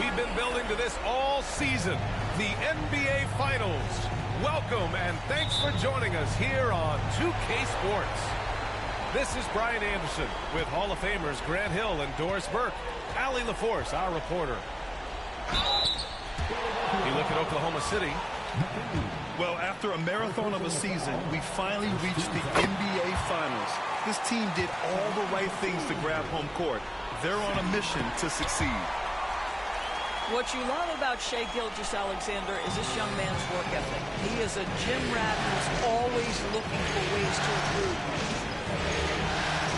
We've been building to this all season, the NBA Finals. Welcome and thanks for joining us here on 2K Sports. This is Brian Anderson with Hall of Famers Grant Hill and Doris Burke. Allie LaForce, our reporter. You look at Oklahoma City. Well, after a marathon of a season, we finally reached the NBA Finals. This team did all the right things to grab home court. They're on a mission to succeed. What you love about Shai Gilgeous-Alexander is this young man's work ethic. He is a gym rat who's always looking for ways to improve.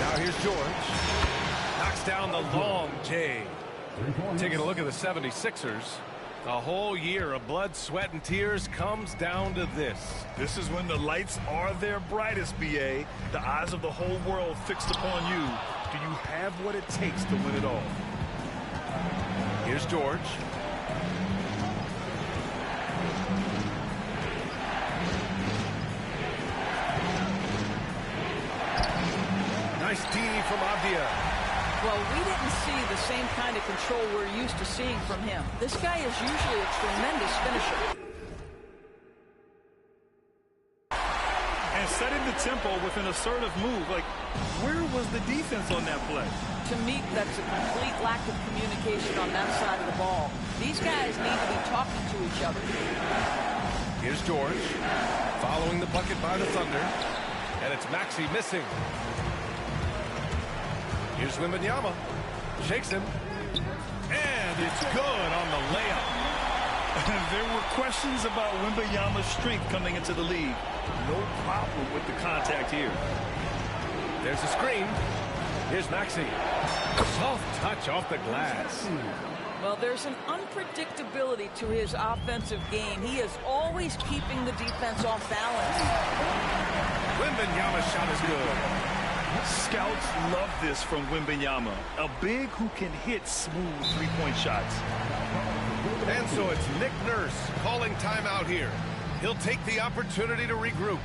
Now here's George. Knocks down the long J. Taking a look at the 76ers. A whole year of blood, sweat, and tears comes down to this. This is when the lights are their brightest, B.A. The eyes of the whole world fixed upon you. Do you have what it takes to win it all? Here's George. Nice D from Avdia. Well, we didn't see the same kind of control we're used to seeing from him. This guy is usually a tremendous finisher. And setting the tempo with an assertive move. Like, where was the defense on that play? To me, that's a complete lack of communication on that side of the ball. These guys need to be talking to each other. Here's George. Following the bucket by the Thunder. And it's Maxey missing. Here's Wembanyama. Shakes him. And it's good on the layup. There were questions about Wembanyama's strength coming into the league. No problem with the contact here. There's a screen. Here's Maxey. Soft touch off the glass. Well, there's an unpredictability to his offensive game. He is always keeping the defense off balance. Wembanyama's shot is good. Scouts love this from Wembanyama. A big who can hit smooth three-point shots. And so it's Nick Nurse calling timeout here. He'll take the opportunity to regroup.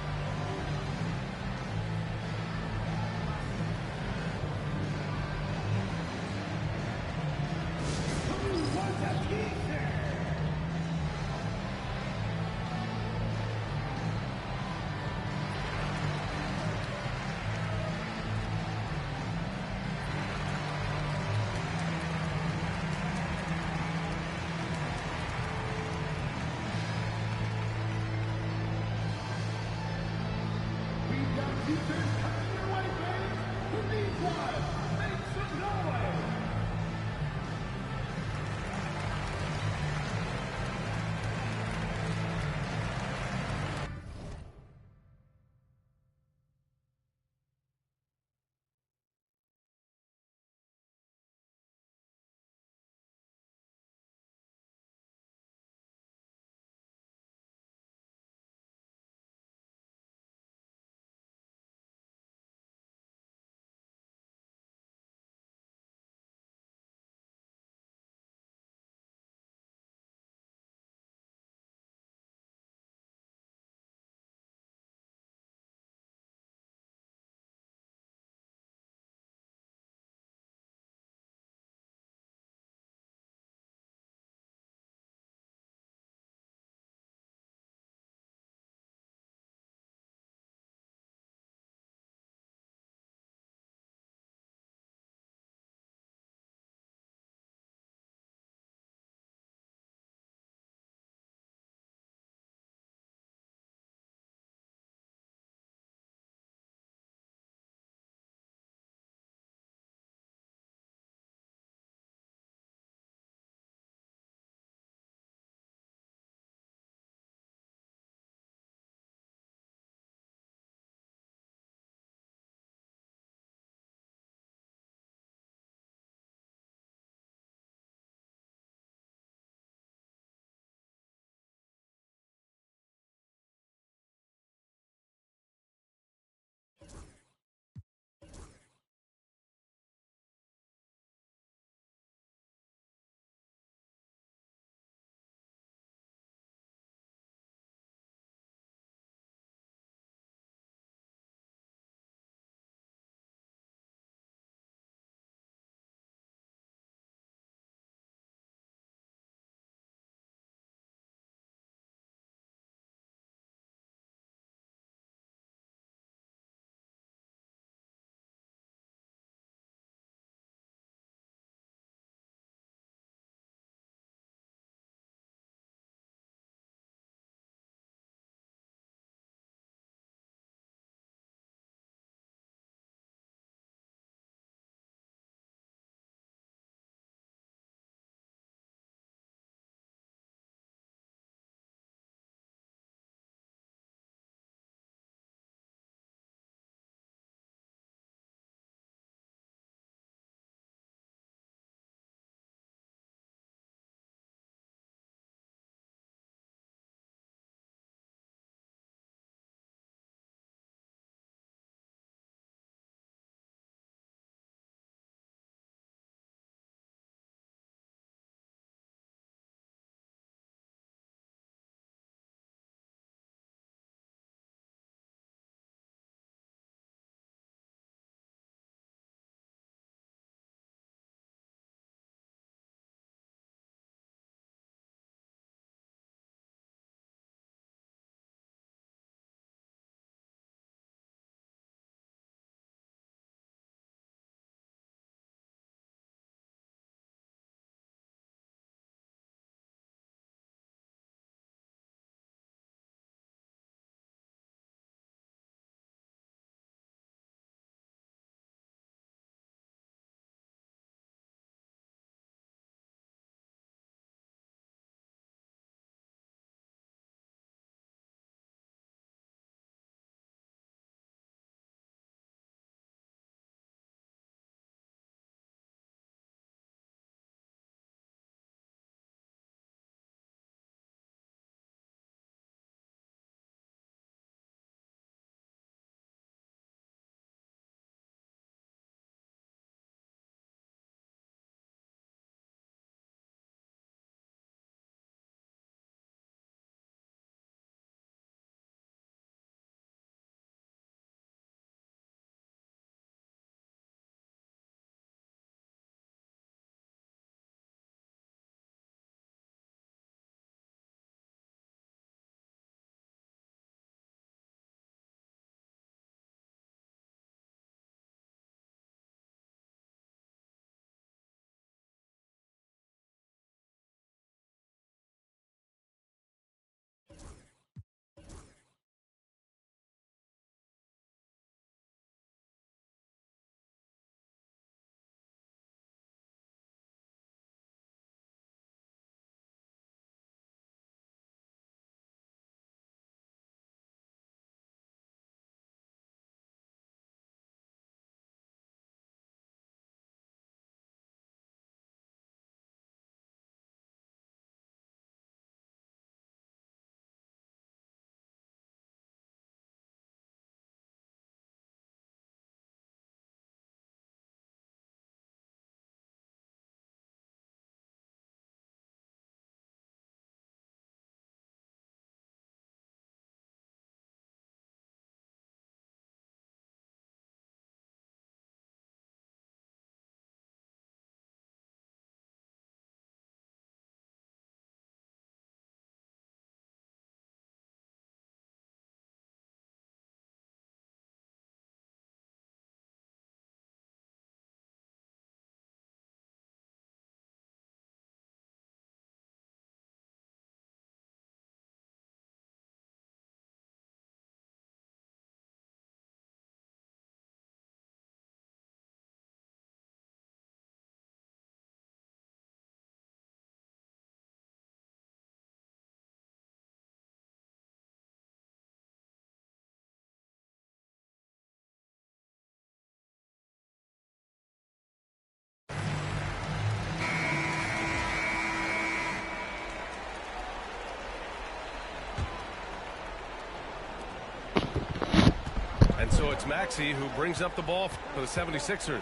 And so it's Maxey who brings up the ball for the 76ers.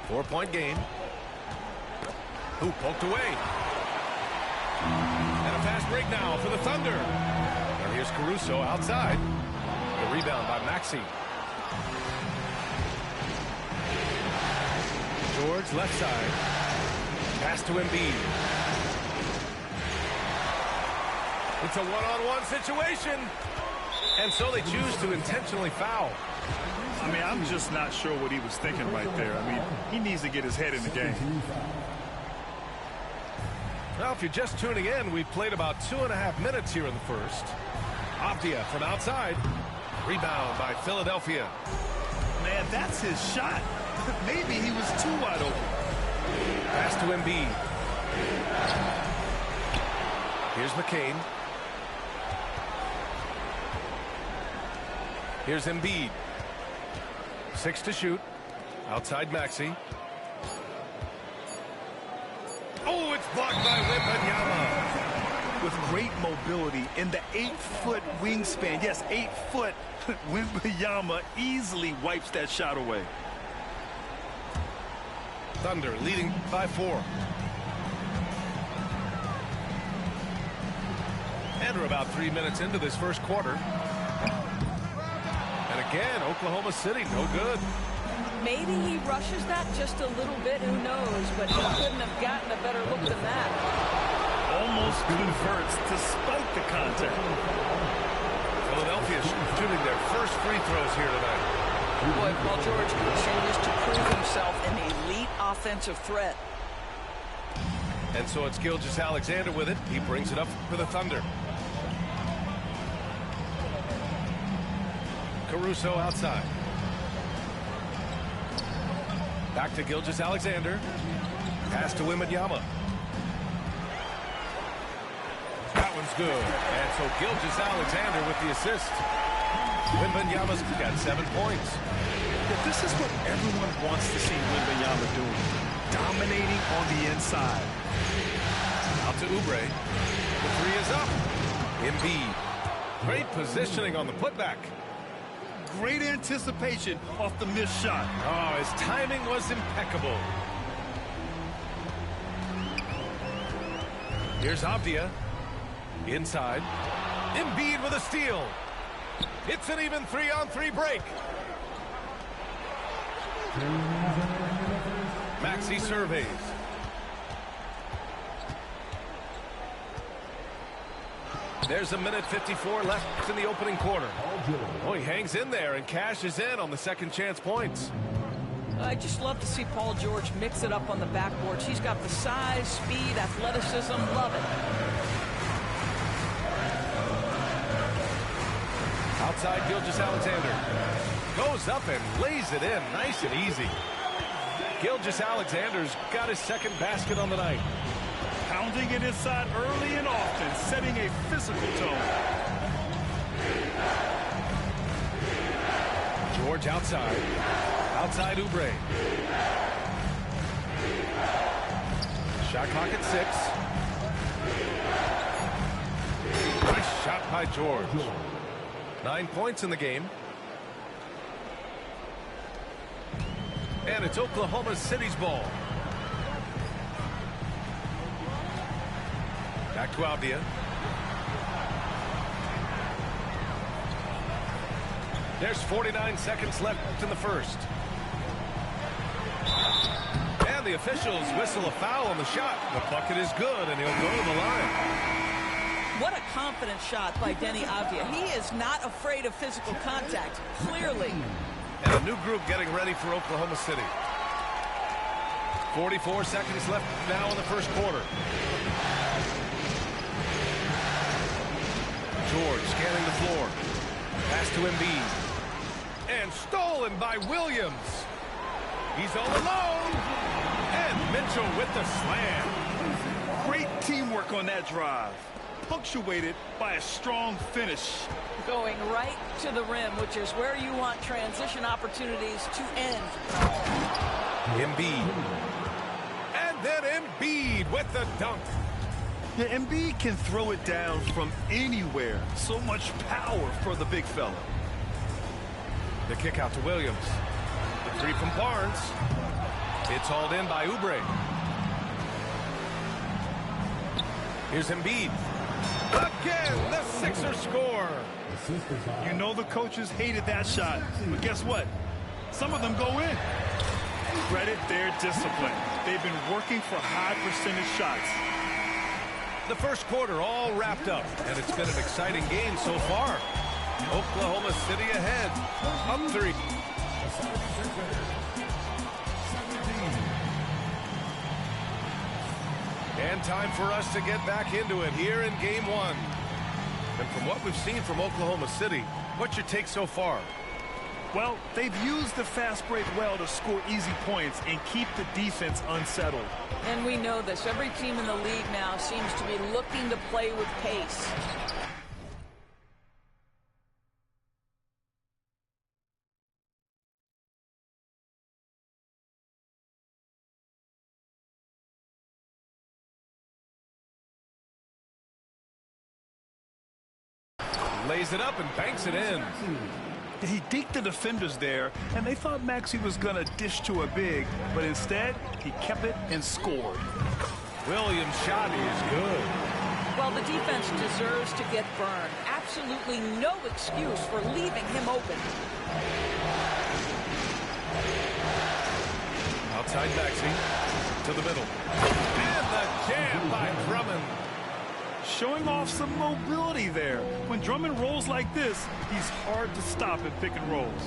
4-point game. Who poked away. And a fast break now for the Thunder. And here's Caruso outside. The rebound by Maxey. George left side. Pass to Embiid. It's a one-on-one situation. And so they choose to intentionally foul. I mean, I'm just not sure what he was thinking right there. I mean, he needs to get his head in the game. Well, if you're just tuning in, we've played about 2.5 minutes here in the first. Avdia from outside. Rebound by Philadelphia. Man, that's his shot. Maybe he was too wide open. Pass to Embiid. Here's McCain. Here's Embiid. 6 to shoot. Outside Maxey. Oh, it's blocked by Wembanyama. With great mobility in the 8-foot wingspan. Yes, 8 foot. Wembanyama easily wipes that shot away. Thunder leading by 4. And we're about 3 minutes into this first quarter. And again, Oklahoma City, no good. Maybe he rushes that just a little bit, who knows, but he couldn't have gotten a better look than that. Almost converts despite the contact. Philadelphia shooting their first free throws here tonight. Boy, Paul George continues to prove himself an elite offensive threat. And so it's Gilgeous-Alexander with it. He brings it up for the Thunder. Caruso outside. Back to Gilgeous-Alexander. Pass to Wembanyama. That one's good. And so Gilgeous-Alexander with the assist. Wembanyama's got 7 points. But this is what everyone wants to see Wembanyama doing. Dominating on the inside. Out to Oubre. The 3 is up. Embiid. Great positioning on the putback. Great anticipation off the missed shot. Oh, his timing was impeccable. Here's Avdia. Inside. Embiid with a steal. It's an even 3-on-3 break. Maxey surveys. There's a minute 54 left in the opening quarter. Oh, he hangs in there and cashes in on the second chance points. I just love to see Paul George mix it up on the backboards. He's got the size, speed, athleticism. Love it. Outside Gilgeous-Alexander. Goes up and lays it in nice and easy. Gilgeous-Alexander's got his second basket on the night. Pounding it inside early and often, setting a physical tone. George outside. Outside Oubre. Shot clock at 6. Nice shot by George. 9 points in the game. And it's Oklahoma City's ball. Back to Avdia. There's 49 seconds left in the first. And the officials whistle a foul on the shot. The bucket is good, and he'll go to the line. What a confident shot by Deni Avdia. He is not afraid of physical contact, clearly. And a new group getting ready for Oklahoma City. 44 seconds left now in the first quarter. George scanning the floor. Pass to Embiid. And stolen by Williams. He's all alone. And Mitchell with the slam. Great teamwork on that drive. Punctuated by a strong finish. Going right to the rim, which is where you want transition opportunities to end. Embiid. And then Embiid with the dunk. Yeah, Embiid can throw it down from anywhere. So much power for the big fella. The kick out to Williams. The three from Barnes. It's hauled in by Oubre. Here's Embiid. Again, the Sixers score. You know the coaches hated that shot, but guess what? Some of them go in. Credit their discipline. They've been working for high percentage shots. The first quarter all wrapped up, and it's been an exciting game so far. Oklahoma City ahead, up 3. And time for us to get back into it here in game 1. And from what we've seen from Oklahoma City, what's your take so far? Well, they've used the fast break well to score easy points and keep the defense unsettled. And we know this. Every team in the league now seems to be looking to play with pace. Lays it up and banks it in. He deked the defenders there, and they thought Maxey was going to dish to a big, but instead, he kept it and scored. Williams' shot is good. Well, the defense deserves to get burned. Absolutely no excuse for leaving him open. Outside Maxey to the middle. And the jam by Drummond. Showing off some mobility there. When Drummond rolls like this, he's hard to stop in pick and rolls.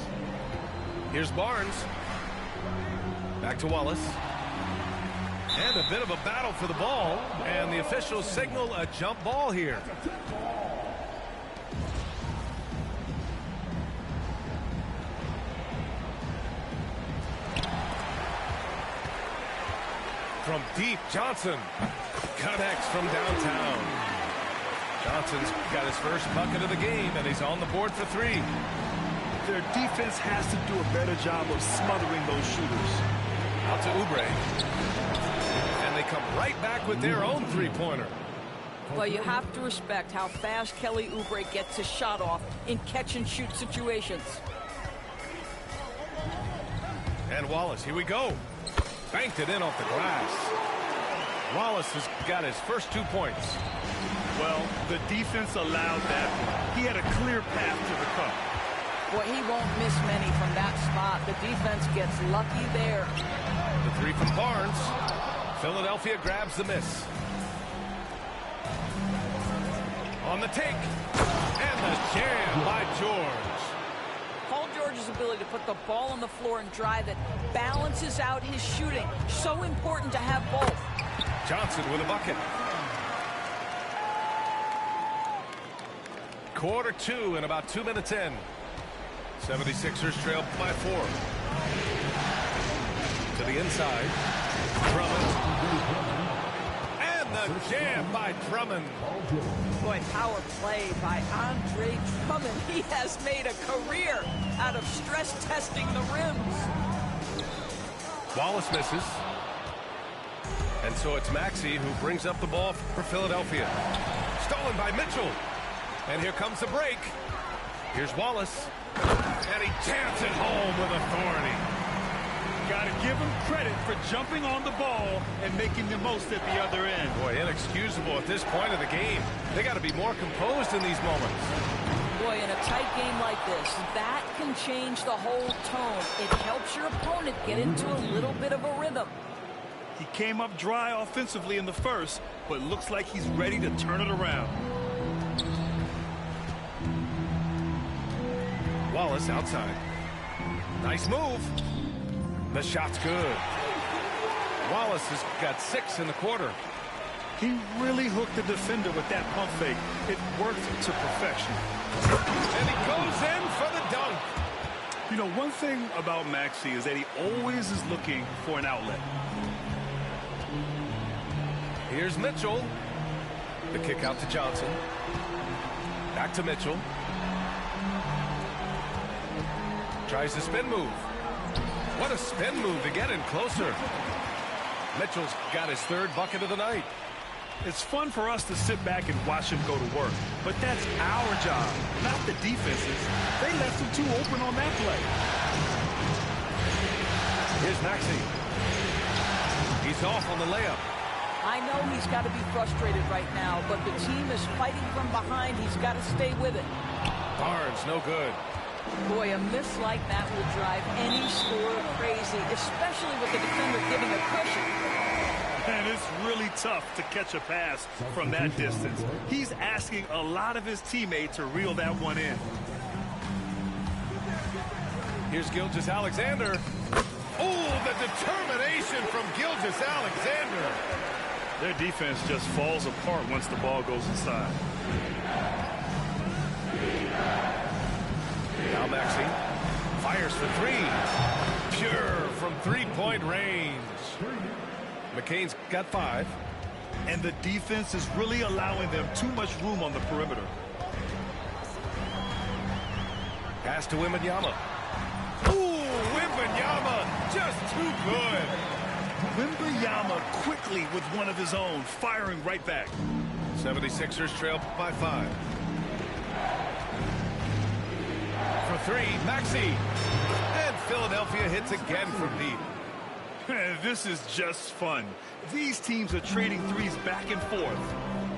Here's Barnes. Back to Wallace. And a bit of a battle for the ball. And the officials signal a jump ball here. From deep, Johnson connects from downtown. Johnson's got his first bucket of the game, and he's on the board for 3. Their defense has to do a better job of smothering those shooters. Out to Oubre. And they come right back with their own three-pointer. Well, you have to respect how fast Kelly Oubre gets his shot off in catch-and-shoot situations. And Wallace, here we go. Banked it in off the glass. Wallace has got his first 2 points. Well, the defense allowed that. He had a clear path to the cup. Boy, he won't miss many from that spot. The defense gets lucky there. The 3 from Barnes. Philadelphia grabs the miss. On the take. And the jam by George. Paul George's ability to put the ball on the floor and drive it balances out his shooting. So important to have both. Johnson with a bucket. Quarter 2 and about 2 minutes in. 76ers trail by 4. To the inside. Drummond. And the jam by Drummond. Boy, power play by Andre Drummond. He has made a career out of stress testing the rims. Wallace misses. And so it's Maxey who brings up the ball for Philadelphia. Stolen by Mitchell. And here comes the break. Here's Wallace. And he jams it home with authority. Got to give him credit for jumping on the ball and making the most at the other end. Boy, inexcusable at this point of the game. They got to be more composed in these moments. Boy, in a tight game like this, that can change the whole tone. It helps your opponent get into a little bit of a rhythm. He came up dry offensively in the first, but looks like he's ready to turn it around. Wallace outside. Nice move. The shot's good. Wallace has got 6 in the quarter. He really hooked the defender with that pump fake. It worked to perfection. And he goes in for the dunk. You know, one thing about Maxey is that he always is looking for an outlet. Here's Mitchell. The kick out to Johnson. Back to Mitchell. Tries the spin move. What a spin move to get in closer. Mitchell's got his 3rd bucket of the night. It's fun for us to sit back and watch him go to work, but that's our job, not the defense's. They left him too open on that play. Here's Maxey. He's off on the layup. I know he's got to be frustrated right now, but the team is fighting from behind. He's got to stay with it. Barnes, no good. Boy, a miss like that will drive any scorer crazy, especially with the defender giving a cushion. And it's really tough to catch a pass from that distance. He's asking a lot of his teammates to reel that one in. Here's Gilgeous-Alexander. Oh, the determination from Gilgeous-Alexander. Their defense just falls apart once the ball goes inside. Now Maxey fires for three. Pure from three-point range. McCain's got 5. And the defense is really allowing them too much room on the perimeter. Pass to Wembanyama. Ooh, Wembanyama just too good. Wembanyama quickly with one of his own, firing right back. 76ers trail by 5. For 3, Maxey. And Philadelphia hits again from deep. This is just fun. These teams are trading threes back and forth.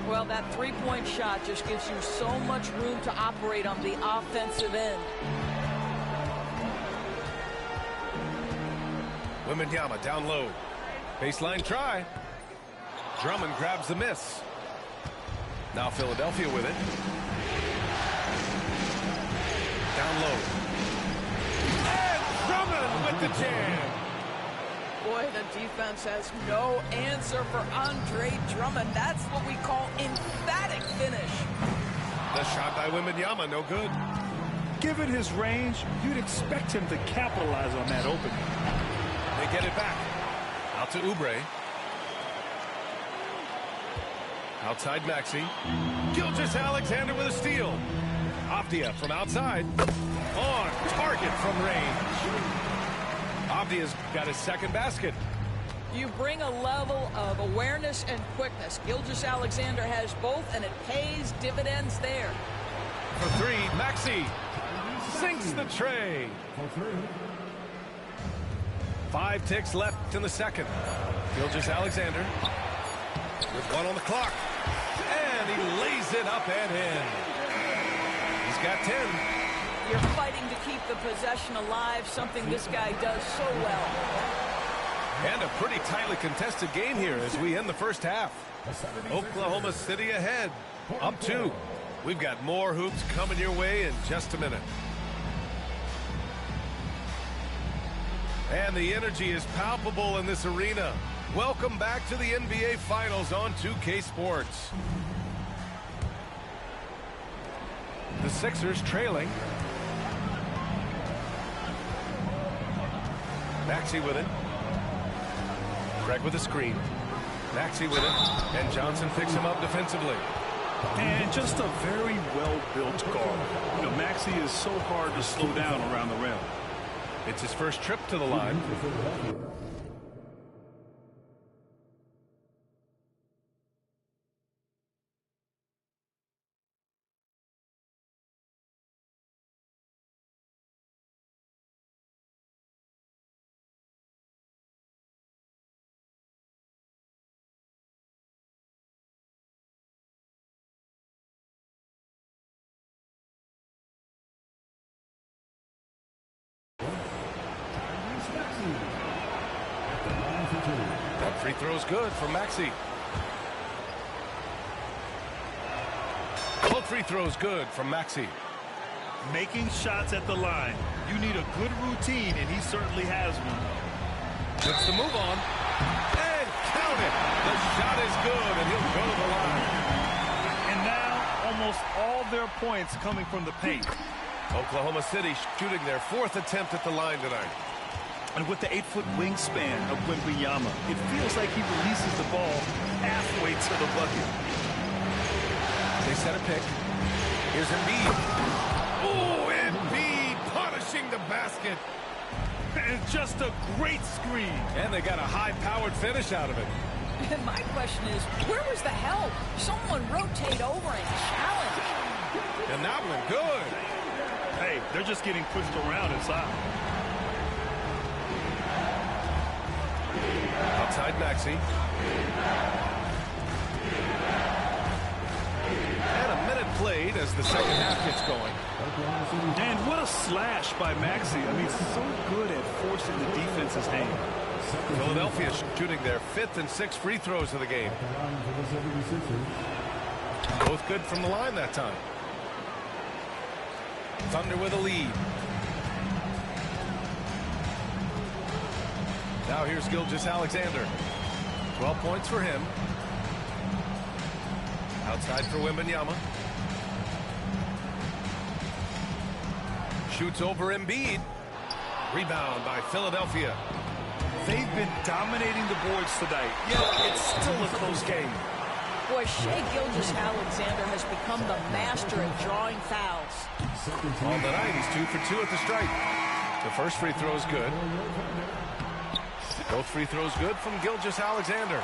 Well, that three-point shot just gives you so much room to operate on the offensive end. Wembanyama down low. Baseline try. Drummond grabs the miss. Now Philadelphia with it. Down low. And Drummond with the jam. Boy, the defense has no answer for Andre Drummond. That's what we call emphatic finish. The shot by Wembanyama, no good. Given his range, you'd expect him to capitalize on that opening. They get it back. Out to Oubre. Outside Maxey. Gilgeous-Alexander with a steal. Avdia from outside. On target from range. Avdia's got his second basket. You bring a level of awareness and quickness. Gilgeous-Alexander has both, and it pays dividends there. For 3, Maxey sinks the tray. 5 ticks left in the second. Gilgeous-Alexander with 1 on the clock. And he lays it up and in. He's got 10. You're fighting to keep the possession alive, something this guy does so well. And a pretty tightly contested game here as we end the first half. Oklahoma City ahead, up 2. We've got more hoops coming your way in just a minute. And the energy is palpable in this arena. Welcome back to the NBA Finals on 2K Sports. The Sixers trailing. Maxey with it. Craig with a screen. Maxey with it. And Johnson picks him up defensively. And just a very well-built guard. You know, Maxey is so hard to slow down around the rim. It's his first trip to the line. That free throw's good for Maxey. Both free throws good from Maxey. Making shots at the line. You need a good routine, and he certainly has one. Puts the move on. And count it. The shot is good, and he'll go to the line. And now, almost all their points coming from the paint. Oklahoma City shooting their 4th attempt at the line tonight. And with the 8-foot wingspan of Wembanyama, it feels like he releases the ball halfway to the bucket. They set a pick. Here's Embiid. Oh, Embiid punishing the basket. And just a great screen. And they got a high-powered finish out of it. And my question is, where was the help? Someone rotate over and challenge. And that one good. Hey, they're just getting pushed around inside. Outside Maxey. And a minute played as the second half gets going. And what a slash by Maxey. I mean, so good at forcing the defense's hand. Philadelphia shooting their 5th and 6th free throws of the game. Both good from the line that time. Thunder with a lead. Now here's Gilgeous-Alexander. 12 points for him. Outside for Wembanyama. Shoots over Embiid. Rebound by Philadelphia. They've been dominating the boards tonight, yet it's still a close game. Boy, Shai Gilgeous-Alexander has become the master at drawing fouls. On the night, he's 2 for 2 at the stripe. The first free throw is good. Both free throws good from Gilgeous-Alexander.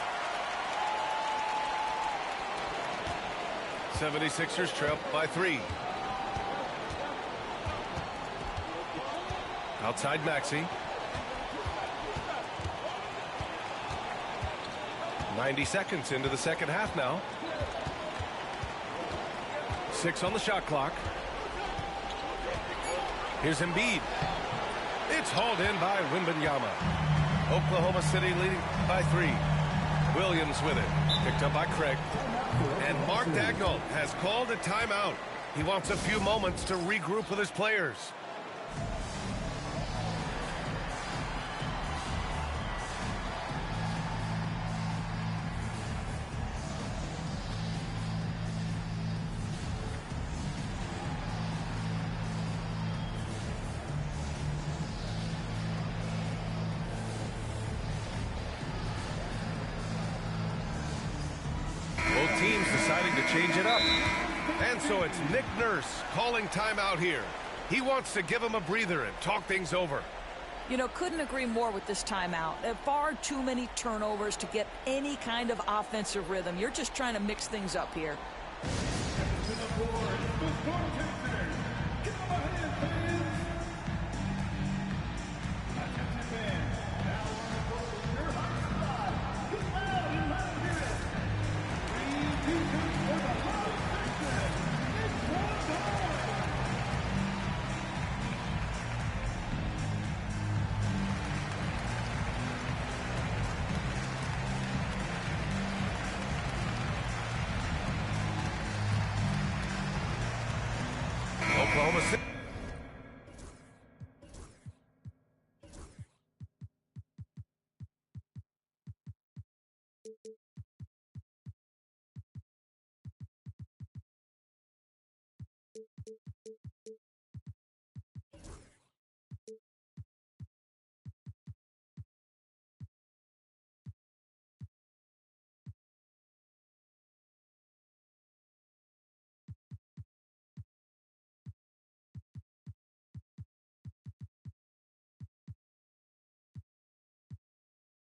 76ers trail by 3. Outside Maxey. 90 seconds into the second half now. 6 on the shot clock. Here's Embiid. It's hauled in by Wembanyama. Oklahoma City leading by 3. Williams with it. Picked up by Craig. And Mark Daigneault has called a timeout. He wants a few moments to regroup with his players. Teams deciding to change it up. And so it's Nick Nurse calling timeout here. He wants to give him a breather and talk things over. You know, couldn't agree more with this timeout. There are far too many turnovers to get any kind of offensive rhythm. You're just trying to mix things up here. Oklahoma City.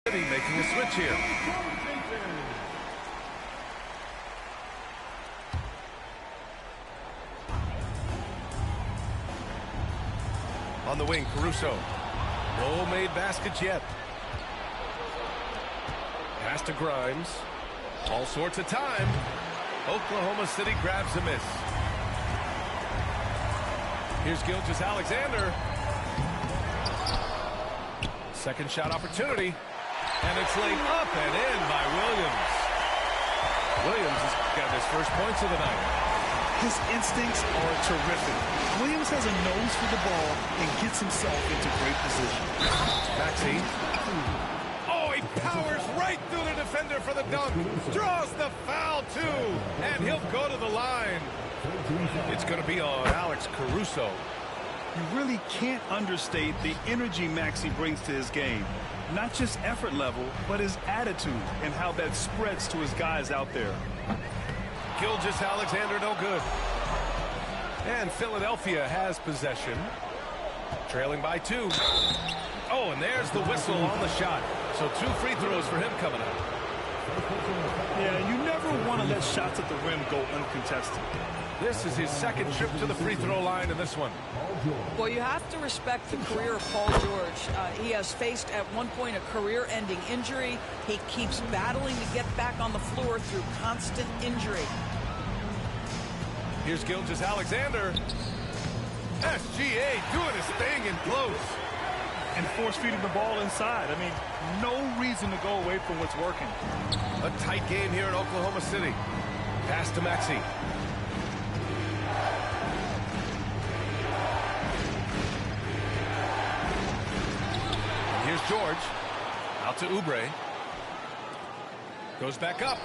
Making a switch here. On the wing, Caruso. No made baskets yet. Pass to Grimes. All sorts of time. Oklahoma City grabs a miss. Here's Gilgeous-Alexander. Second shot opportunity. And it's laid up and in by Williams. Williams has got his first points of the night. His instincts are terrific. Williams has a nose for the ball and gets himself into great position. Maxey. Oh, he powers right through the defender for the dunk. Draws the foul, too. And he'll go to the line. It's going to be on Alex Caruso. You really can't understate the energy Maxey brings to his game. Not just effort level, but his attitude and how that spreads to his guys out there. Gilgeous-Alexander no good. And Philadelphia has possession. Trailing by 2. Oh, and there's the whistle on the shot. So 2 free throws for him coming up. Yeah, you never want to let shots at the rim go uncontested. This is his second trip to the free throw line in this one. Well, you have to respect the career of Paul George. He has faced at one point a career-ending injury. He keeps battling to get back on the floor through constant injury. Here's Gilgeous-Alexander. SGA doing his thing in close. And force-feeding the ball inside. I mean, no reason to go away from what's working. A tight game here in Oklahoma City. Pass to Maxey. And here's George. Out to Oubre. Goes back up.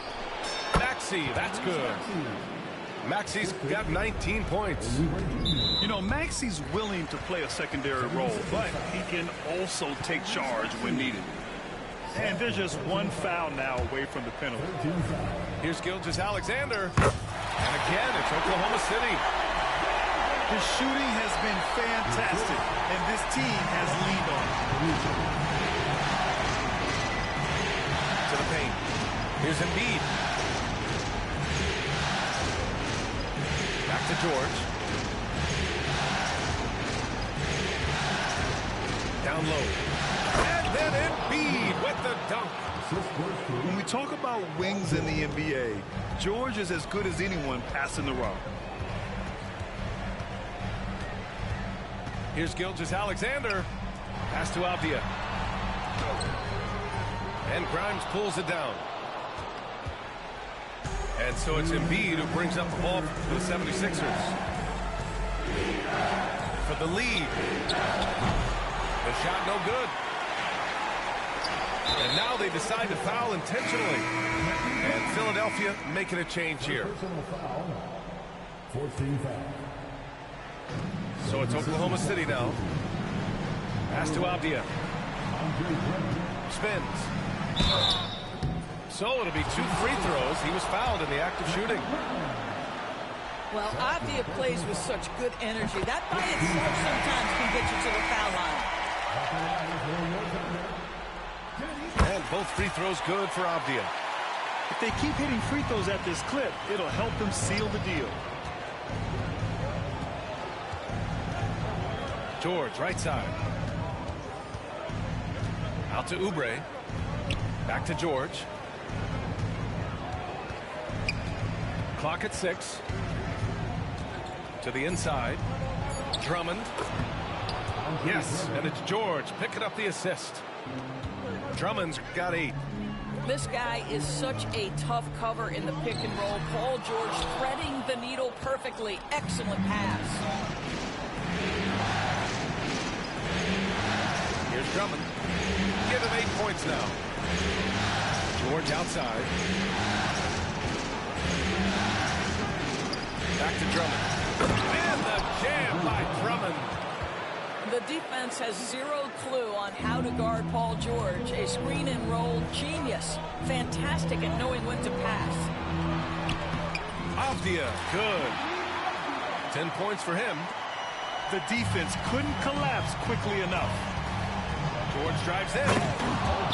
Maxey, that's good. Maxey's got 19 points. You know, Maxey's willing to play a secondary role, but he can also take charge when needed. And there's just one foul now away from the penalty. Here's Gilgeous-Alexander. And again, it's Oklahoma City. His shooting has been fantastic, and this team has leaned on it. To the paint. Here's Embiid. Back to George. Down low. And then Embiid with the dunk. When we talk about wings in the NBA, George is as good as anyone passing the rock. Here's Gilgeous-Alexander. Pass to Avdia. And Grimes pulls it down. And so it's Embiid who brings up the ball for the 76ers. For the lead. The shot no good. And now they decide to foul intentionally. And Philadelphia making a change here. So it's Oklahoma City now. Pass to Avdia. Spins. So it'll be 2 free throws. He was fouled in the act of shooting. Well, Avdia plays with such good energy. That by itself sometimes can get you to the foul line. And both free throws good for Avdia. If they keep hitting free throws at this clip, it'll help them seal the deal. George, right side. Out to Oubre. Back to George. Clock at 6. To the inside. Drummond. Yes, and it's George picking up the assist. Drummond's got 8. This guy is such a tough cover in the pick and roll. Paul George threading the needle perfectly. Excellent pass. Here's Drummond. Give him 8 points now. George outside. Back to Drummond. And the jam by Drummond. The defense has zero clue on how to guard Paul George. A screen and roll genius. Fantastic at knowing when to pass. Avdia, good. 10 points for him. The defense couldn't collapse quickly enough. George drives in.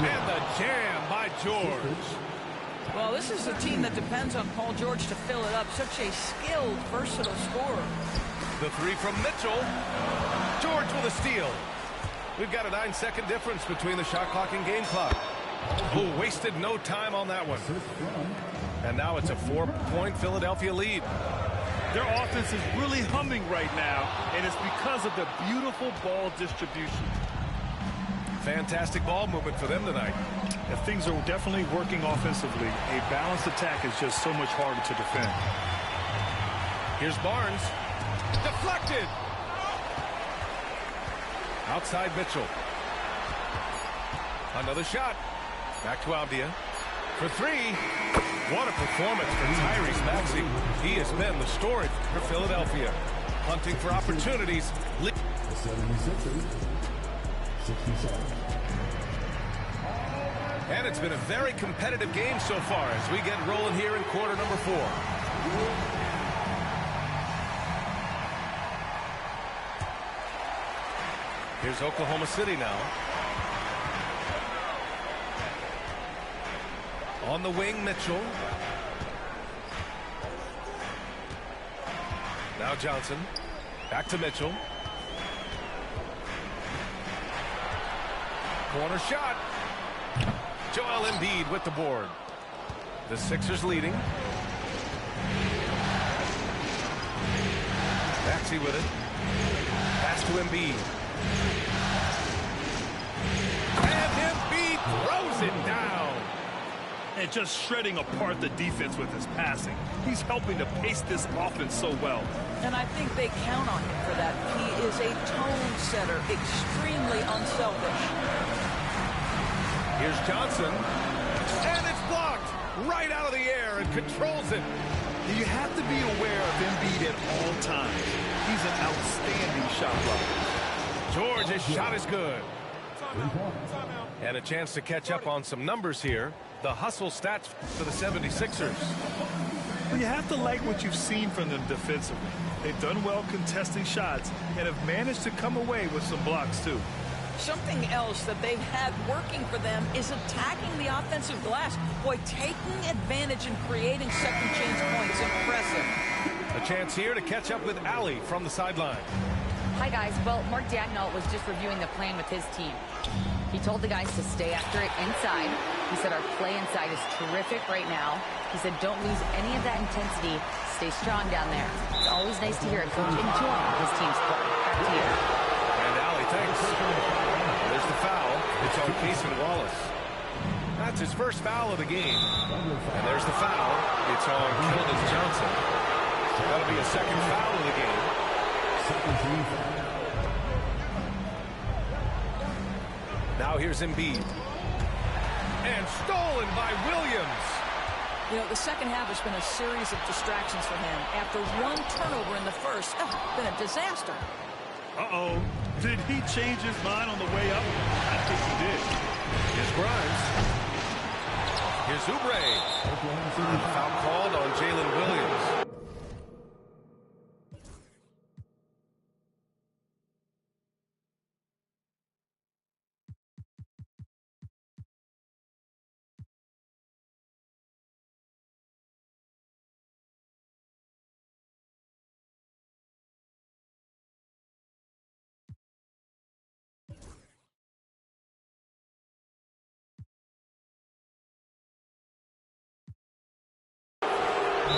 And the jam by George. Well, this is a team that depends on Paul George to fill it up. Such a skilled, versatile scorer. The 3 from Mitchell. George with a steal. We've got a 9-second difference between the shot clock and game clock. Oh, wasted no time on that one. And now it's a 4-point Philadelphia lead. Their offense is really humming right now, and it's because of the beautiful ball distribution. Fantastic ball movement for them tonight. If things are definitely working offensively, a balanced attack is just so much harder to defend. Here's Barnes. Deflected. Outside Mitchell. Another shot. Back to Avdia. For 3. What a performance for Tyrese Maxey. He has been the story for Philadelphia. Hunting for opportunities. The 76ers, 67. And it's been a very competitive game so far as we get rolling here in quarter number 4. Here's Oklahoma City now. On the wing, Mitchell. Now Johnson. Back to Mitchell. Corner shot. Joel Embiid with the board. The Sixers leading. Maxey with it. Pass to Embiid. And Embiid throws it down. And just shredding apart the defense with his passing. He's helping to pace this offense so well. And I think they count on him for that. He is a tone setter, extremely unselfish. Here's Johnson. And it's blocked right out of the air and controls it. You have to be aware of Embiid at all times. He's an outstanding shot blocker. George, his shot is good. And a chance to catch up on some numbers here. The hustle stats for the 76ers. Well, you have to like what you've seen from them defensively. They've done well contesting shots and have managed to come away with some blocks, too. Something else that they've had working for them is attacking the offensive glass. Boy, taking advantage and creating second chance points. Impressive. A chance here to catch up with Allie from the sideline. Hi, guys. Well, Mark Daigneault was just reviewing the plan with his team. He told the guys to stay after it inside. He said our play inside is terrific right now. He said don't lose any of that intensity. Stay strong down there. It's always nice to hear a coach enjoying his team's play. Back to you. And Allie, thanks. There's the foul. It's on Cason Wallace. That's his first foul of the game. And there's the foul. It's on Keldon Johnson. That'll be a second foul of the game. Now here's Embiid. And stolen by Williams. You know, the second half has been a series of distractions for him. After one turnover in the first, been a disaster. Uh-oh. Did he change his mind on the way up? I think he did. Here's Grimes. Here's Oubre. Foul called on Jalen Williams.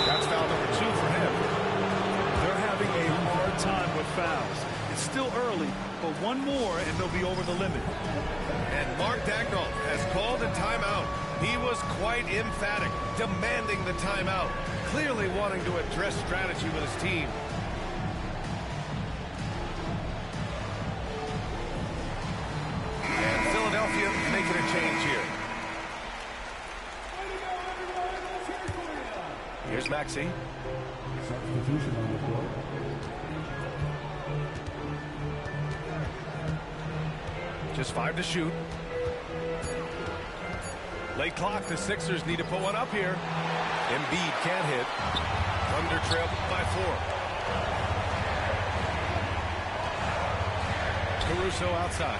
That's foul number 2 for him. They're having a hard time with fouls. It's still early, but one more and they'll be over the limit. And Mark Daigneault has called a timeout. He was quite emphatic, demanding the timeout, clearly wanting to address strategy with his team. And Philadelphia making a change here. Here's Maxey. Substitution on the court. Just 5 to shoot. Late clock. The Sixers need to put one up here. Embiid can't hit. Thunder trail by 4. Caruso outside.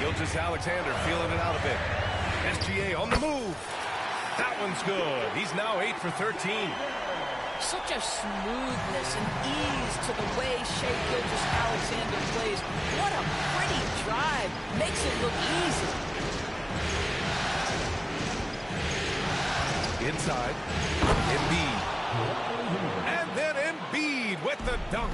Gilgeous-Alexander feeling it out a bit. SGA on the move. That one's good. He's now 8 for 13. Such a smoothness and ease to the way Shai Gilgeous-Alexander plays. What a pretty drive. Makes it look easy. Inside. Embiid. And then Embiid with the dunk.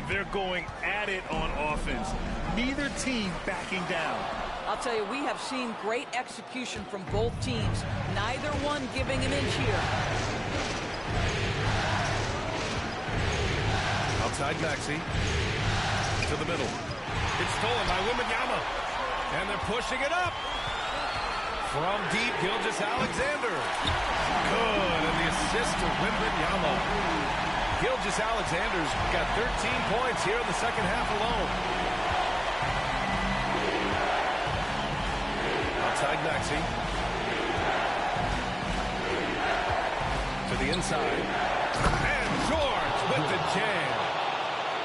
They're going at it on offense. Neither team backing down. I'll tell you, we have seen great execution from both teams. Neither one giving an inch here. Outside Maxey. To the middle. It's stolen by Wembanyama. And they're pushing it up. From deep, Gilgeous-Alexander. Good, and the assist to Wembanyama. Gilgeous-Alexander's got 13 points here in the second half alone. Outside Maxey. To the inside. And George with the jam.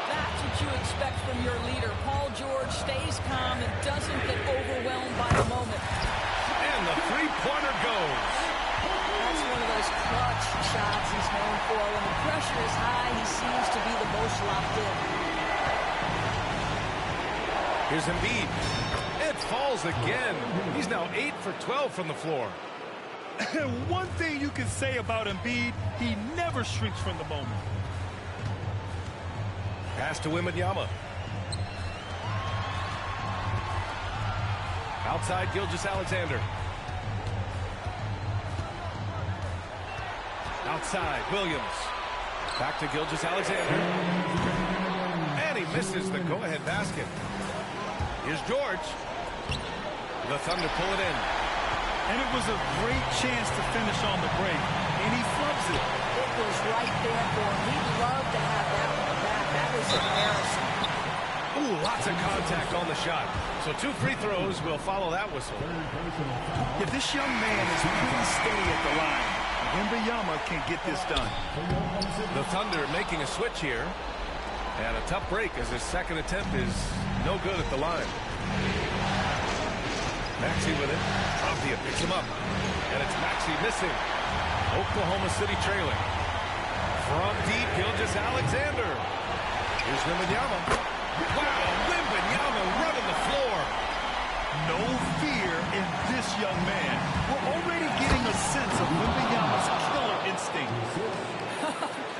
That's what what you expect from your leader. Paul George stays calm and doesn't get overwhelmed by the moment. And the three-pointer goes. That's one of those clutch shots he's known for. When the pressure is high, he seems to be the most locked in. Here's Embiid. It falls again. He's now 8 for 12 from the floor. One thing you can say about Embiid, he never shrinks from the moment. Pass to Wembanyama. Outside Gilgeous-Alexander. Outside Williams. Back to Gilgeous-Alexander. And he misses the go-ahead basket. Here's George. The Thunder pull it in. And it was a great chance to finish on the break. And he flubs it. It was right there for him. He'd love to have that one back. That was embarrassing. Ooh, lots of contact on the shot. So 2 free throws will follow that whistle. Yeah, this young man is pretty steady at the line. Wembanyama can get this done. The Thunder making a switch here. And a tough break as his second attempt is no good at the line. Maxey with it. Trumpia picks him up. And it's Maxey missing. Oklahoma City trailing. From deep, Gilgeous-Alexander. Here's Wembanyama. Wow, Wembanyama running the floor. No fear in this young man. We're already getting a sense of Wembanyama's killer instinct.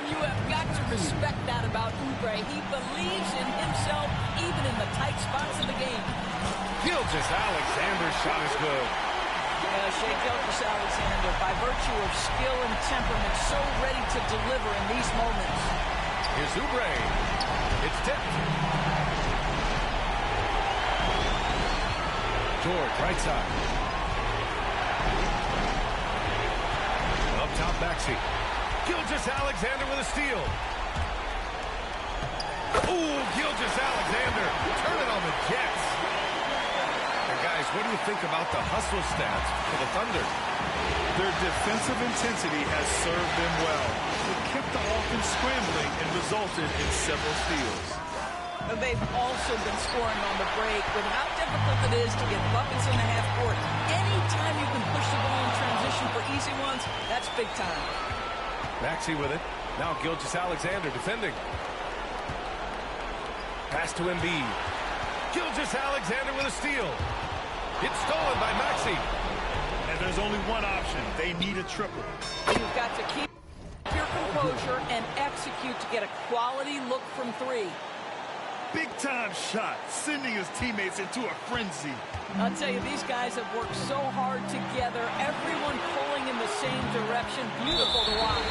You have got to respect that about Oubre. He believes in himself even in the tight spots of the game. Gilgeous-Alexander's shot is good. Shai Gilgeous-Alexander, by virtue of skill and temperament, so ready to deliver in these moments. Here's Oubre. It's tipped. George, right side. Up top, Maxey. Gilgeous-Alexander with a steal. Ooh, Gilgeous-Alexander. Turn it on the Jets. And guys, what do you think about the hustle stats for the Thunder? Their defensive intensity has served them well. It kept the offense scrambling and resulted in several steals. And they've also been scoring on the break with how difficult it is to get buckets in the half court. Anytime you can push the ball in transition for easy ones, that's big time. Maxey with it. Now Gilgeous-Alexander defending. Pass to Embiid. Gilgeous-Alexander with a steal. It's stolen by Maxey. And there's only one option. They need a triple. You've got to keep your composure and execute to get a quality look from 3. Big-time shot, sending his teammates into a frenzy. I'll tell you, these guys have worked so hard together. Everyone pulling in the same direction. Beautiful to watch.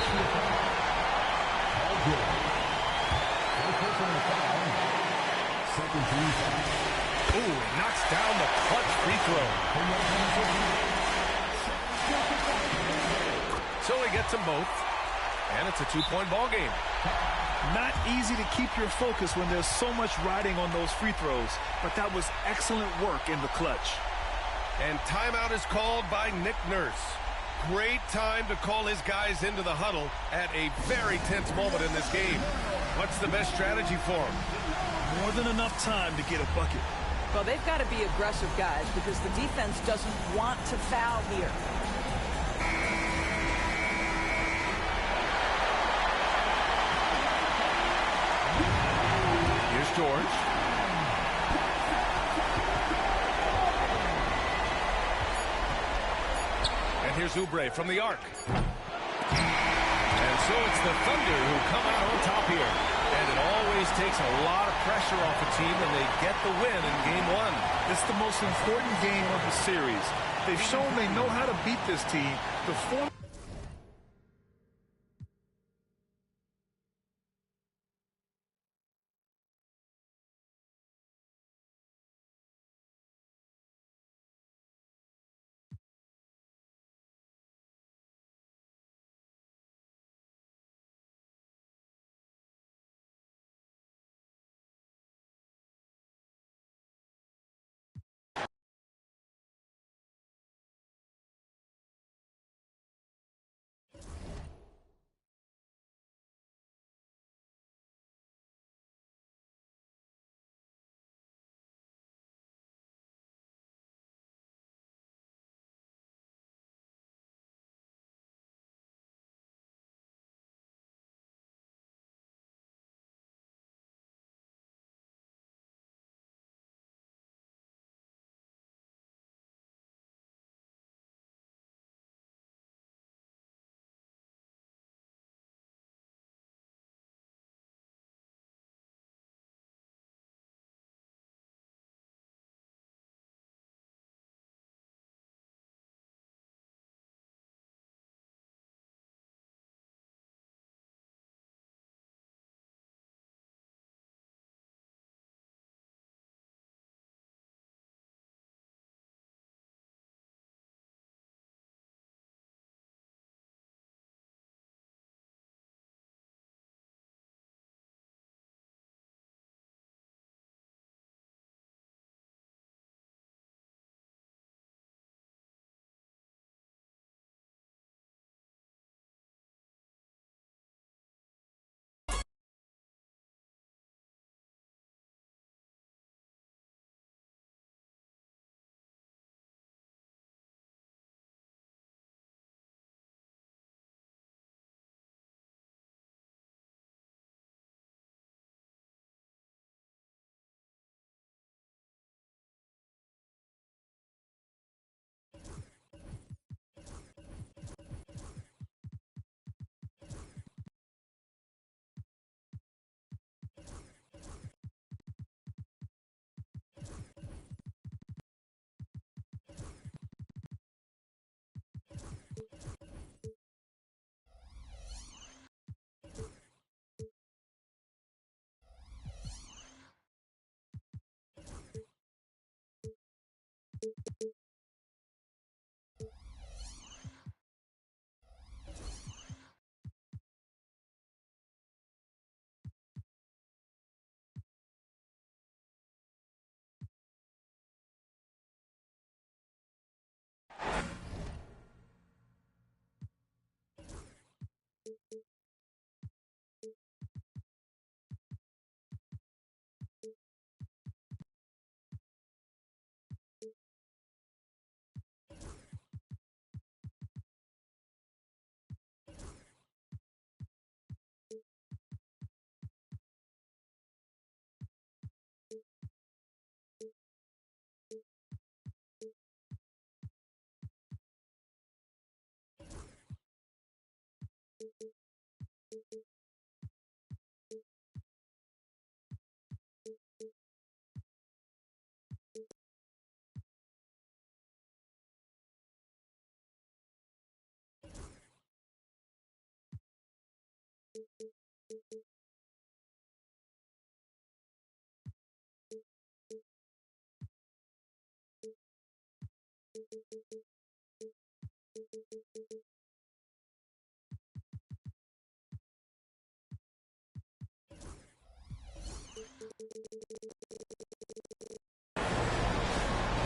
Ooh, he knocks down the clutch free throw. So he gets them both. And it's a 2-point ball game. Not easy to keep your focus when there's so much riding on those free throws, but that was excellent work in the clutch. And timeout is called by Nick Nurse. Great time to call his guys into the huddle at a very tense moment in this game. What's the best strategy for him? More than enough time to get a bucket. Well, they've got to be aggressive, guys, because the defense doesn't want to foul here. Here's George. And here's Oubre from the arc. And so it's the Thunder who come out on top here. And it always takes a lot of pressure off a team when they get the win in Game 1. It's the most important game of the series. They've shown they know how to beat this team. The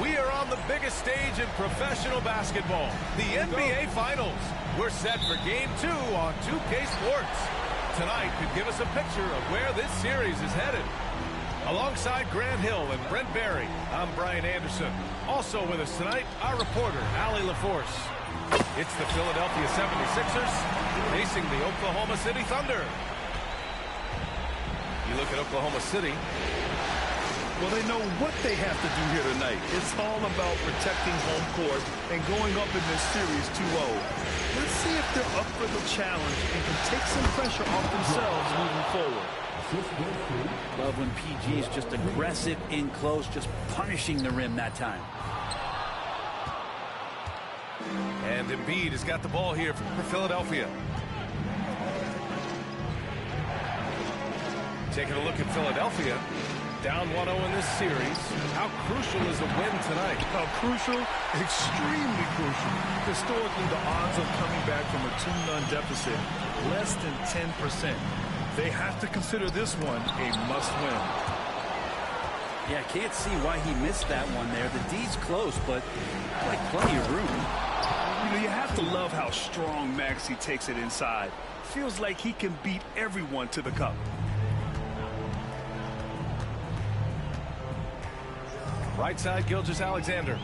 We are on the biggest stage in professional basketball, the NBA Finals. We're set for Game 2 on 2K Sports. Tonight could give us a picture of where this series is headed. Alongside Grant Hill and Brent Barry, I'm Brian Anderson. Also with us tonight, our reporter, Allie LaForce. It's the Philadelphia 76ers facing the Oklahoma City Thunder. You look at Oklahoma City. Well, they know what they have to do here tonight. It's all about protecting home court and going up in this series 2-0. Let's see if they're up for the challenge and can take some pressure off themselves moving forward. Love when PG is just aggressive in close, just punishing the rim that time. And Embiid has got the ball here for Philadelphia. Taking a look at Philadelphia. Down 1-0 in this series. How crucial is a win tonight? How crucial? Extremely crucial. Historically, the odds of coming back from a 2-0 deficit, less than 10%. They have to consider this one a must-win. Yeah, can't see why he missed that one there. The D's close, but like plenty of room. You know, you have to love how strong Maxey takes it inside. Feels like he can beat everyone to the cup. Right side, Gilgeous-Alexander.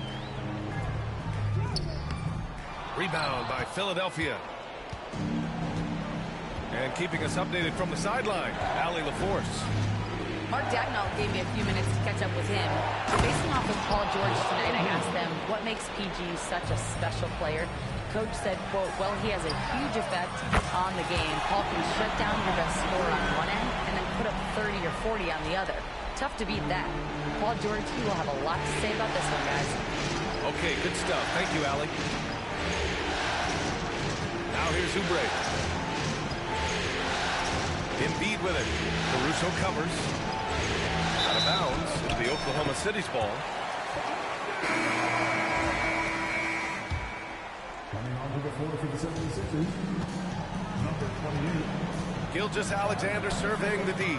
Rebound by Philadelphia. And keeping us updated from the sideline, Allie LaForce. Mark Daigneault gave me a few minutes to catch up with him. Facing off with Paul George tonight, I asked them what makes PG such a special player. Coach said, quote, well, he has a huge effect on the game. Paul can shut down your best scorer on one end and then put up 30 or 40 on the other. Tough to beat that. Paul George, he will have a lot to say about this one, guys. Okay, good stuff. Thank you, Allie. Now here's Oubre. Embiid with it. Caruso covers. Out of bounds. It's the Oklahoma City's ball. Coming onto the floor for the 76ers, number 28. Gilgeous-Alexander surveying the D.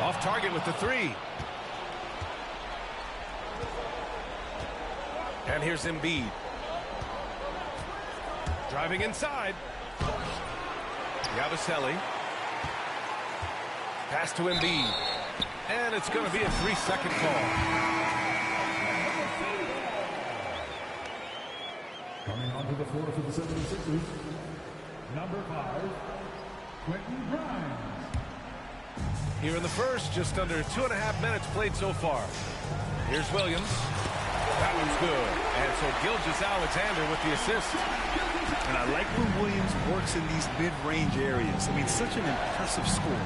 Off target with the three. And here's Embiid. Driving inside. Yabusele. Pass to Embiid. And it's going to be a 3-second call. Coming onto the floor for the 76ers, number 5, Quentin Grimes. Here in the first, just under 2.5 minutes played so far. Here's Williams. That one's good. And so Gilgeous-Alexander with the assist. And I like when Williams works in these mid-range areas. I mean, such an impressive score.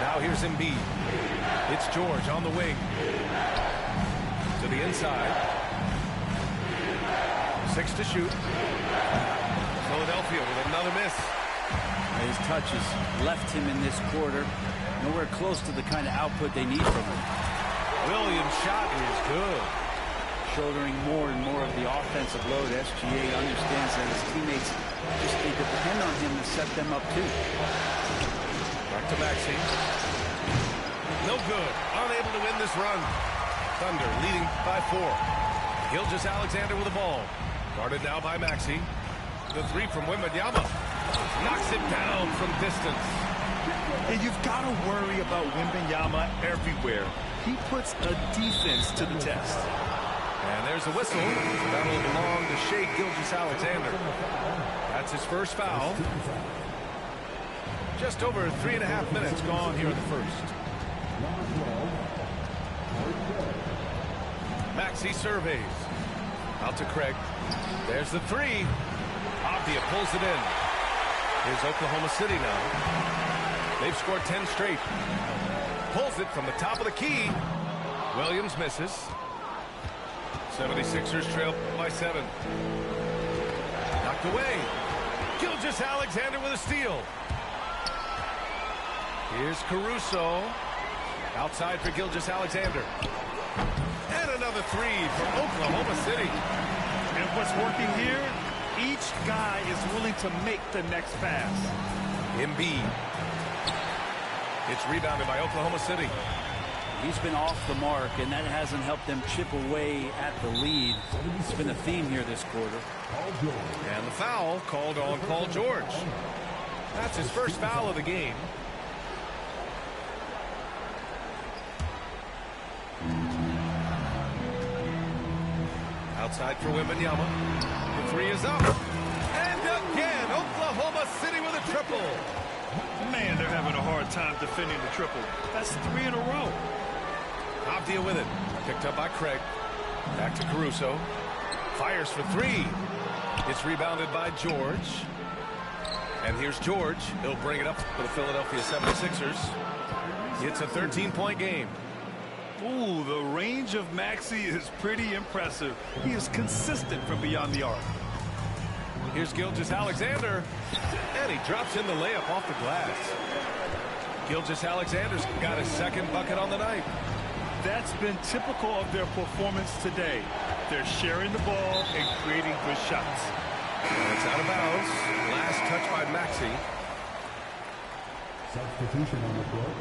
Now here's Embiid. It's George on the wing. To the inside. 6 to shoot. Philadelphia with another miss. His touches left him in this quarter. Nowhere close to the kind of output they need from him. Williams' shot is good. Shouldering more and more of the offensive load. SGA understands that his teammates just they depend on him to set them up too. Back to Maxey. No good. Unable to win this run. Thunder leading by 4. Gilgeous-Alexander with the ball. Guarded now by Maxey. The three from Wembanyama. Knocks it down from distance. And you've got to worry about Wembanyama everywhere. He puts a defense to the test. And there's a whistle. That'll belong to Shai Gilgeous-Alexander. That's his first foul. Just over 3.5 minutes gone here in the first. Maxey surveys. Out to Craig. There's the three. Avdia pulls it in. Here's Oklahoma City now. They've scored 10 straight. Pulls it from the top of the key. Williams misses. 76ers trail by 7. Knocked away. Gilgeous-Alexander with a steal. Here's Caruso. Outside for Gilgeous-Alexander. And another three for Oklahoma City. And what's working here, each guy is willing to make the next pass. Embiid. It's rebounded by Oklahoma City. He's been off the mark, and that hasn't helped them chip away at the lead. It's been a theme here this quarter. And the foul called on Paul George. That's his first foul of the game. Outside for Wembanyama. The three is up. And again, Oklahoma City with a triple. Man, they're having a hard time defending the triple. That's 3 in a row. Avdia with it. Picked up by Craig. Back to Caruso. Fires for 3. It's rebounded by George. And here's George. He'll bring it up for the Philadelphia 76ers. It's a 13-point game. Ooh, the range of Maxey is pretty impressive. He is consistent from beyond the arc. Here's Gilgeous-Alexander. And he drops in the layup off the glass. Gilgeous-Alexander's got his second bucket on the night. That's been typical of their performance today. They're sharing the ball and creating good shots. And it's out of bounds. Last touch by Maxey. Substitution on the court.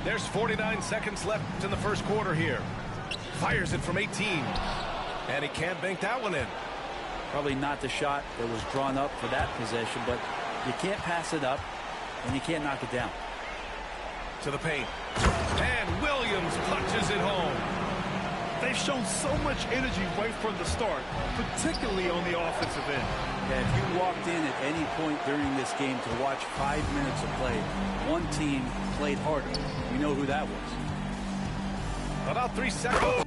There's 49 seconds left in the first quarter here. Fires it from 18. And he can't bank that one in. Probably not the shot that was drawn up for that possession, but you can't pass it up, and you can't knock it down. To the paint. And Williams punches it home. They've shown so much energy right from the start, particularly on the offensive end. Yeah, if you walked in at any point during this game to watch 5 minutes of play, one team played harder. You know who that was. About 3 seconds.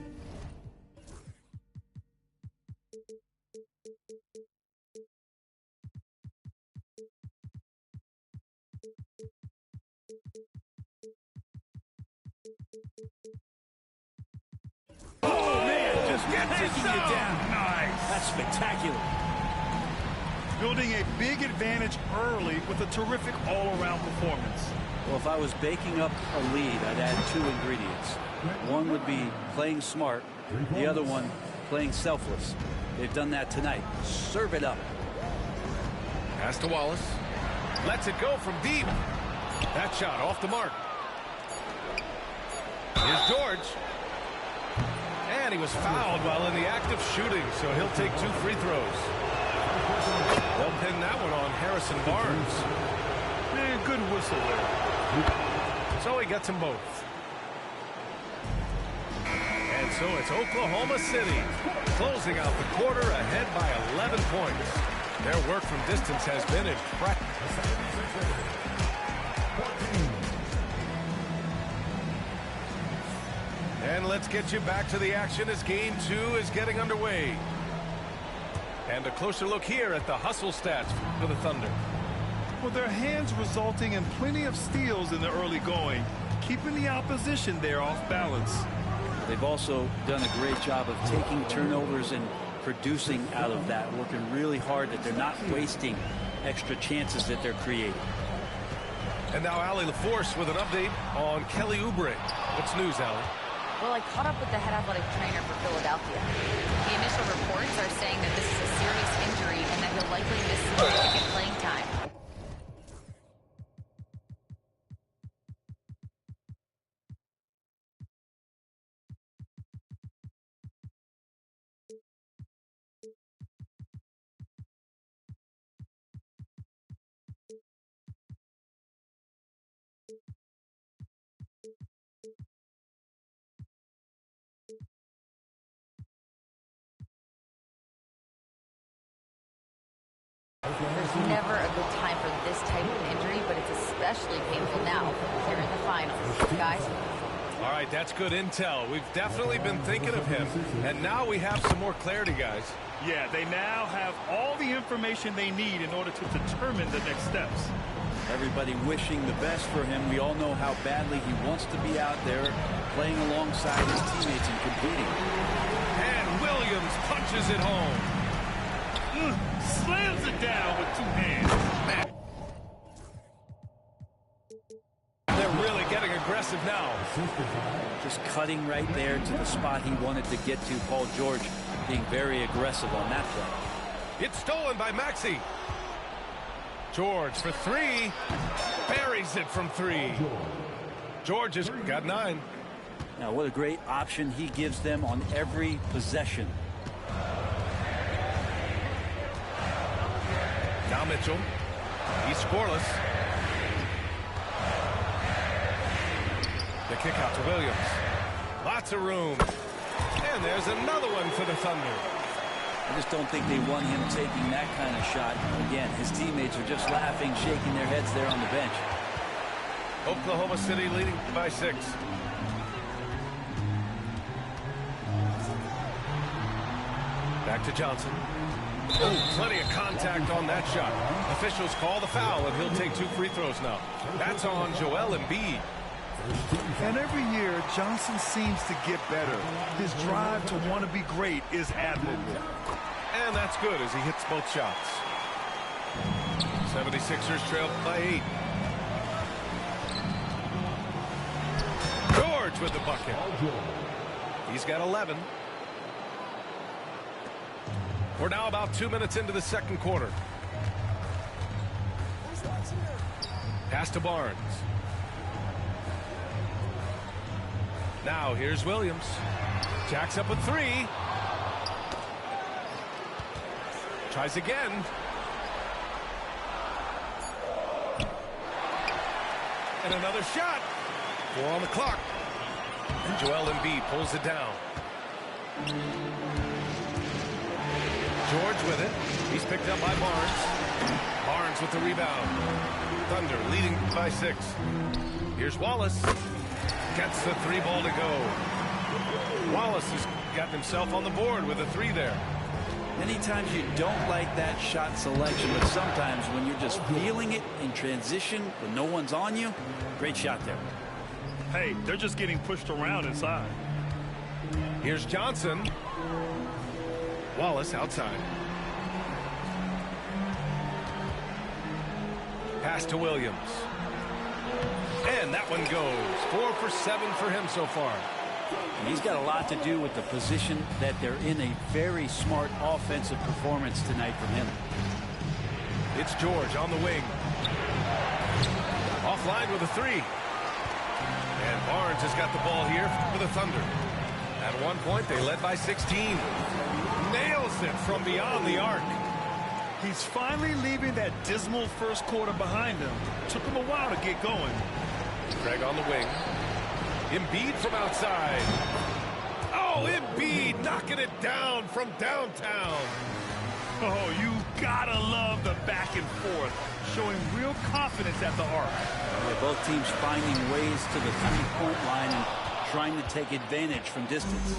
Oh, man, just Gets it down. Nice. That's spectacular. Building a big advantage early with a terrific all-around performance. Well, if I was baking up a lead, I'd add 2 ingredients. One would be playing smart, the other one playing selfless. They've done that tonight. Serve it up. Pass to Wallace. Lets it go from deep. That shot off the mark. Here's George. And he was fouled while in the act of shooting, so he'll take 2 free throws. They'll pin that one on Harrison Barnes. Man, good whistle there. So he gets them both. And so it's Oklahoma City closing out the quarter ahead by 11 points. Their work from distance has been impressive. And let's get you back to the action as Game 2 is getting underway. And a closer look here at the hustle stats for the Thunder. Well, their hands resulting in plenty of steals in the early going, keeping the opposition there off balance. They've also done a great job of taking turnovers and producing out of that, working really hard that they're not wasting extra chances that they're creating. And now Allie LaForce with an update on Kelly Oubre. What's news, Allie? Well, I caught up with the head athletic trainer for Philadelphia. The initial reports are saying that this is a serious injury and that he'll likely miss significant playing time. There's never a good time for this type of injury, but it's especially painful now. They're in the finals. Guys? All right, that's good intel. We've definitely been thinking of him, and now we have some more clarity, guys. Yeah, they now have all the information they need in order to determine the next steps. Everybody wishing the best for him. We all know how badly he wants to be out there playing alongside his teammates and competing. And Williams punches it home. Slams it down with 2 hands. Man. They're really getting aggressive now. Just cutting right there to the spot he wanted to get to. Paul George being very aggressive on that play. It's stolen by Maxey. George for 3. Buries it from 3. George has got 9. Now, what a great option he gives them on every possession. Now Mitchell. He's scoreless. The kick out to Williams. Lots of room. And there's another one for the Thunder. I just don't think they want him taking that kind of shot. Again, his teammates are just laughing, shaking their heads there on the bench. Oklahoma City leading by 6. Back to Johnson. Oh, plenty of contact on that shot. Officials call the foul, and he'll take 2 free throws now. That's on Joel Embiid. And every year, Johnson seems to get better. His drive to want to be great is admirable. And that's good as he hits both shots. 76ers trail by 8. George with the bucket. He's got 11. We're now about 2 minutes into the second quarter. Pass to Barnes. Now here's Williams. Jacks up with 3. Tries again. And another shot. 4 on the clock. And Joel Embiid pulls it down. George with it. He's picked up by Barnes. Barnes with the rebound. Thunder leading by 6. Here's Wallace. Gets the 3 ball to go. Wallace has gotten himself on the board with a 3 there. Many times you don't like that shot selection, but sometimes when you're just feeling it in transition when no one's on you, great shot there. Hey, they're just getting pushed around inside. Here's Johnson. Wallace outside. Pass to Williams. And that one goes. 4 for 7 for him so far. And he's got a lot to do with the position that they're in. A very smart offensive performance tonight from him. It's George on the wing. Offline with a 3. And Barnes has got the ball here for the Thunder. At one point, they led by 16. Nails it from beyond the arc. He's finally leaving that dismal first quarter behind him. Took him a while to get going. Craig on the wing. Embiid from outside. Oh, Embiid knocking it down from downtown. Oh, you gotta love the back and forth, showing real confidence at the arc. Yeah, both teams finding ways to the three-point line and trying to take advantage from distance.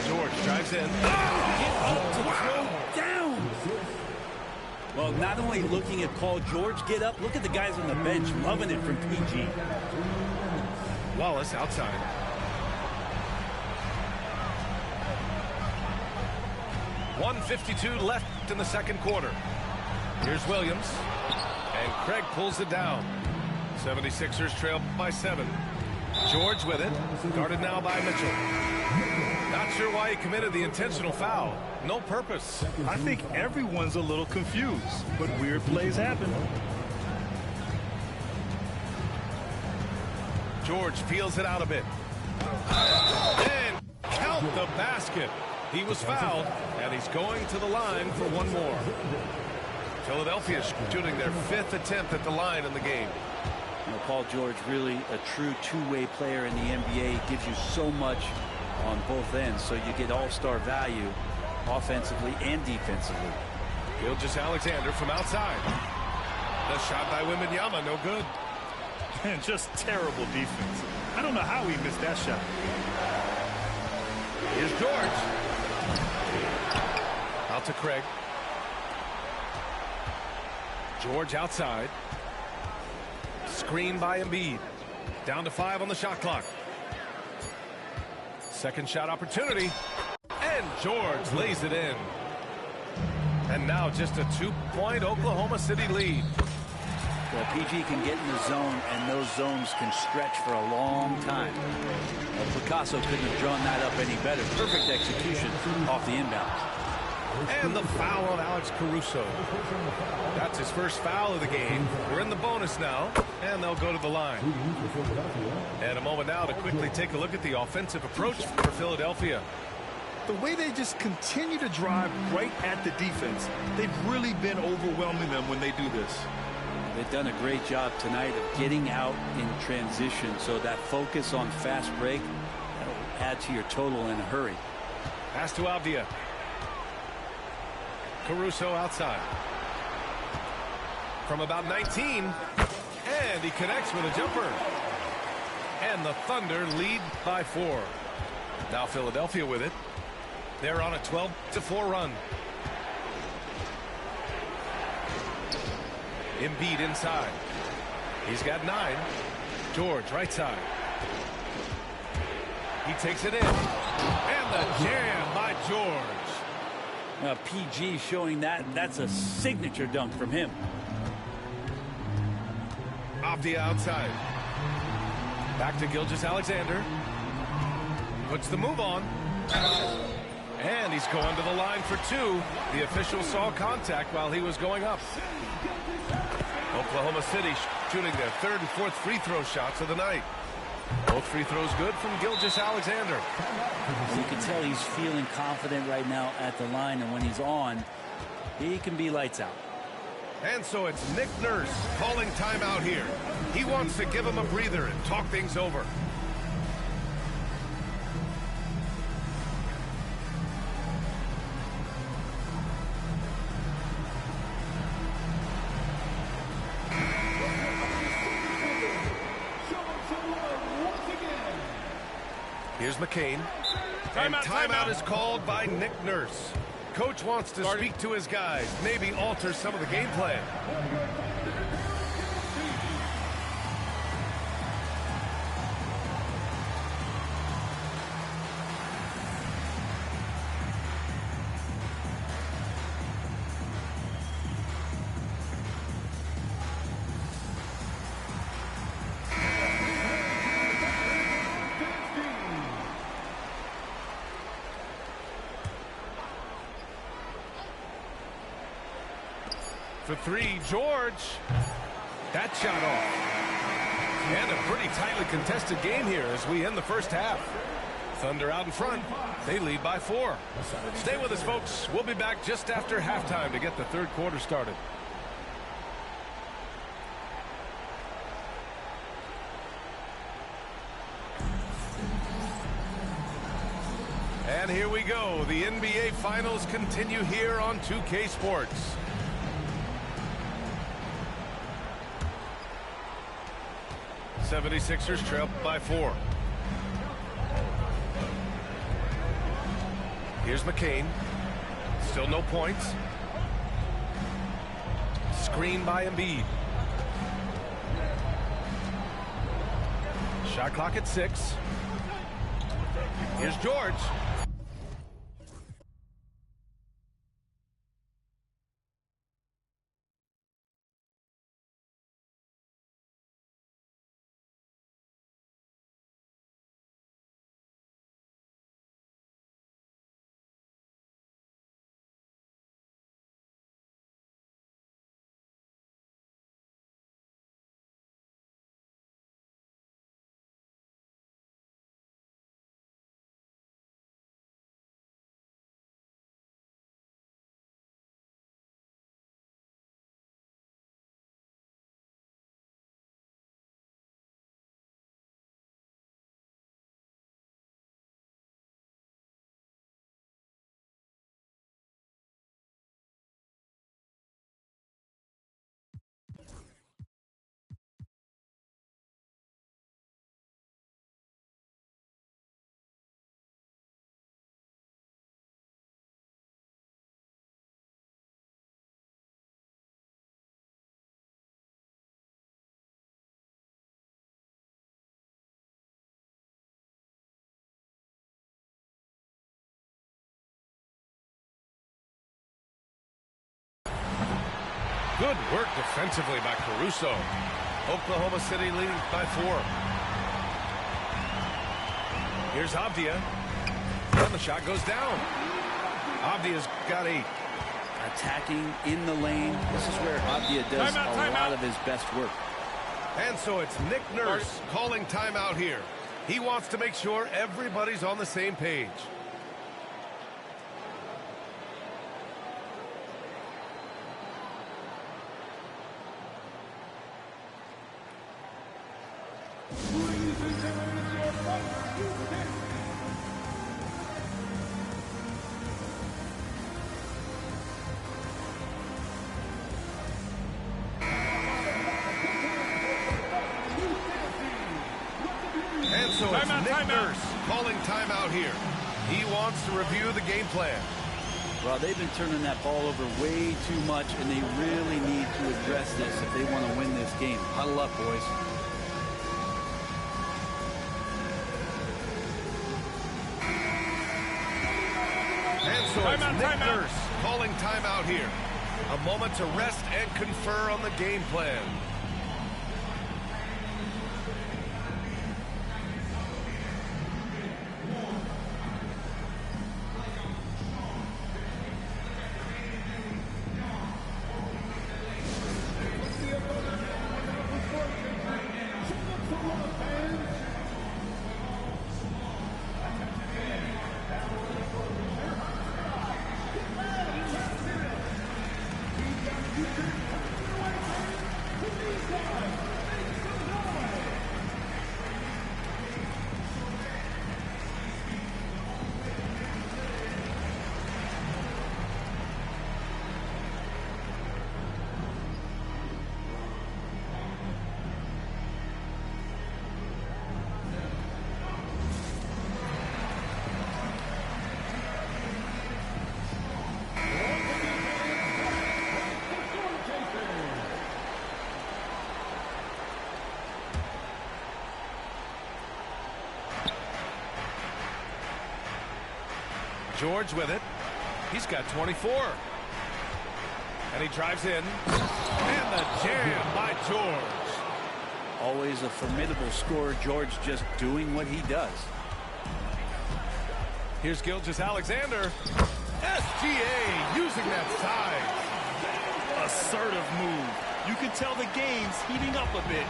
George drives in. Down. Well, not only looking at Paul George get up, look at the guys on the bench loving it from PG. Wallace outside. .152 left in the second quarter. Here's Williams. And Craig pulls it down. 76ers trail by 7. George with it. Guarded now by Mitchell. Not sure why he committed the intentional foul. No purpose. I think everyone's a little confused, but weird plays happen. George peels it out a bit. And count the basket. He was fouled, and he's going to the line for one more. Philadelphia shooting their 5th attempt at the line in the game. You know, Paul George really a true two-way player in the NBA. Gives you so much on both ends, so you get all-star value offensively and defensively. Gilgeous-Alexander from outside. The shot by Wembanyama, no good. And just terrible defense. I don't know how he missed that shot. Here's George. Out to Craig. George outside. Screen by Embiid. Down to 5 on the shot clock. Second shot opportunity. And George lays it in. And now just a 2-point Oklahoma City lead. Well, PG can get in the zone, and those zones can stretch for a long time. Well, Picasso couldn't have drawn that up any better. Perfect execution off the inbound. And the foul on Alex Caruso. That's his first foul of the game. We're in the bonus now, and they'll go to the line. And a moment now to quickly take a look at the offensive approach for Philadelphia. The way they just continue to drive right at the defense, they've really been overwhelming them when they do this. They've done a great job tonight of getting out in transition, so that focus on fast break, that'll add to your total in a hurry. Pass to Avdia. Caruso outside. From about 19, and he connects with a jumper. And the Thunder lead by 4. Now Philadelphia with it. They're on a 12-4 run. Embiid inside. He's got 9. George right side. He takes it in. And the jam by George. PG showing that's a signature dunk from him. Avdia outside. Back to Gilgeous-Alexander. Puts the move on. And he's going to the line for 2. The official saw contact while he was going up. Oklahoma City shooting their 3rd and 4th free throw shots of the night. Both free throws good from Gilgeous-Alexander. You can tell he's feeling confident right now at the line, and when he's on, he can be lights out. And so it's Nick Nurse calling timeout here. He wants to give him a breather and talk things over. Here's McCain. And timeout is called by Nick Nurse. Coach wants to speak to his guys, maybe alter some of the game plan. For 3, George. That shot off. And a pretty tightly contested game here as we end the first half. Thunder out in front. They lead by 4. Stay with us, folks. We'll be back just after halftime to get the 3rd quarter started. And here we go. The NBA Finals continue here on 2K Sports. '76ers trail by 4. Here's McCain. Still no points. Screen by Embiid. Shot clock at 6. Here's George. Good work defensively by Caruso. Oklahoma City leading by 4. Here's Avdia. And the shot goes down. Avdia's got 8. Attacking in the lane. This is where Avdia does a lot of his best work. And so it's Nick Nurse calling timeout here. He wants to make sure everybody's on the same page. And so it's Nick Nurse calling timeout here. He wants to review the game plan. Well, they've been turning that ball over way too much, and they really need to address this if they want to win this game. Huddle up, boys. And so it's Nick Nurse calling timeout here. A moment to rest and confer on the game plan. George with it. He's got 24. And he drives in. And the jam by George. Always a formidable scorer. George just doing what he does. Here's Gilgeous-Alexander. SGA using that size. Assertive move. You can tell the game's heating up a bit.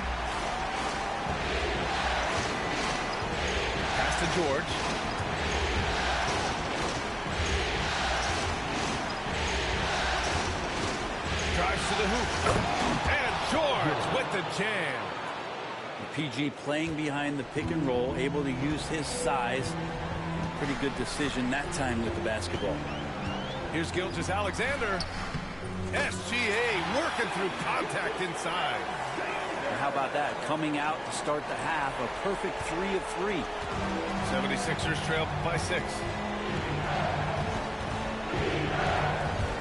Pass to George. Drives to the hoop. And George with the jam. PG playing behind the pick and roll, able to use his size. Pretty good decision that time with the basketball. Here's Gilgeous-Alexander. SGA working through contact inside. And how about that? Coming out to start the half, a perfect 3 of 3. 76ers trail by 6.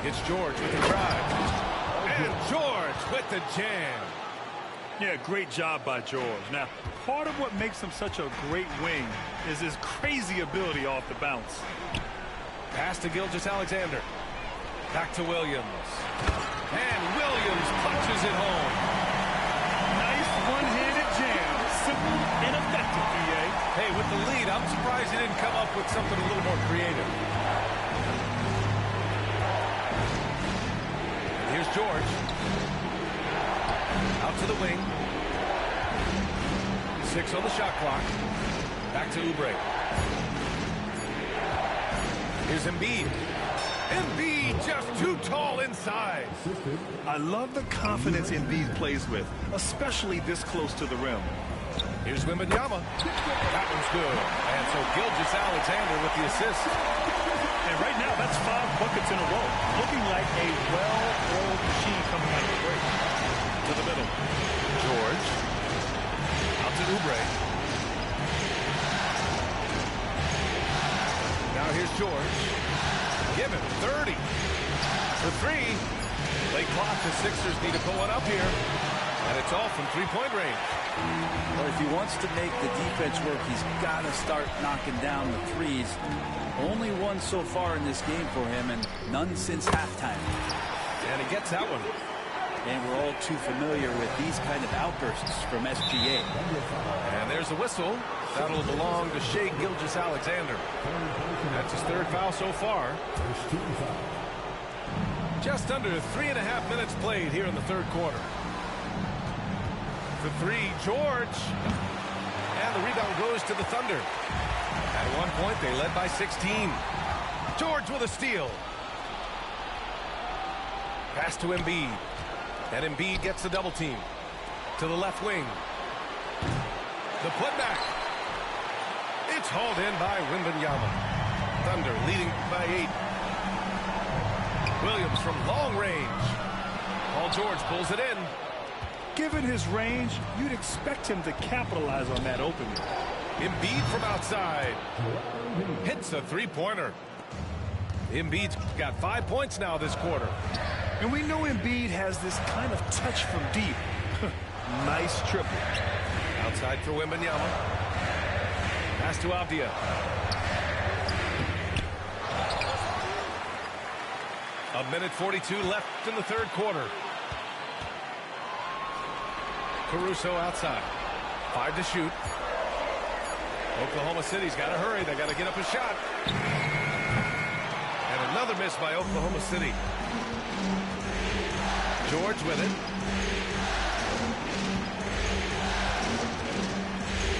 It's George with the drive. And George with the jam. Yeah, great job by George. Now, part of what makes him such a great wing is his crazy ability off the bounce. Pass to Gilgeous-Alexander. Back to Williams. And Williams punches it home. Nice one-handed jam. Simple and effective, PA. Hey, with the lead, I'm surprised he didn't come up with something a little more creative. Here's George. Out to the wing. 6 on the shot clock. Back to Oubre. Here's Embiid. Embiid just too tall inside. I love the confidence Embiid plays with, especially this close to the rim. Here's Wembanyama. That one's good. And so Gilgeous-Alexander with the assist. And right now, that's 5 buckets in a row. Looking like a well-oiled machine coming out of the break. To the middle. George. Out to Oubre. Now here's George. Give him 30. For 3. Late clock. The Sixers need to put one up here. And it's all from three-point range. Well, if he wants to make the defense work, he's got to start knocking down the threes. Only one so far in this game for him, and none since halftime. And he gets that one. And we're all too familiar with these kind of outbursts from SGA. And there's a whistle. That'll belong to Shai Gilgeous-Alexander. That's his third foul so far. Just under 3.5 minutes played here in the third quarter. The three, George. And the rebound goes to the Thunder. At one point, they led by 16. George with a steal. Pass to Embiid. And Embiid gets the double team. To the left wing. The putback. It's hauled in by Wembanyama. Thunder leading by 8. Williams from long range. Paul George pulls it in. Given his range, you'd expect him to capitalize on that opening. Embiid from outside. Hits a three-pointer. Embiid's got 5 points now this quarter. And we know Embiid has this kind of touch from deep. Nice triple. Outside for Wembanyama. Pass to Avdia. A minute 42 left in the third quarter. Caruso outside. 5 to shoot. Oklahoma City's got to hurry. They got to get up a shot. And another miss by Oklahoma City. George with it.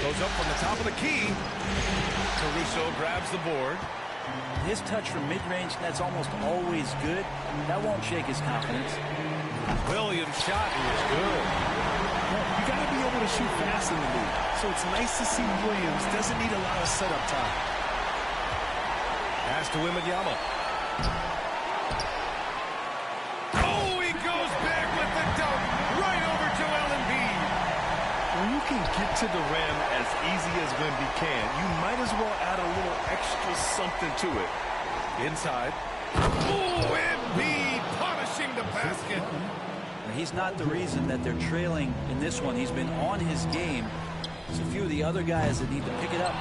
Goes up from the top of the key. Caruso grabs the board. His touch from mid-range, that's almost always good. That won't shake his confidence. Williams' shot is good. You got to be able to shoot fast in the league. So it's nice to see Williams doesn't need a lot of setup time. Pass to Wembanyama. Oh, he goes back with the dunk. Right over Joel Embiid. When you can get to the rim as easy as Wemby can, you might as well add a little extra something to it. Inside. Oh, Embiid punishing the basket. He's not the reason that they're trailing in this one. He's been on his game. There's a few of the other guys that need to pick it up.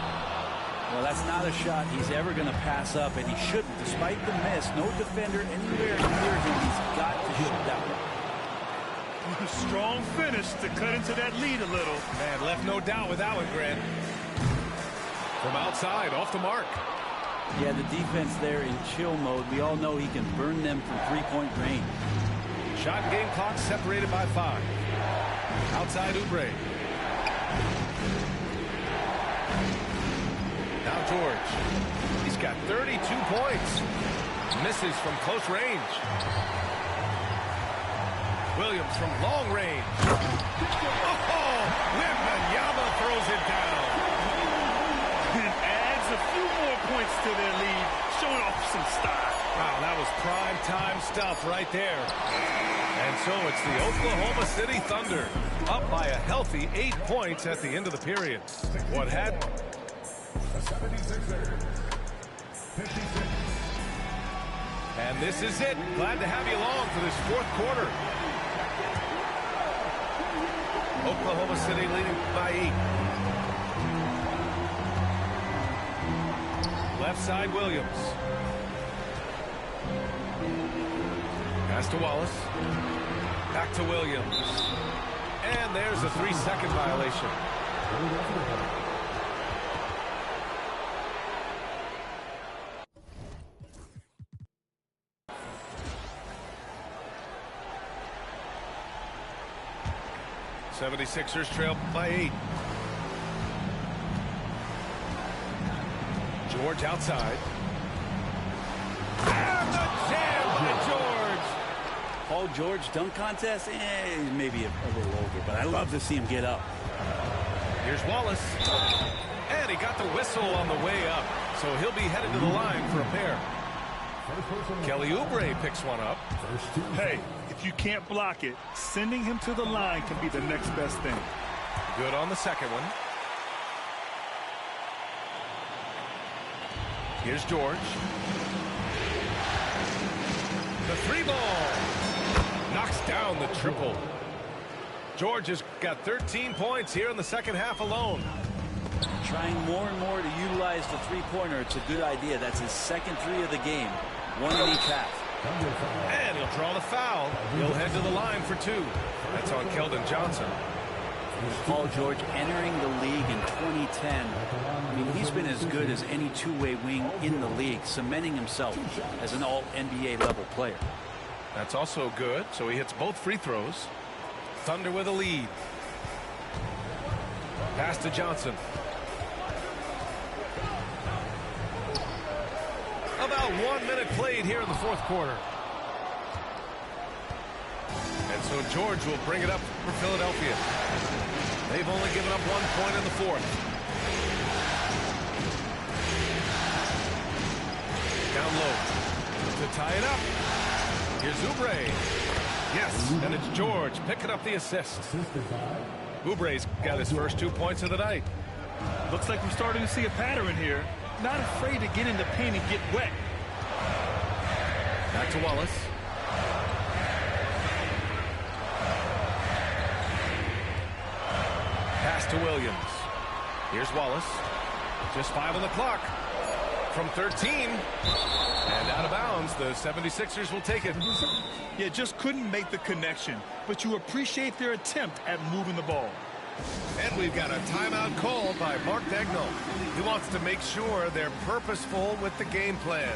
Well, that's not a shot he's ever going to pass up, and he shouldn't. Despite the miss, no defender anywhere near him. He's got to shoot that one. Strong finish to cut into that lead a little. Man, left no doubt with that one, Grant. From outside, off the mark. Yeah, the defense there in chill mode. We all know he can burn them from three-point range. Shot and game clock separated by 5. Outside Oubre. Now George. He's got 32 points. Misses from close range. Williams from long range. Oh, Wembanyama throws it down. And adds a few more points to their lead, showing off some style. Wow, that was prime time stuff right there. And so it's the Oklahoma City Thunder up by a healthy 8 points at the end of the period. What had... The 76ers. 56. And this is it. Glad to have you along for this fourth quarter. Oklahoma City leading by 8. Left side, Williams. Pass to Wallace. Back to Williams. And there's a 3-second violation. '76ers trail by 8. George outside. And the jam by George. Paul George dunk contest, maybe a little over, but I love to see him get up. Here's Wallace. And he got the whistle on the way up. So he'll be headed to the line for a pair. Kelly Oubre picks one up. Hey, if you can't block it, sending him to the line can be the next best thing. Good on the second one. Here's George. The 3-ball. Knocks down the triple. George has got 13 points here in the second half alone. Trying more and more to utilize the three-pointer. It's a good idea. That's his second 3 of the game. 1 in each half. And he'll draw the foul. He'll head to the line for 2. That's on Keldon Johnson. Paul George entering the league in 2010. I mean, he's been as good as any two-way wing in the league, cementing himself as an all-NBA level player. That's also good. So he hits both free throws. Thunder with a lead. Pass to Johnson. About 1 minute played here in the fourth quarter. And so George will bring it up for Philadelphia. They've only given up 1 point in the fourth. Down low to tie it up. Here's Oubre. Yes, and it's George picking up the assist. Oubre's got his first 2 points of the night. Looks like we're starting to see a pattern here. Not afraid to get in the paint and get wet. Back to Wallace. Pass to Williams. Here's Wallace. Just 5 on the clock. From 13. And out of bounds, the 76ers will take it. Yeah, just couldn't make the connection. But you appreciate their attempt at moving the ball. And we've got a timeout called by Mark Daigneault. He wants to make sure they're purposeful with the game plan.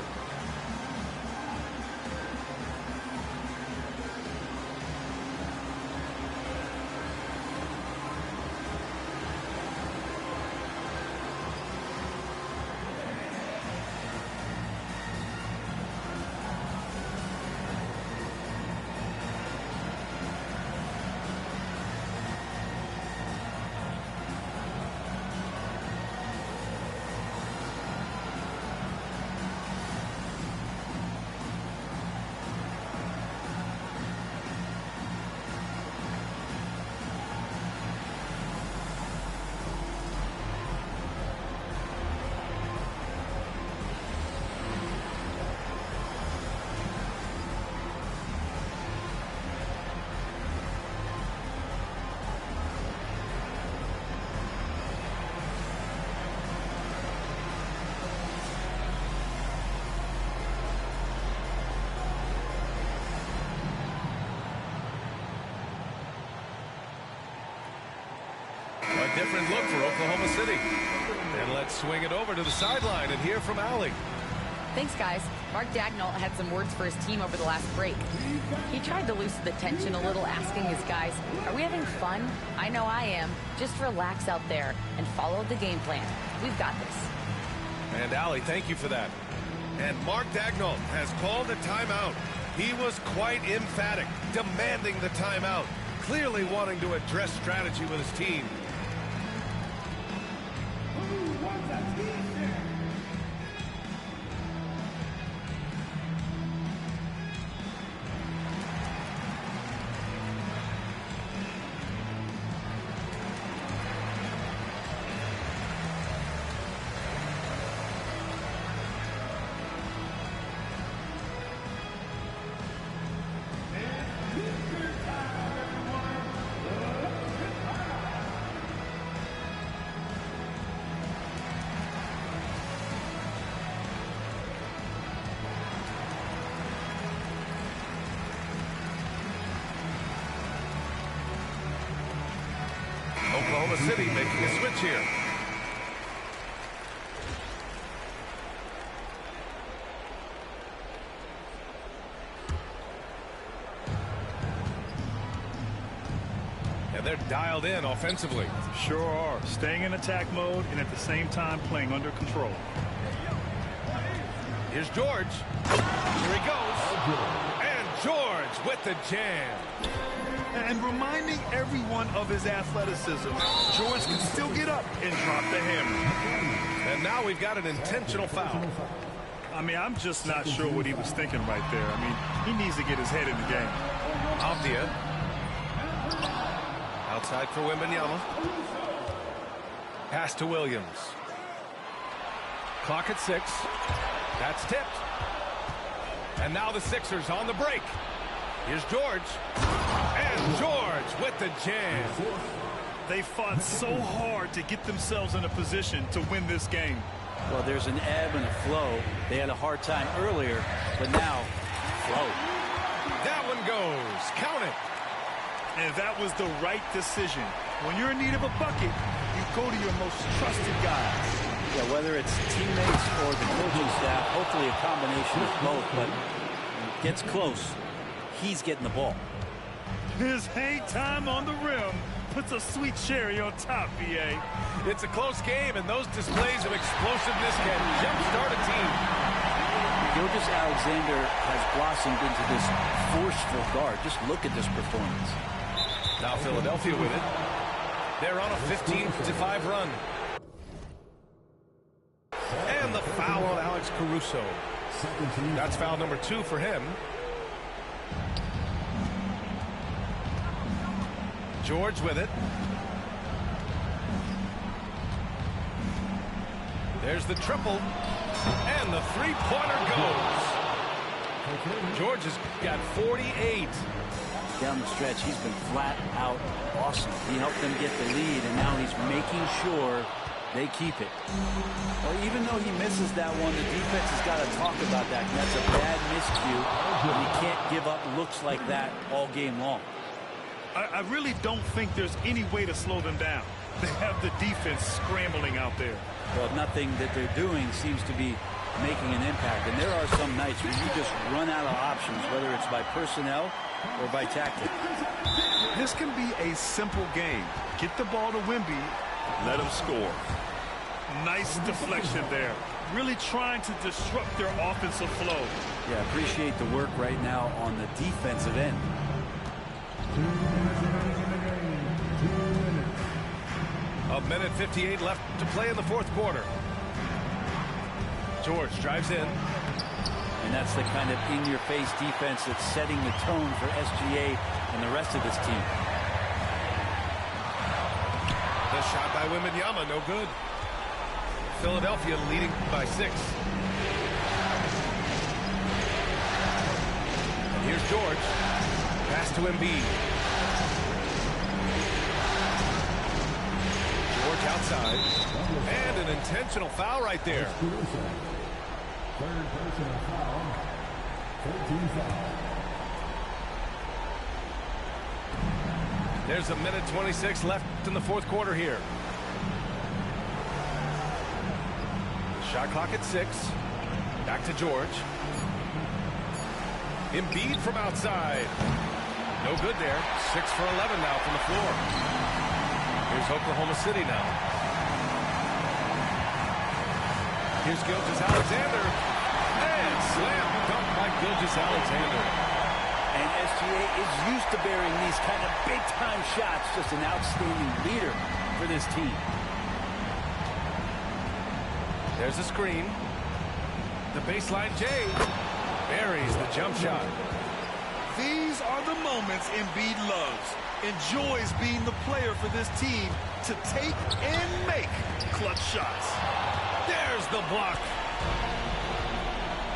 A different look for Oklahoma City. And let's swing it over to the sideline and hear from Allie. Thanks, guys. Mark Daigneault had some words for his team over the last break. He tried to loosen the tension a little, asking his guys, are we having fun? I know I am. Just relax out there and follow the game plan. We've got this. And Allie, thank you for that. And Mark Daigneault has called a timeout. He was quite emphatic, demanding the timeout, clearly wanting to address strategy with his team. Oklahoma City making a switch here. And they're dialed in offensively. Sure are. Staying in attack mode and at the same time playing under control. Here's George. Here he goes. And George with the jam. And reminding everyone of his athleticism, George can still get up and drop the hammer. And now we've got an intentional foul. I mean, I'm just not sure what he was thinking right there. I mean, he needs to get his head in the game. Avdia. Outside for Wembanyama. Pass to Williams. Clock at 6. That's tipped. And now the Sixers on the break. Here's George. And George with the jam. They fought so hard to get themselves in a position to win this game. Well, there's an ebb and a flow. They had a hard time earlier, but now flow. That one goes. Count it. And that was the right decision. When you're in need of a bucket, you go to your most trusted guys. Yeah, whether it's teammates or the coaching staff, hopefully a combination of both, but when it gets close, he's getting the ball. His hang time on the rim puts a sweet cherry on top, B.A. It's a close game, and those displays of explosiveness can jumpstart a team. Gilgeous-Alexander has blossomed into this forceful guard. Just look at this performance. Now Philadelphia with it. They're on a 15-5 run. And the foul on Alex Caruso. That's foul number 2 for him. George with it. There's the triple. And the three-pointer goes. George has got 48. Down the stretch, he's been flat out awesome. He helped them get the lead, and now he's making sure they keep it. Well, even though he misses that one, the defense has got to talk about that. And that's a bad miscue. You can't give up looks like that all game long. I really don't think there's any way to slow them down. They have the defense scrambling out there. Well, nothing that they're doing seems to be making an impact. And there are some nights where you just run out of options, whether it's by personnel or by tactic. This can be a simple game. Get the ball to Wemby, let him score. Nice deflection there. Really trying to disrupt their offensive flow. Yeah, appreciate the work right now on the defensive end. 2 minutes remaining in the game. 2 minutes. A minute 58 left to play in the fourth quarter. George drives in. And that's the kind of in-your-face defense that's setting the tone for SGA and the rest of this team. The shot by Wembanyama, no good. Philadelphia leading by 6. And here's George. Pass to Embiid. George outside. And an intentional foul right there. Third personal foul. 13 foul. There's a minute 26 left in the fourth quarter here. Shot clock at 6. Back to George. Embiid from outside. No good there. 6 for 11 now from the floor. Here's Oklahoma City now. Here's Gilgeous-Alexander. And slam dunk by Gilgeous-Alexander. And SGA is used to bearing these kind of big-time shots. Just an outstanding leader for this team. There's a screen. The baseline J buries the jump shot. These are the moments Embiid loves. Enjoys being the player for this team to take and make clutch shots. There's the block.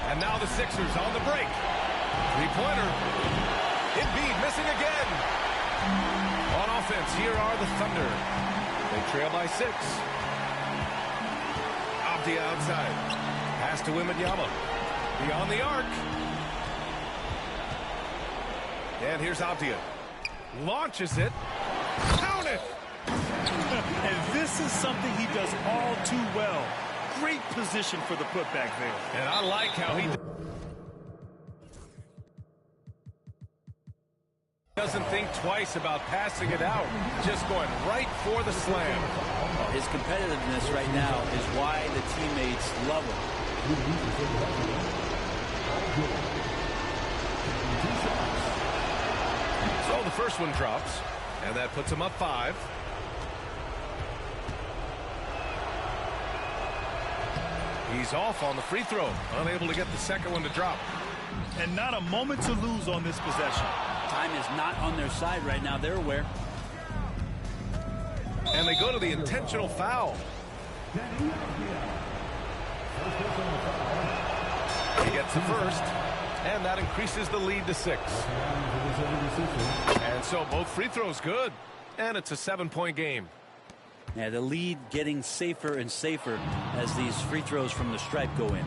And now the Sixers on the break. Three-pointer. Embiid missing again. On offense, here are the Thunder. They trail by 6. Abdi outside. Pass to Wembanyama. Beyond the arc. And here's Abdi. Launches it. Count it! And this is something he does all too well. Great position for the putback there. And I like how he doesn't think twice about passing it out. Just going right for the slam. His competitiveness right now is why the teammates love him. So the first one drops, and that puts him up 5. He's off on the free throw, unable to get the second one to drop. And not a moment to lose on this possession. Time is not on their side right now. They're aware. And they go to the intentional foul. He gets the first, and that increases the lead to 6. And so both free throws good, and it's a 7-point game. Yeah, the lead getting safer and safer as these free throws from the stripe go in.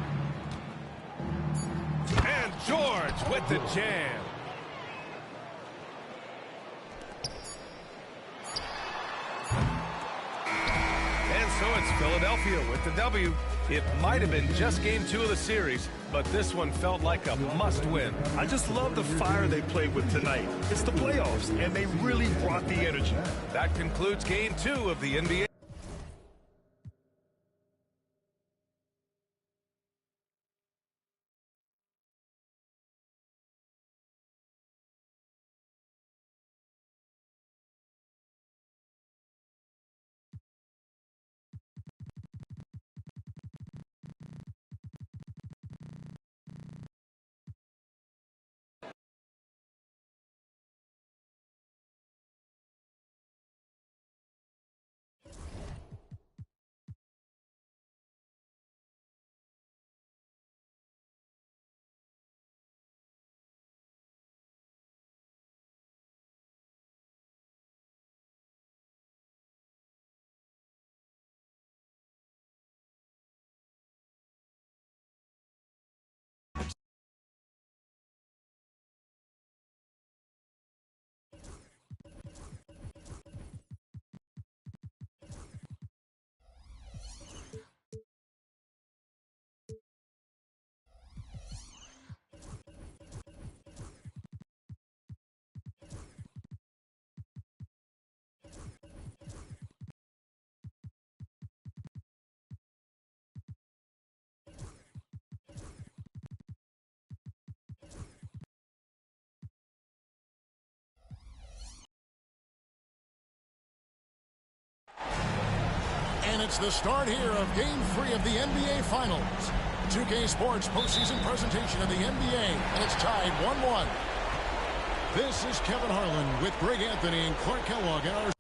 And George with the jam. And so it's Philadelphia with the W. It might have been just game 2 of the series, but this one felt like a must-win. I just love the fire they played with tonight. It's the playoffs, and they really brought the energy. That concludes game 2 of the NBA. And it's the start here of Game 3 of the NBA Finals. 2K Sports postseason presentation of the NBA, and it's tied 1-1. This is Kevin Harlan with Greg Anthony and Clark Kellogg in our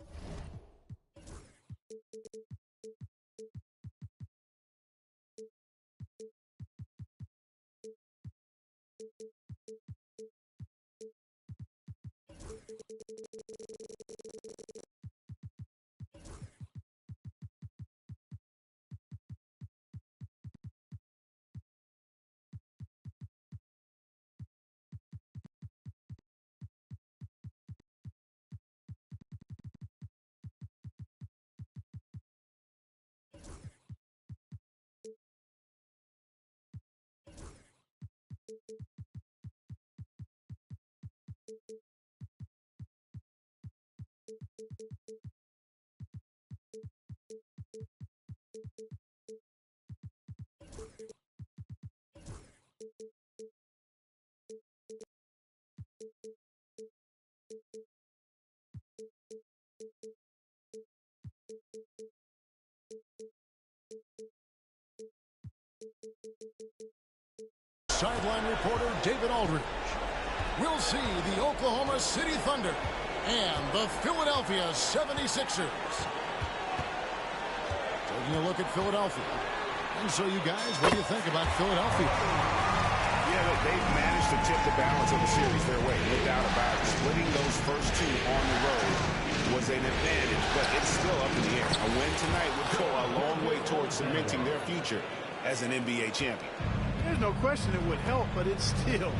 sideline reporter David Aldridge. We'll see the Oklahoma City Thunder and the Philadelphia 76ers. Taking a look at Philadelphia. And so you guys, what do you think about Philadelphia? Yeah, look, they've managed to tip the balance of the series their way. No doubt about it. Splitting those first two on the road was an advantage, but it's still up in the air. A win tonight would go a long way towards cementing their future as an NBA champion. There's no question it would help, but it's still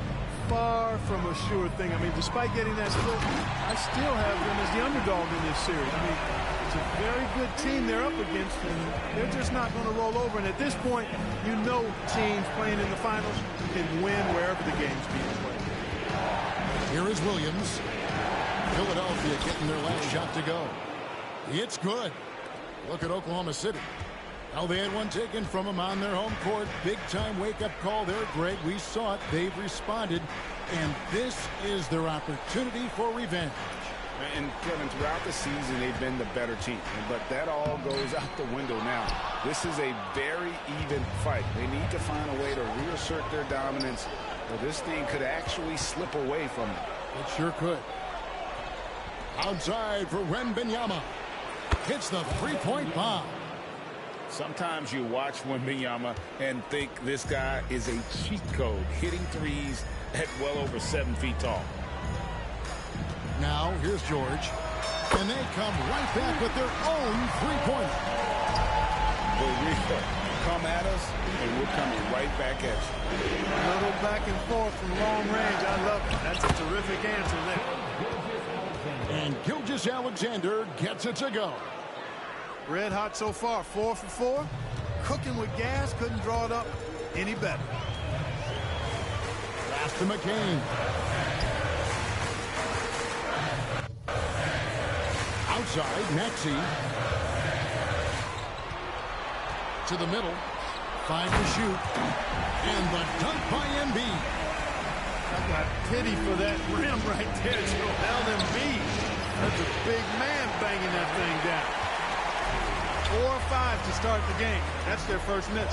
far from a sure thing. I mean, despite getting that split, I still have them as the underdog in this series. I mean, it's a very good team they're up against, and they're just not going to roll over. And at this point, you know teams playing in the finals can win wherever the game's being played. Here is Williams. Philadelphia getting their last shot to go. It's good. Look at Oklahoma City. Now they had one taken from them on their home court. Big-time wake-up call there, Greg. We saw it. They've responded. And this is their opportunity for revenge. And, Kevin, throughout the season, they've been the better team. But that all goes out the window now. This is a very even fight. They need to find a way to reassert their dominance, or this thing could actually slip away from them. It sure could. Outside for Wembanyama. Hits the three-point bomb. Sometimes you watch Wembanyama and think this guy is a cheat code, hitting threes at well over 7 feet tall. Now, here's George. And they come right back with their own three-pointer. The replay. Come at us, and we're coming right back at you. A little back back and forth from long range. I love it. That's a terrific answer there. And Gilgeous-Alexander gets it to go. Red hot so far, 4 for 4. Cooking with gas, couldn't draw it up any better. Pass to McCain. Outside, Maxey. To the middle. 5 to shoot. And the dunk by Embiid. I got pity for that rim right there, Joel Embiid. That's a big man banging that thing down. 4 or 5 to start the game. That's their first miss.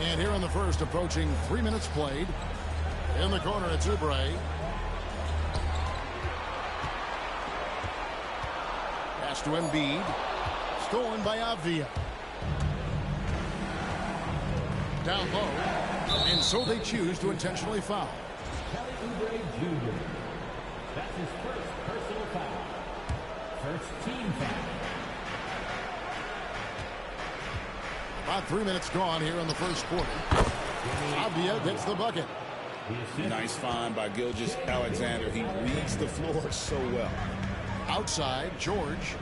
And here in the first, approaching 3 minutes played. In the corner, it's Oubre. Pass to Embiid. Stolen by Avdia. Down low. And so they choose to intentionally foul. Kelly Oubre Jr. That's his first personal foul. First team foul. About 3 minutes gone here in the first quarter. Avdia gets the bucket. Nice find by Gilgeous-Alexander. He reads the floor so well. Outside, George.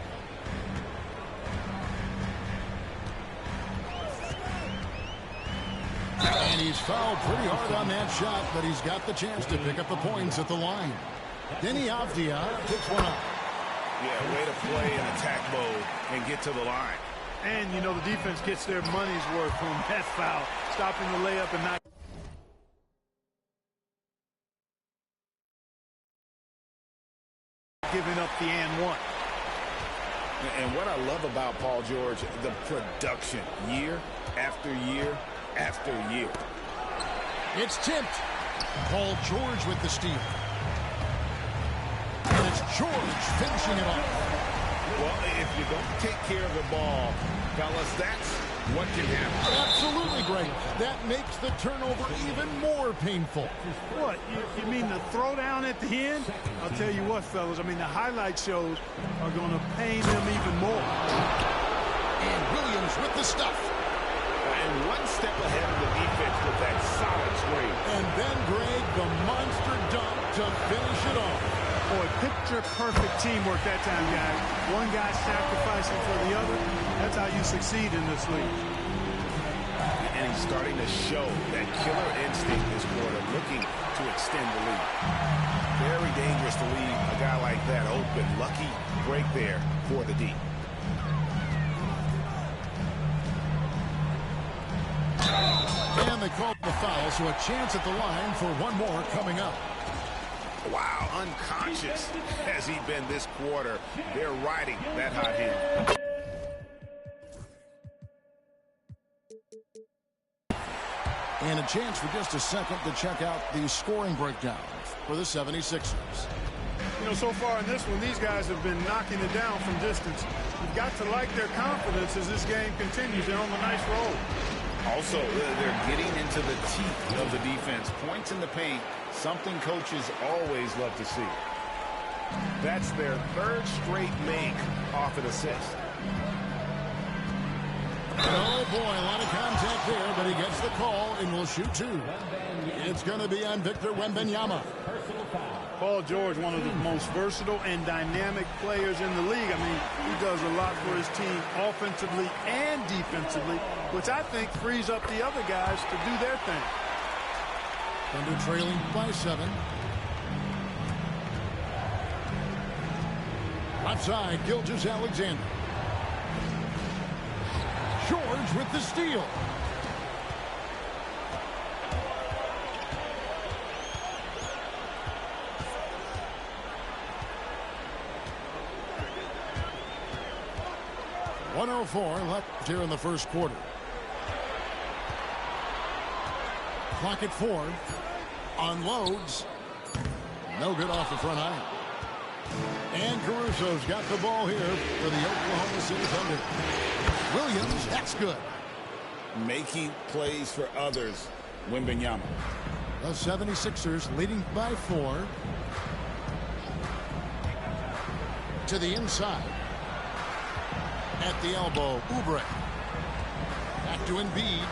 And he's fouled pretty hard on that shot, but he's got the chance to pick up the points at the line. Denny Avdia picks one up. Yeah, way to play in attack mode and get to the line. And, you know, the defense gets their money's worth from that foul. Stopping the layup and not giving up the and one. And what I love about Paul George, the production year after year after year. It's tipped. Paul George with the steal. And it's George finishing it off. Well, if you don't take care of the ball, fellas, that's what can happen. Absolutely great. That makes the turnover even more painful. What? You mean the throwdown at the end? I'll tell you what, fellas. I mean, the highlight shows are going to pain them even more. And Williams with the stuff. And one step ahead of the defense with that solid screen. And then Greg, the monster dunk to finish it off. Boy, picture-perfect teamwork that time, guys. One guy sacrificing for the other. That's how you succeed in this league. And he's starting to show that killer instinct this quarter, looking to extend the lead. Very dangerous to leave a guy like that open. Lucky break there for the D. And they called the foul, so a chance at the line for one more coming up. Wow, unconscious has he been this quarter. They're riding that hot hand. And a chance for just a second to check out the scoring breakdown for the 76ers. You know, so far in this one, these guys have been knocking it down from distance. You've got to like their confidence as this game continues. They're on a nice roll. Also, they're getting into the teeth of the defense. Points in the paint, something coaches always love to see. That's their third straight make off an assist. Oh, boy, a lot of contact there, but he gets the call and will shoot two. It's going to be on Victor Wembanyama. Paul George, one of the most versatile and dynamic players in the league. I mean, he does a lot for his team offensively and defensively, which I think frees up the other guys to do their thing. Thunder trailing by 7. Left side, Gilgeous-Alexander. George with the steal. .104 left here in the first quarter. Clock at 4. Unloads. No good off the front iron. And Caruso's got the ball here for the Oklahoma City Thunder. Williams, that's good. Making plays for others, Wembanyama. The 76ers leading by 4. To the inside. At the elbow, Oubre. Back to Embiid.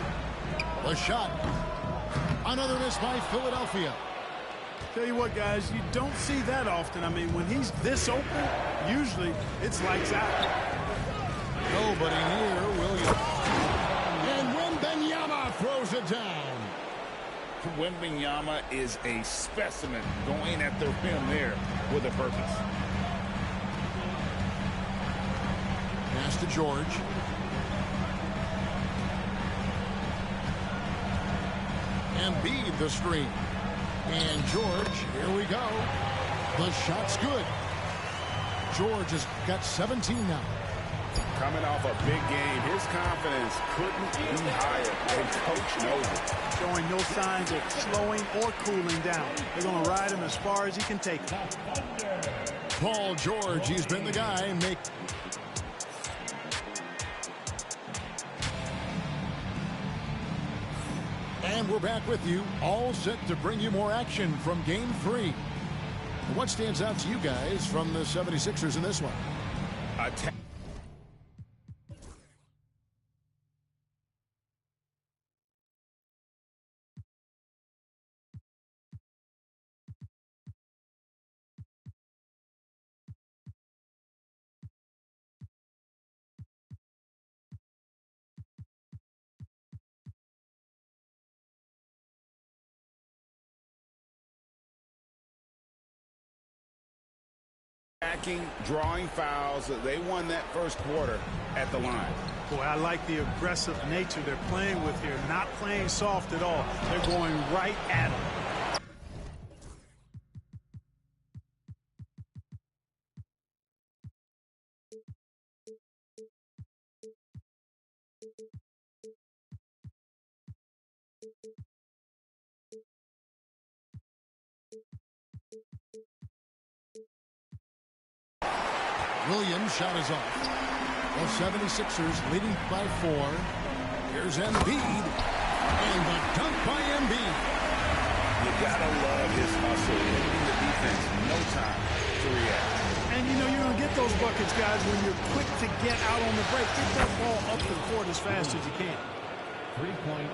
The shot. Another miss by Philadelphia. Tell you what, guys, you don't see that often. I mean, when he's this open, usually it's lights out. Nobody near Williams. And Wembanyama throws it down. Wembanyama is a specimen going at the rim there with a purpose. Pass to George. Embiid the screen. And George, here we go. The shot's good. George has got 17 now. Coming off a big game, his confidence couldn't be higher. And Coach knows it. Showing no signs of slowing or cooling down. They're going to ride him as far as he can take him. Paul George, he's been the guy. And we're back with you, all set to bring you more action from Game 3. What stands out to you guys from the 76ers in this one? Drawing fouls. They won that first quarter at the line. Boy, I like the aggressive nature they're playing with here. Not playing soft at all. They're going right at him. Williams shot is off. The 76ers leading by 4. Here's Embiid. And the dunk by Embiid. You gotta love his hustle. Giving the defense no time to react. And you know you're gonna get those buckets, guys, when you're quick to get out on the break. Get that ball up the court as fast as you can.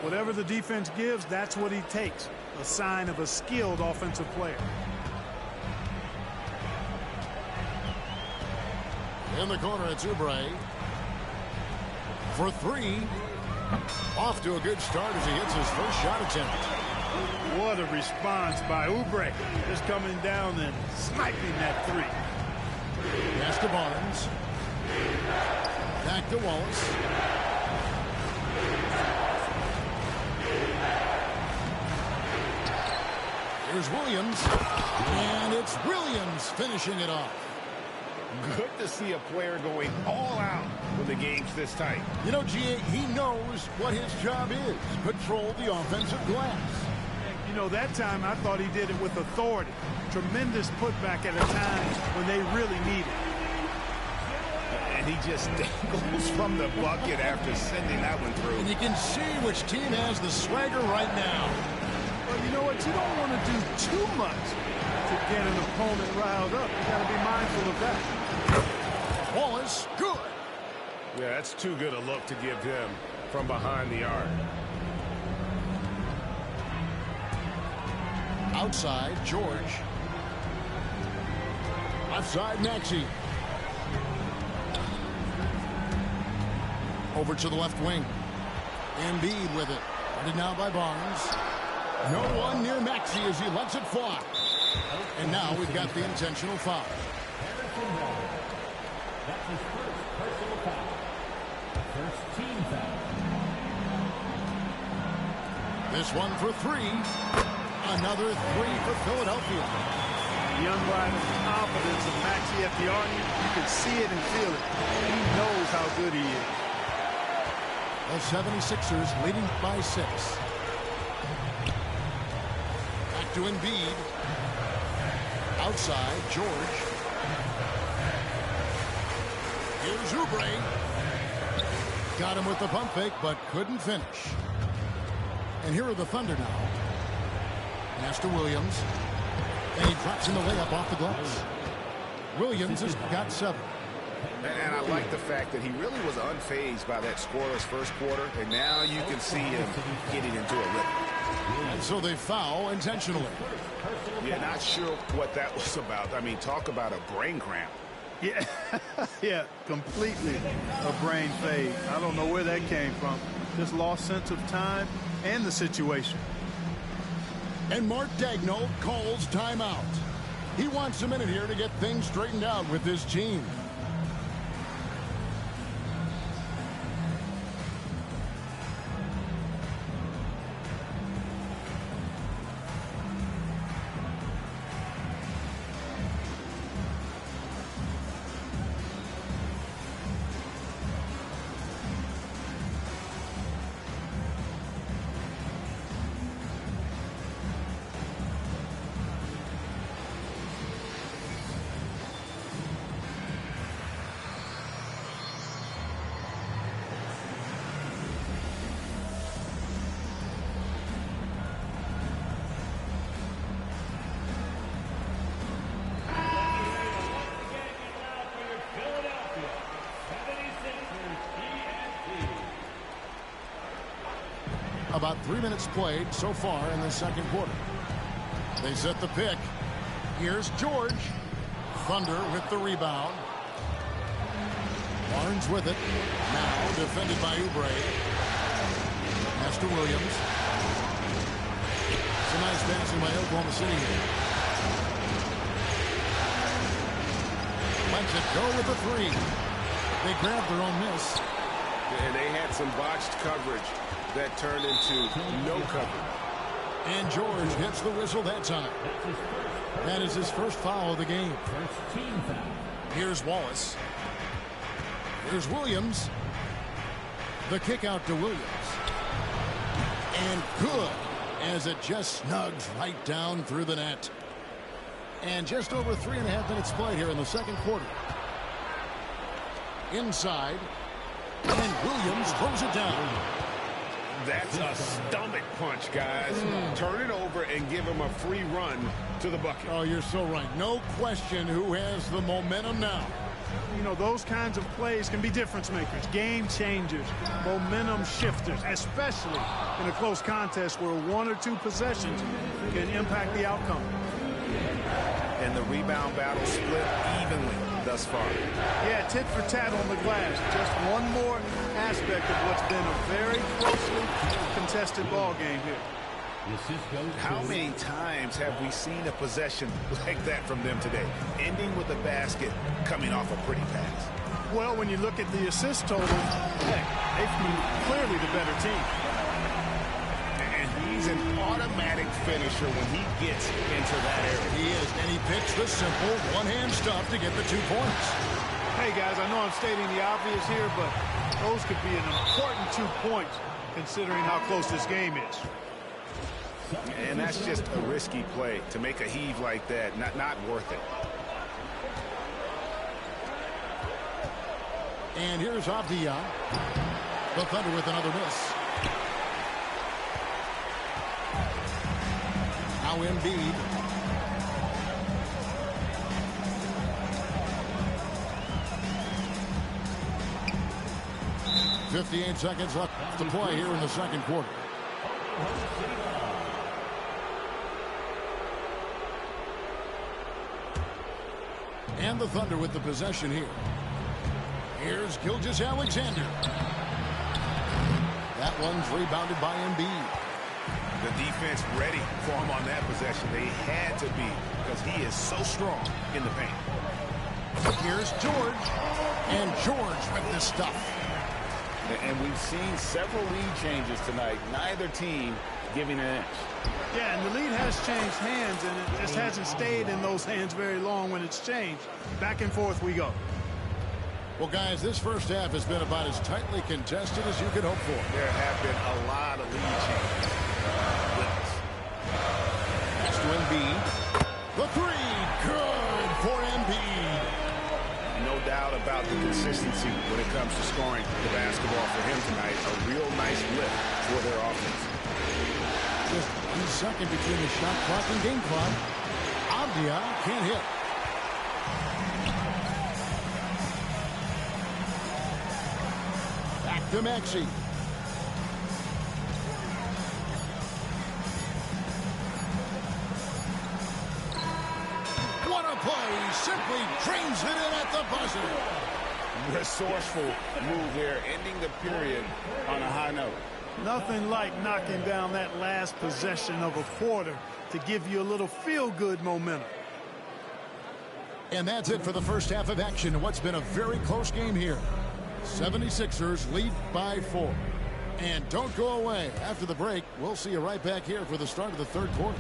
Whatever the defense gives, that's what he takes. A sign of a skilled offensive player. In the corner, it's Oubre. For 3. Off to a good start as he hits his first shot attempt. What a response by Oubre. Just coming down and sniping that 3. Pass to Barnes. Back to Wallace. Here's Williams. And it's Williams finishing it off. Good to see a player going all out when the game's this tight. You know, G.A., he knows what his job is. Control the offensive glass. You know, that time I thought he did it with authority. Tremendous putback at a time when they really need it. And he just dangles from the bucket after sending that one through. And you can see which team has the swagger right now. Well, you know what? You don't want to do too much to get an opponent riled up. You got to be mindful of that. Wallace, good. Yeah, that's too good a look to give him from behind the arc. Outside, George. Offside, Maxey. Over to the left wing. Embiid with it. Guarded now by Barnes. No one near Maxey as he lets it fly. And now we've got the intentional foul. That's his first personal foul. First team foul. This one for 3. Another 3 for Philadelphia. The unbridled confidence of Maxey at the arc. You can see it and feel it. He knows how good he is. The 76ers leading by 6. Back to Embiid. Outside, George. Here's Oubre. Got him with the pump fake, but couldn't finish. And here are the Thunder now. Pass to Williams. And he drops in the layup off the glass. Williams has got 7. And I like the fact that he really was unfazed by that scoreless first quarter, and now you can see him getting into a rhythm. And so they foul intentionally. Yeah, not sure what that was about. I mean, talk about a brain cramp. Yeah, yeah, completely a brain fade. I don't know where that came from. Just lost sense of time and the situation. And Mark Daigneault calls timeout. He wants a minute here to get things straightened out with his team. About 3 minutes played so far in the second quarter. They set the pick. Here's George. Thunder with the rebound. Barnes with it. Now defended by Oubre. Pass to Williams. It's a nice passing by Oklahoma City here. Lets it go with the three. They grabbed their own miss. And they had some botched coverage that turned into no coverage. And George gets the whistle that time. That is his first foul of the game. Here's Wallace. Here's Williams. The kick out to Williams. And good, as it just snugs right down through the net. And just over 3.5 minutes played here in the second quarter. Inside. And Williams throws it down. That's a stomach punch, guys. Turn it over and give him a free run to the bucket. Oh, you're so right. No question who has the momentum now. You know, those kinds of plays can be difference makers, game changers, momentum shifters, especially in a close contest where 1 or 2 possessions can impact the outcome. And the rebound battle split evenly thus far. Yeah, tit for tat on the glass. Just one more aspect of what's been a very closely contested ball game here. How many times have we seen a possession like that from them today, ending with a basket coming off a pretty pass? Well, when you look at the assist total, heck, they've been clearly the better team. And he's an automatic finisher when he gets into that area. He is, and he picks the simple one-hand stuff to get the 2 points. Hey, guys, I know I'm stating the obvious here, but those could be an important 2 points considering how close this game is. And that's just a risky play. To make a heave like that, not worth it. And here's Avdia. The Thunder with another miss. Now Embiid. .58 seconds left to play here in the second quarter. And the Thunder with the possession here. Here's Gilgeous-Alexander. That one's rebounded by Embiid. The defense ready for him on that possession. They had to be, because he is so strong in the paint. Here's George. And George with this stuff. And we've seen several lead changes tonight. Neither team giving an inch. Yeah, and the lead has changed hands, and it just hasn't stayed in those hands very long when it's changed. Back and forth we go. Well, guys, this first half has been about as tightly contested as you could hope for. There have been a lot of lead changes. Pass to Embiid. The three, good for Embiid. No doubt about the consistency when it comes to scoring the basketball for him tonight. A real nice lift for their offense. Just 1 second between the shot clock and game clock. Avdia can't hit. to Maxey. What a play. Simply drains it in at the buzzer. Resourceful move there, ending the period on a high note. Nothing like knocking down that last possession of a quarter to give you a little feel-good momentum. And that's it for the first half of action in what's been a very close game here. 76ers lead by 4. And don't go away. After the break, we'll see you right back here for the start of the third quarter.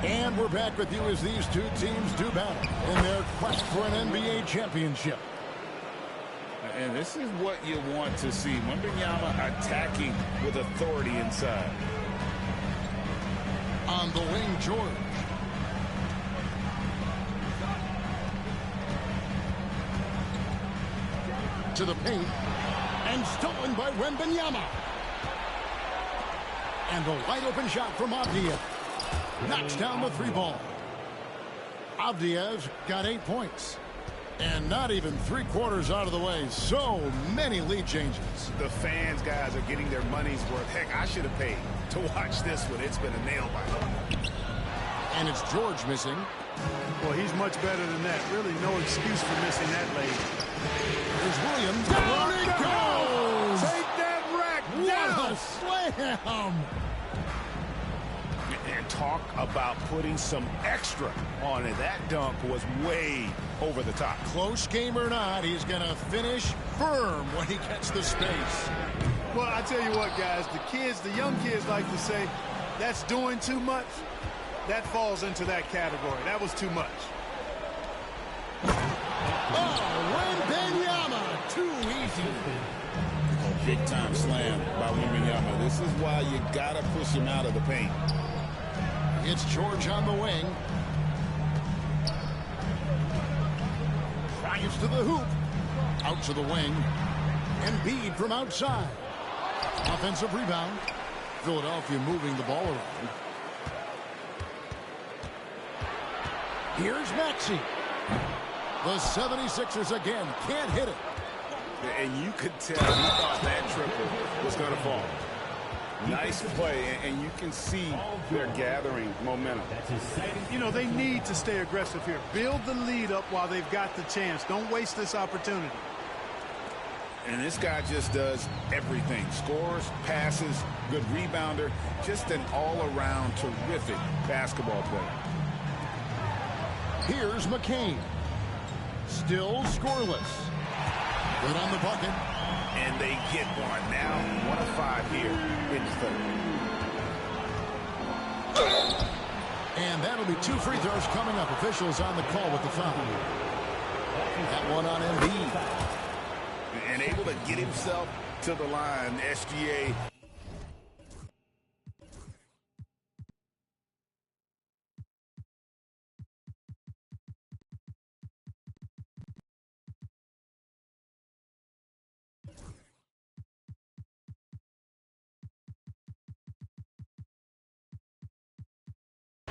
And we're back with you as these two teams do battle in their quest for an NBA championship. And this is what you want to see. Wembanyama attacking with authority inside. On the wing, George. To the paint. And stolen by Wembanyama. And the wide open shot from Avdija. Knocks down the 3 ball. Avdija's got 8 points. And not even 3/4 out of the way. So many lead changes. The fans, guys, are getting their money's worth. Heck, I should have paid to watch this one. It's been a nail-biter. And it's George missing. Well, he's much better than that. Really no excuse for missing that late. There's Williams. Down it goes! Take that rack down! What a slam! And talk about putting some extra on it. That dunk was way over the top. Close game or not, he's going to finish firm when he gets the space. Well, I tell you what, guys, the young kids like to say, that's doing too much. That falls into that category. That was too much. Oh, Wembanyama, too easy. Big-time slam by Wembanyama. This is why you got to push him out of the paint. It's George on the wing. Drives to the hoop. Out to the wing. Embiid from outside. Offensive rebound. Philadelphia moving the ball around. Here's Maxey. The 76ers again can't hit it. And you could tell he thought that triple was going to fall. Nice play, and you can see they're gathering momentum. You know, they need to stay aggressive here. Build the lead up while they've got the chance. Don't waste this opportunity. And this guy just does everything. Scores, passes, good rebounder. Just an all-around terrific basketball player. Here's McCain. Still scoreless. Good on the bucket. And they get one. Now 1 of 5 here in the third. And that'll be 2 free throws coming up. Officials on the call with the foul. That one on Embiid. And able to get himself to the line. SGA.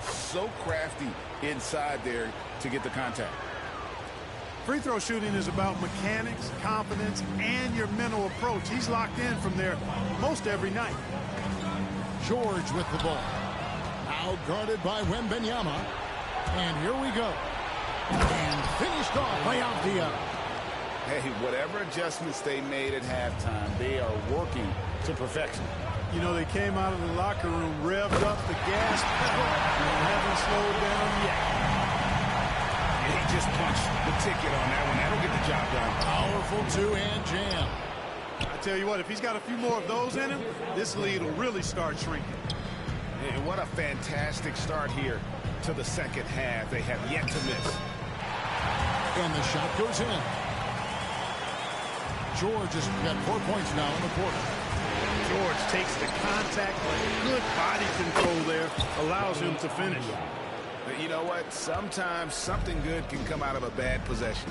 So crafty inside there to get the contact. Free throw shooting is about mechanics, confidence, and your mental approach. He's locked in from there most every night. George with the ball. Now guarded by Wembanyama. And here we go. And finished off by Avdija. Hey, whatever adjustments they made at halftime, they are working to perfection. You know, they came out of the locker room, revved up the gas pedal, and haven't slowed down yet. And he just punched the ticket on that one. That'll get the job done. Powerful two-hand jam. I tell you what, if he's got a few more of those in him, this lead will really start shrinking. And what a fantastic start here to the second half. They have yet to miss. And the shot goes in. George has got 4 points now in the quarter. George takes the contact, good body control there, allows him to finish. But you know what? Sometimes something good can come out of a bad possession.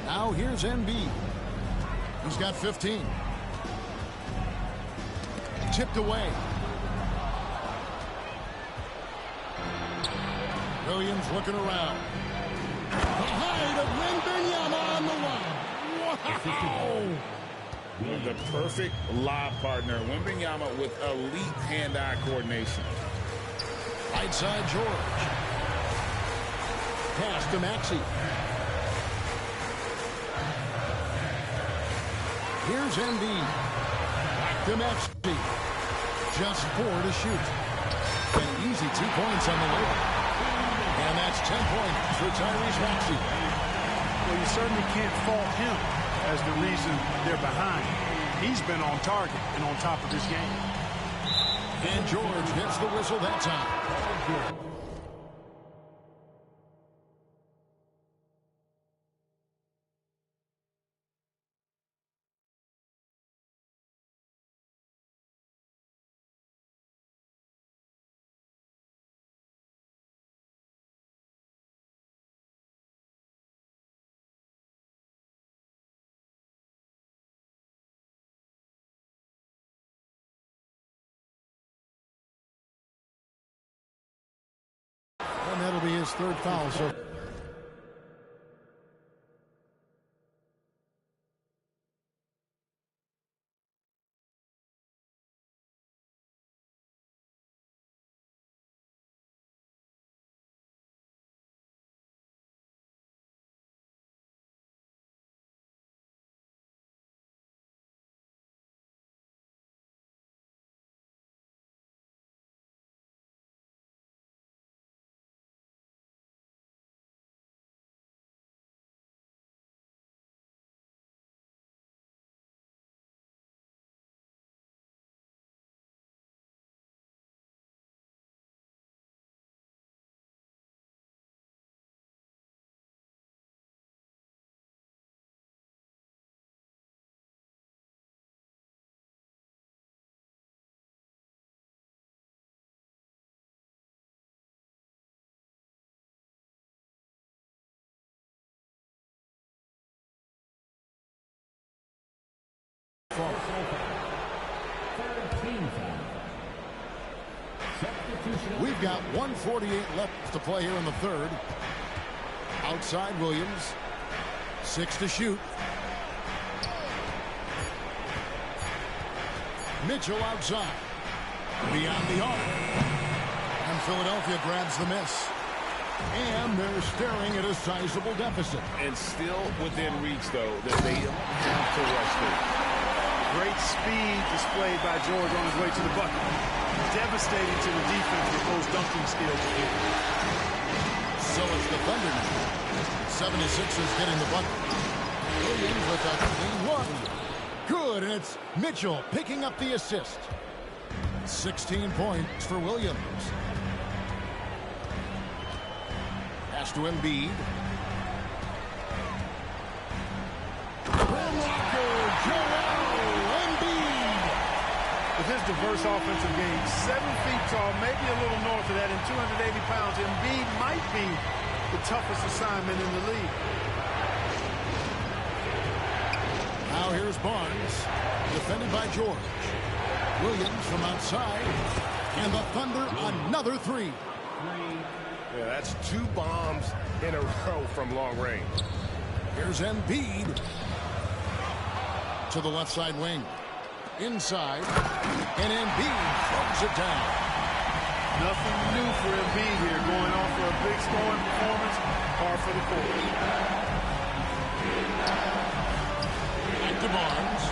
Now here's Embiid. He's got 15. Tipped away. Williams looking around. The height of Wembanyama on the lob. Wow! The perfect lob partner. Wembanyama with elite hand-eye coordination. Right side, George. Pass to Maxey. Here's Embiid. Back to Maxey. Just 4 to shoot. An easy 2 points on the way. And that's 10 points for Tyrese Maxey. Well, you certainly can't fault him as the reason they're behind. He's been on target and on top of his game. And George gets the whistle that time. And that'll be his 3rd foul. So we've got 1:48 left to play here in the 3rd. Outside Williams. 6 to shoot. Mitchell outside. Beyond the arc. And Philadelphia grabs the miss. And they're staring at a sizable deficit. And still within reach, though, that they don't have to rush through. Great speed displayed by George on his way to the bucket. Devastating to the defense with those dunking skills. So it's the Thunder now. 76ers getting the bucket. Williams with a clean one. Good, and it's Mitchell picking up the assist. 16 points for Williams. Pass to Embiid. With his diverse offensive game, 7 feet tall, maybe a little north of that, and 280 pounds, Embiid might be the toughest assignment in the league. Now here's Barnes, defended by George. Williams from outside, and the Thunder another 3. Yeah, that's 2 bombs in a row from long range. Here's Embiid to the left side wing. Inside, and Embiid throws it down. Nothing new for Embiid here, going off for a big scoring performance, par for the course. Back to Barnes.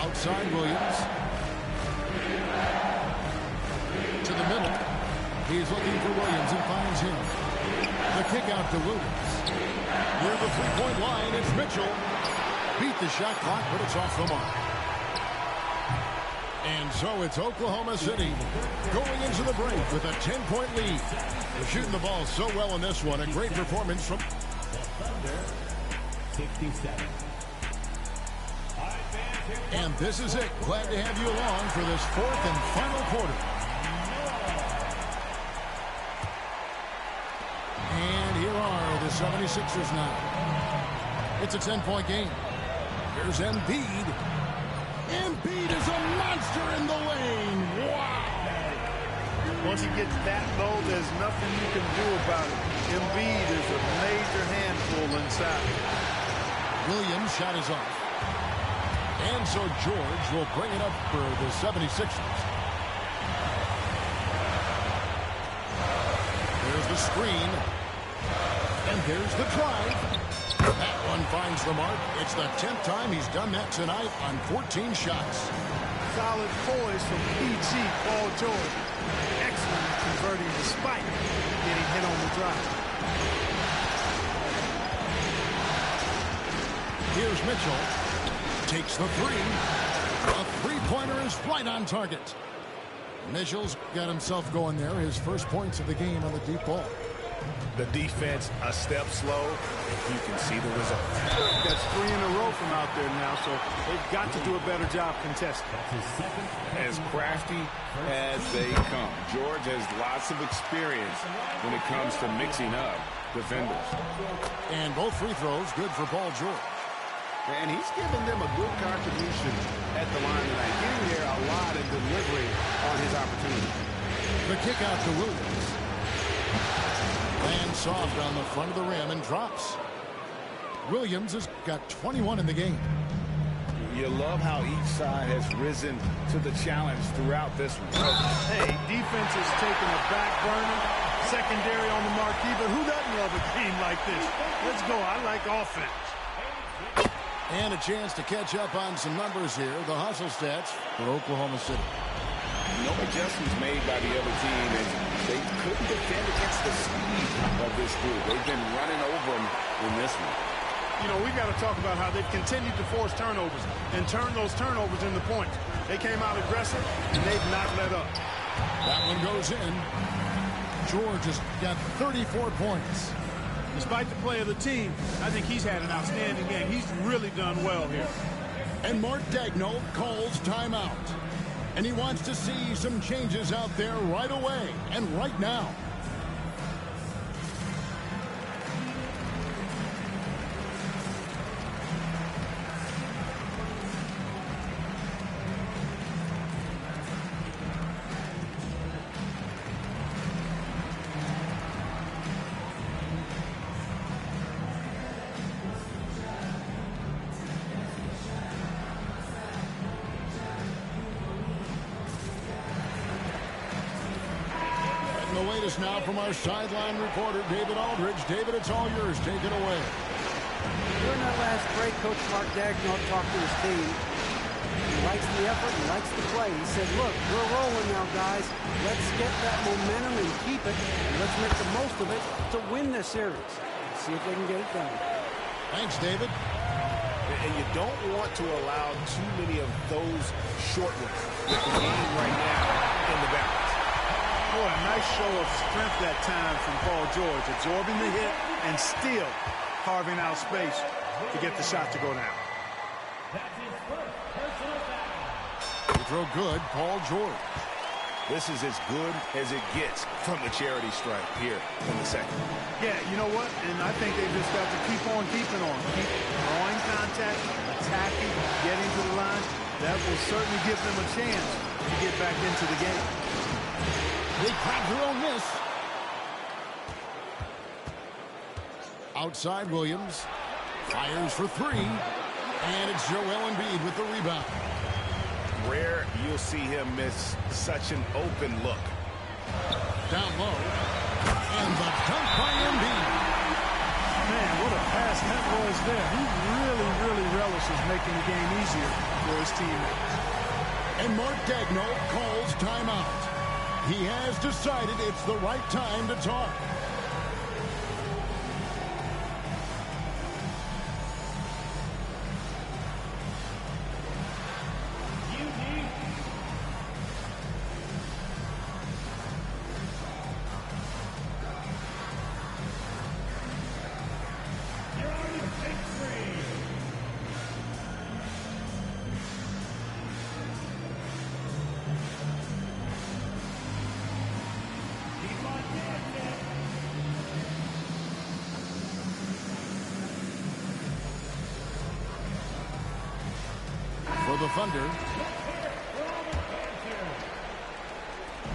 Outside Williams. To the middle. He's looking for Williams and finds him. The kick out to Williams. Near the 3-point line, it's Mitchell. Beat the shot clock, but it's off the mark. And so it's Oklahoma City going into the break with a 10-point lead. They're shooting the ball so well in this one. A great performance from... 67. And this is it. Glad to have you along for this 4th and final quarter. And here are the 76ers now. It's a 10-point game. Here's Embiid. Embiid is a monster in the lane. Wow. Once he gets that low, there's nothing you can do about it. Embiid is a major handful inside. Williams' shot is off. And so George will bring it up for the 76ers. There's the screen. And there's the drive. That one finds the mark. It's the 10th time he's done that tonight on 14 shots. Solid poise from PG, Paul George. Excellent at converting despite getting hit on the drive. Here's Mitchell. Takes the three. A three-pointer is right on target. Mitchell's got himself going there. His first points of the game on the deep ball. The defense a step slow. You can see the result. That's 3 in a row from out there now, so they've got to do a better job contesting. As crafty as they come. George has lots of experience when it comes to mixing up defenders. And both free throws good for Paul George. And he's given them a good contribution at the line tonight, getting there a lot in delivery on his opportunity. The kick out to Williams. Lands soft on the front of the rim and drops. Williams has got 21 in the game. You love how each side has risen to the challenge throughout this one. Hey, defense is taking a back burner, secondary on the marquee, but who doesn't love a game like this? Let's go. I like offense. And a chance to catch up on some numbers here. The hustle stats for Oklahoma City. No adjustments made by the other team, and they couldn't defend against the speed of this group. They've been running over them in this one. You know, we got to talk about how they've continued to force turnovers and turn those turnovers into points. They came out aggressive, and they've not let up. That one goes in. George has got 34 points. Despite the play of the team, I think he's had an outstanding game. He's really done well here. And Mark Daigneault calls timeout. And he wants to see some changes out there right away and right now. Now from our sideline reporter, David Aldridge. David, it's all yours. Take it away. During that last break, Coach Mark Daigneault talked to his team. He likes the effort. He likes the play. He said, look, we're rolling now, guys. Let's get that momentum and keep it. And let's make the most of it to win this series. See if they can get it done. Thanks, David. And you don't want to allow too many of those short ones with the game right now in the balance. Boy, a nice show of strength that time from Paul George, absorbing the hit and still carving out space to get the shot to go down. The throw good, Paul George. This is as good as it gets from the charity stripe here in the second. Yeah, you know what? And I think they just got to keep on keeping on. Keep drawing contact, attacking, getting to the line. That will certainly give them a chance to get back into the game. They grab their own miss. Outside Williams. Fires for three. And it's Joel Embiid with the rebound. Rare you'll see him miss such an open look. Down low. And the dunk by Embiid. Man, what a pass that was there. He really relishes making the game easier for his teammates. And Mark Daigneault calls timeout. He has decided it's the right time to talk. For the Thunder,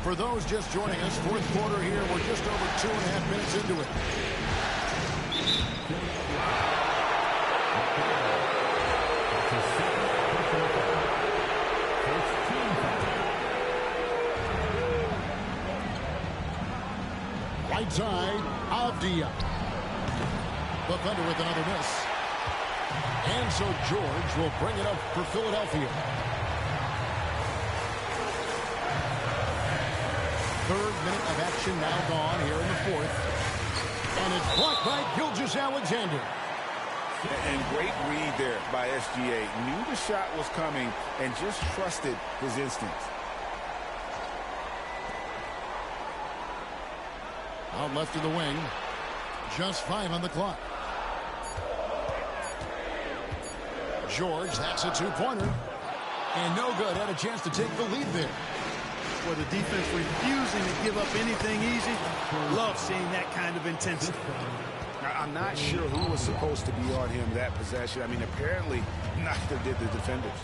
For those just joining us, fourth quarter here. We're just over 2.5 minutes into it. Right side, Avdia. The Thunder with another miss. And so George will bring it up for Philadelphia. Third minute of action now gone here in the fourth. And it's blocked by Gilgeous-Alexander. And great read there by SGA. Knew the shot was coming and just trusted his instincts. Out left of the wing. Just 5 on the clock. George, that's a two-pointer. And no good. Had a chance to take the lead there. For the defense refusing to give up anything easy. Love seeing that kind of intensity. I'm not sure who was supposed to be on him that possession. I mean, apparently neither did the defenders.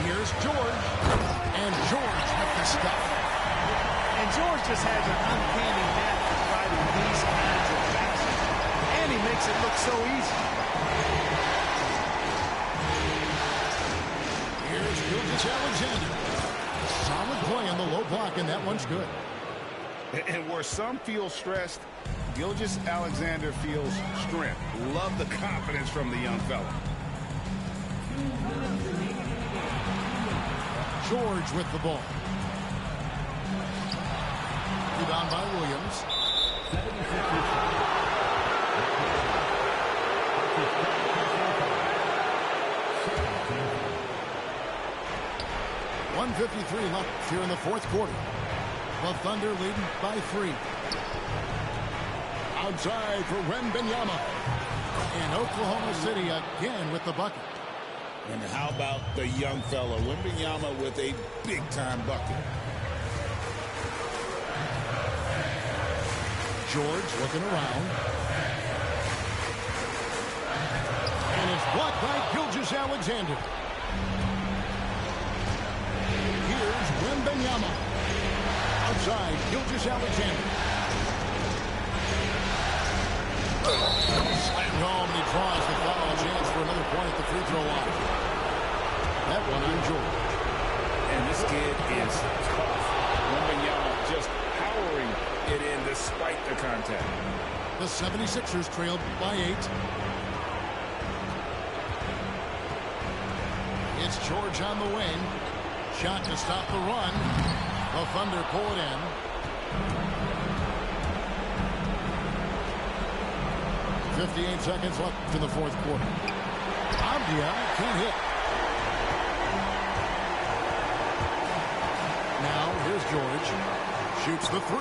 Here's George. And George with the stuff. And George just has an uncanny knack for fighting these kinds of passes. And he makes it look so easy. Here's Gilgeous-Alexander. Solid play on the low block, and that one's good. And where some feel stressed, Gilgeous-Alexander feels strength. Love the confidence from the young fella. George with the ball. Rebound by Williams. 1:53 left here in the fourth quarter. The Thunder leading by 3. Outside for Wembanyama. And Oklahoma City again with the bucket. And how about the young fella, Wembanyama, with a big-time bucket. George looking around. And it's blocked by Gilgeous-Alexander. Here's Wembanyama. Outside, Gilgeous-Alexander. Slammed home, and he draws the foul. Chance for another point at the free throw line. That one on George. And this kid is tough. Wembanyama just powering it in despite the contact. The 76ers trailed by 8. It's George on the wing. Shot to stop the run. The Thunder pull it in. .58 seconds left in the fourth quarter. Avdia can't hit. Now here's George. Shoots the 3.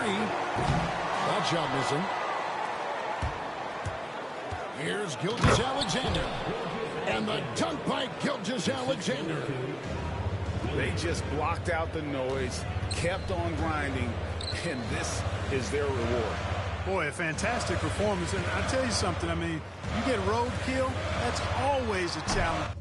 That shot missing. Here's Gilgeous-Alexander. And the dunk by Gilgeous-Alexander. They just blocked out the noise, kept on grinding, and this is their reward. Boy, a fantastic performance. And I'll tell you something, I mean, you get roadkill, that's always a challenge.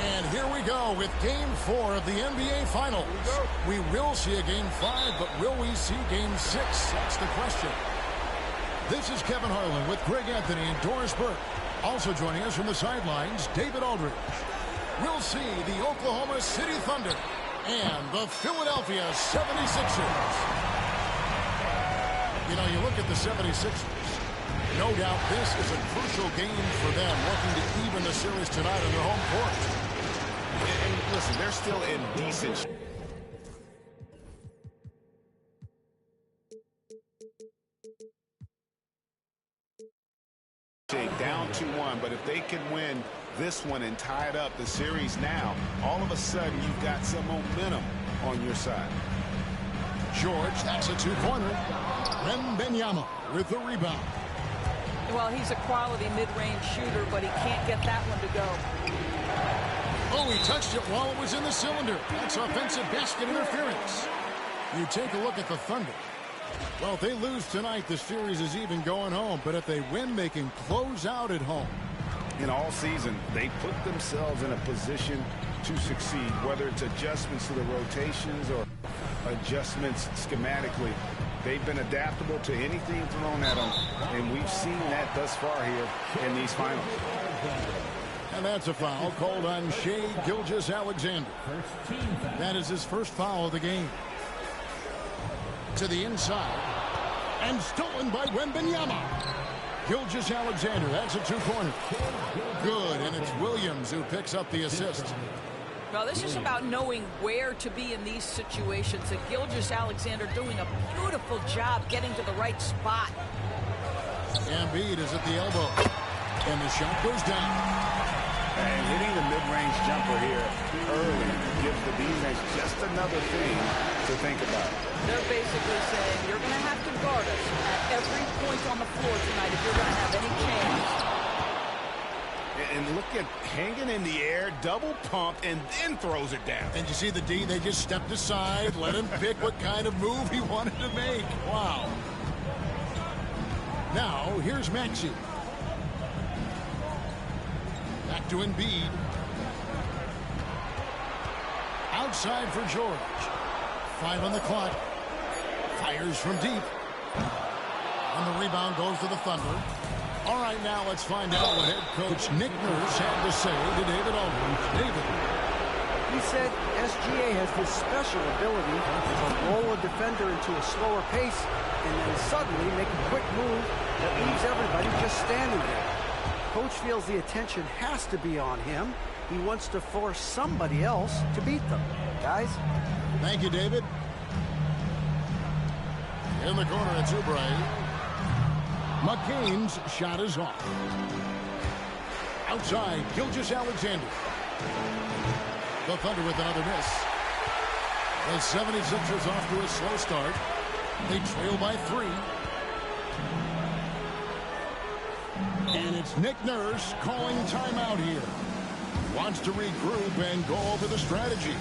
And here we go with Game 4 of the NBA Finals. We will see a Game 5, but will we see Game 6? That's the question. This is Kevin Harlan with Greg Anthony and Doris Burke. Also joining us from the sidelines, David Aldridge. We'll see the Oklahoma City Thunder and the Philadelphia 76ers. You know, you look at the 76ers. No doubt this is a crucial game for them, looking to even the series tonight on their home court. And listen, they're still in decent shape, down 2-1, but if they can win this one and tie it up, the series now, all of a sudden you've got some momentum on your side. George, that's a two-pointer. Wembanyama with the rebound. Well, he's a quality mid-range shooter, but he can't get that one to go. Oh, he touched it while it was in the cylinder. That's offensive basket interference. You take a look at the Thunder. Well, if they lose tonight, the series is even going home. But if they win, they can close out at home. In all season, they put themselves in a position to succeed, whether it's adjustments to the rotations or adjustments schematically. They've been adaptable to anything thrown at them, and we've seen that thus far here in these finals. And that's a foul called on Shai Gilgeous-Alexander. That is his first foul of the game. To the inside, and stolen by Wembanyama. Gilgeous-Alexander, that's a two-pointer. Good, and it's Williams who picks up the assist. Well, this is about knowing where to be in these situations. And Gilgeous-Alexander doing a beautiful job getting to the right spot. Embiid is at the elbow, and the shot goes down. And hitting the mid-range jumper here early gives the defense just another thing to think about. They're basically saying you're going to have to guard us at every point on the floor tonight if you're going to have any chance. And look at hanging in the air, double pump, and then throws it down. And you see the D, they just stepped aside, let him pick what kind of move he wanted to make. Wow. Now, here's Maxey. Back to Embiid. Outside for George. 5 on the clock. Fires from deep. And the rebound goes to the Thunder. All right, now let's find out what head coach Nick Nurse had to say to David Aldridge. David. He said SGA has this special ability to roll a defender into a slower pace and then suddenly make a quick move that leaves everybody just standing there. Coach feels the attention has to be on him. He wants to force somebody else to beat them. Guys? Thank you, David. In the corner, it's Oubre. McCain's shot is off. Outside, Gilgeous-Alexander. The Thunder with another miss. The 76ers off to a slow start. They trail by 3. And it's Nick Nurse calling timeout here. Wants to regroup and go over the strategy.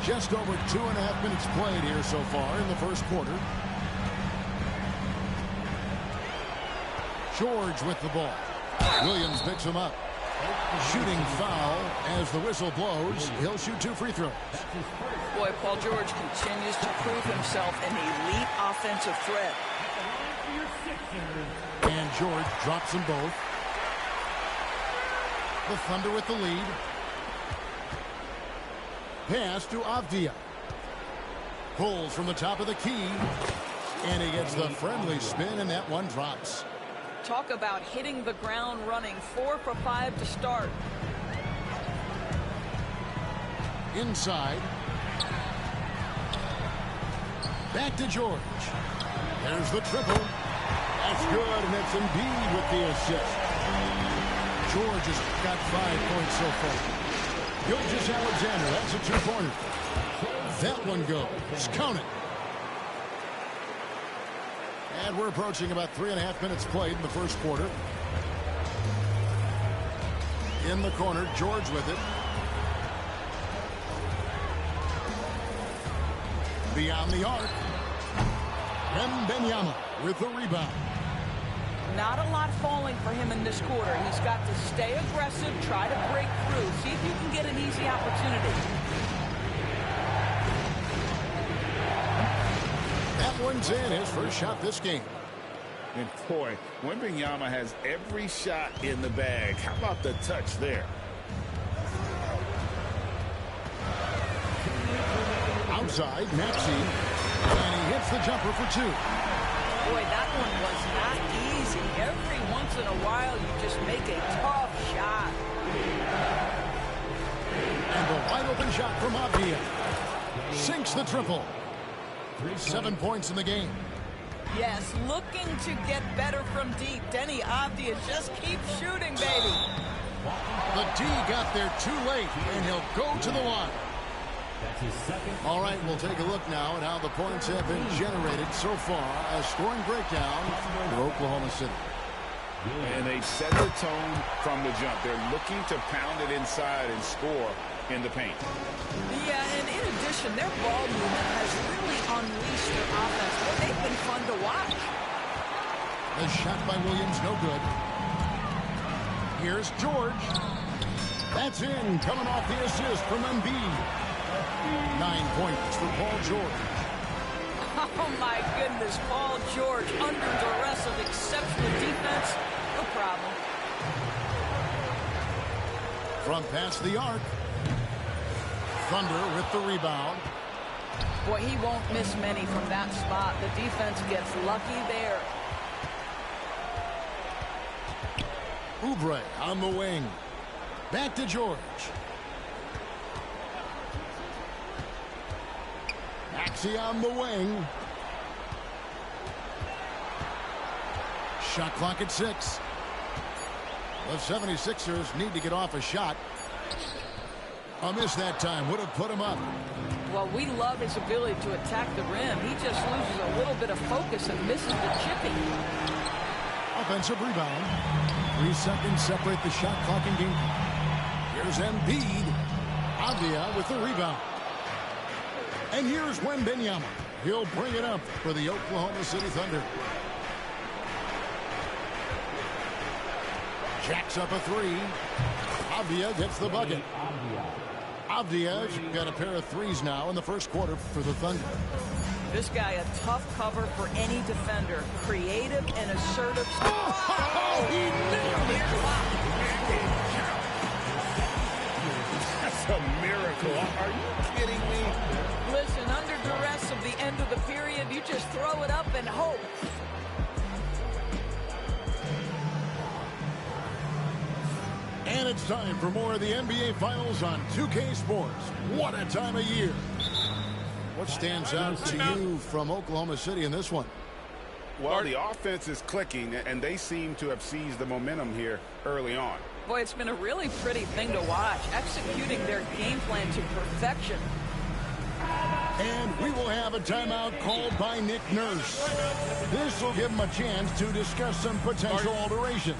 Just over 2.5 minutes played here so far in the first quarter. George with the ball. Williams picks him up. Shooting foul as the whistle blows. He'll shoot 2 free throws. Boy, Paul George continues to prove himself an elite offensive threat. And George drops them both. The Thunder with the lead. Pass to Avdia. Pulls from the top of the key. And he gets the friendly spin, and that one drops. Talk about hitting the ground running. 4 for 5 to start. Inside. Back to George. There's the triple. That's good, and it's Embiid with the assist. George has got 5 points so far. Gilgeous-Alexander, that's a 2-pointer. That one goes. Count it. And we're approaching about 3.5 minutes played in the first quarter. In the corner, George with it. Beyond the arc. Wembanyama with the rebound. Not a lot falling for him in this quarter. He's got to stay aggressive, try to break through, see if you can get an easy opportunity. That one's in, his first shot this game. And boy, Wembanyama has every shot in the bag. How about the touch there? Outside, Maxey. And he hits the jumper for 2. Boy, that one was not easy. Every once in a while, you just make a tough shot. And the wide open shot from Avdia. Sinks the triple. 7 points in the game. Yes, looking to get better from deep. Denny Avdia just keeps shooting, baby. The D got there too late, and he'll go to the line. All right, we'll take a look now at how the points have been generated so far. A scoring breakdown for Oklahoma City. And they set the tone from the jump. They're looking to pound it inside and score in the paint. Yeah, and in addition, their ball movement has really unleashed their offense. Well, they've been fun to watch. The shot by Williams, no good. Here's George. That's in, coming off the assist from Embiid. 9 points for Paul George. Oh, my goodness. Paul George under duress of exceptional defense. No problem. From past the arc. Thunder with the rebound. Boy, he won't miss many from that spot. The defense gets lucky there. Oubre on the wing. Back to George. Maxey on the wing. Shot clock at 6. The 76ers need to get off a shot. A miss that time would have put him up. Well, we love his ability to attack the rim. He just loses a little bit of focus and misses the chipping. Offensive rebound. 3 seconds separate the shot clock and game. Here's Embiid. Avdia with the rebound. And here's Wembanyama. He'll bring it up for the Oklahoma City Thunder. Jacks up a 3. Avdia gets the bucket. Avdiyev got a pair of threes now in the first quarter for the Thunder. This guy, a tough cover for any defender. Creative and assertive. Oh, he nailed it! That's a miracle. Are you kidding me? Listen, under duress of the end of the period, you just throw it up and hope. And it's time for more of the NBA Finals on 2K Sports. What a time of year. What stands out to you from Oklahoma City in this one? Well, the offense is clicking, and they seem to have seized the momentum here early on. Boy, it's been a really pretty thing to watch, executing their game plan to perfection. And we will have a timeout called by Nick Nurse. This will give him a chance to discuss some potential alterations.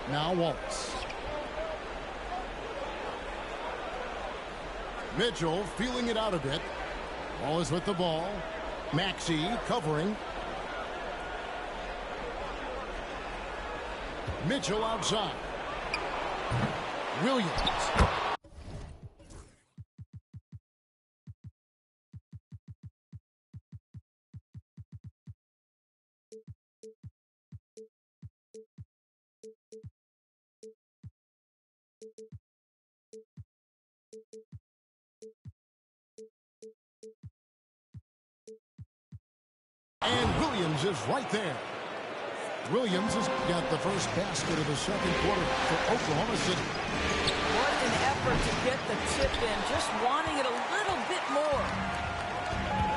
Now Waltz. Mitchell feeling it out a bit. Wallace with the ball. Maxey covering. Mitchell outside. Williams. And Williams is right there. Williams has got the first basket of the second quarter for Oklahoma City. What an effort to get the tip in, just wanting it a little bit more.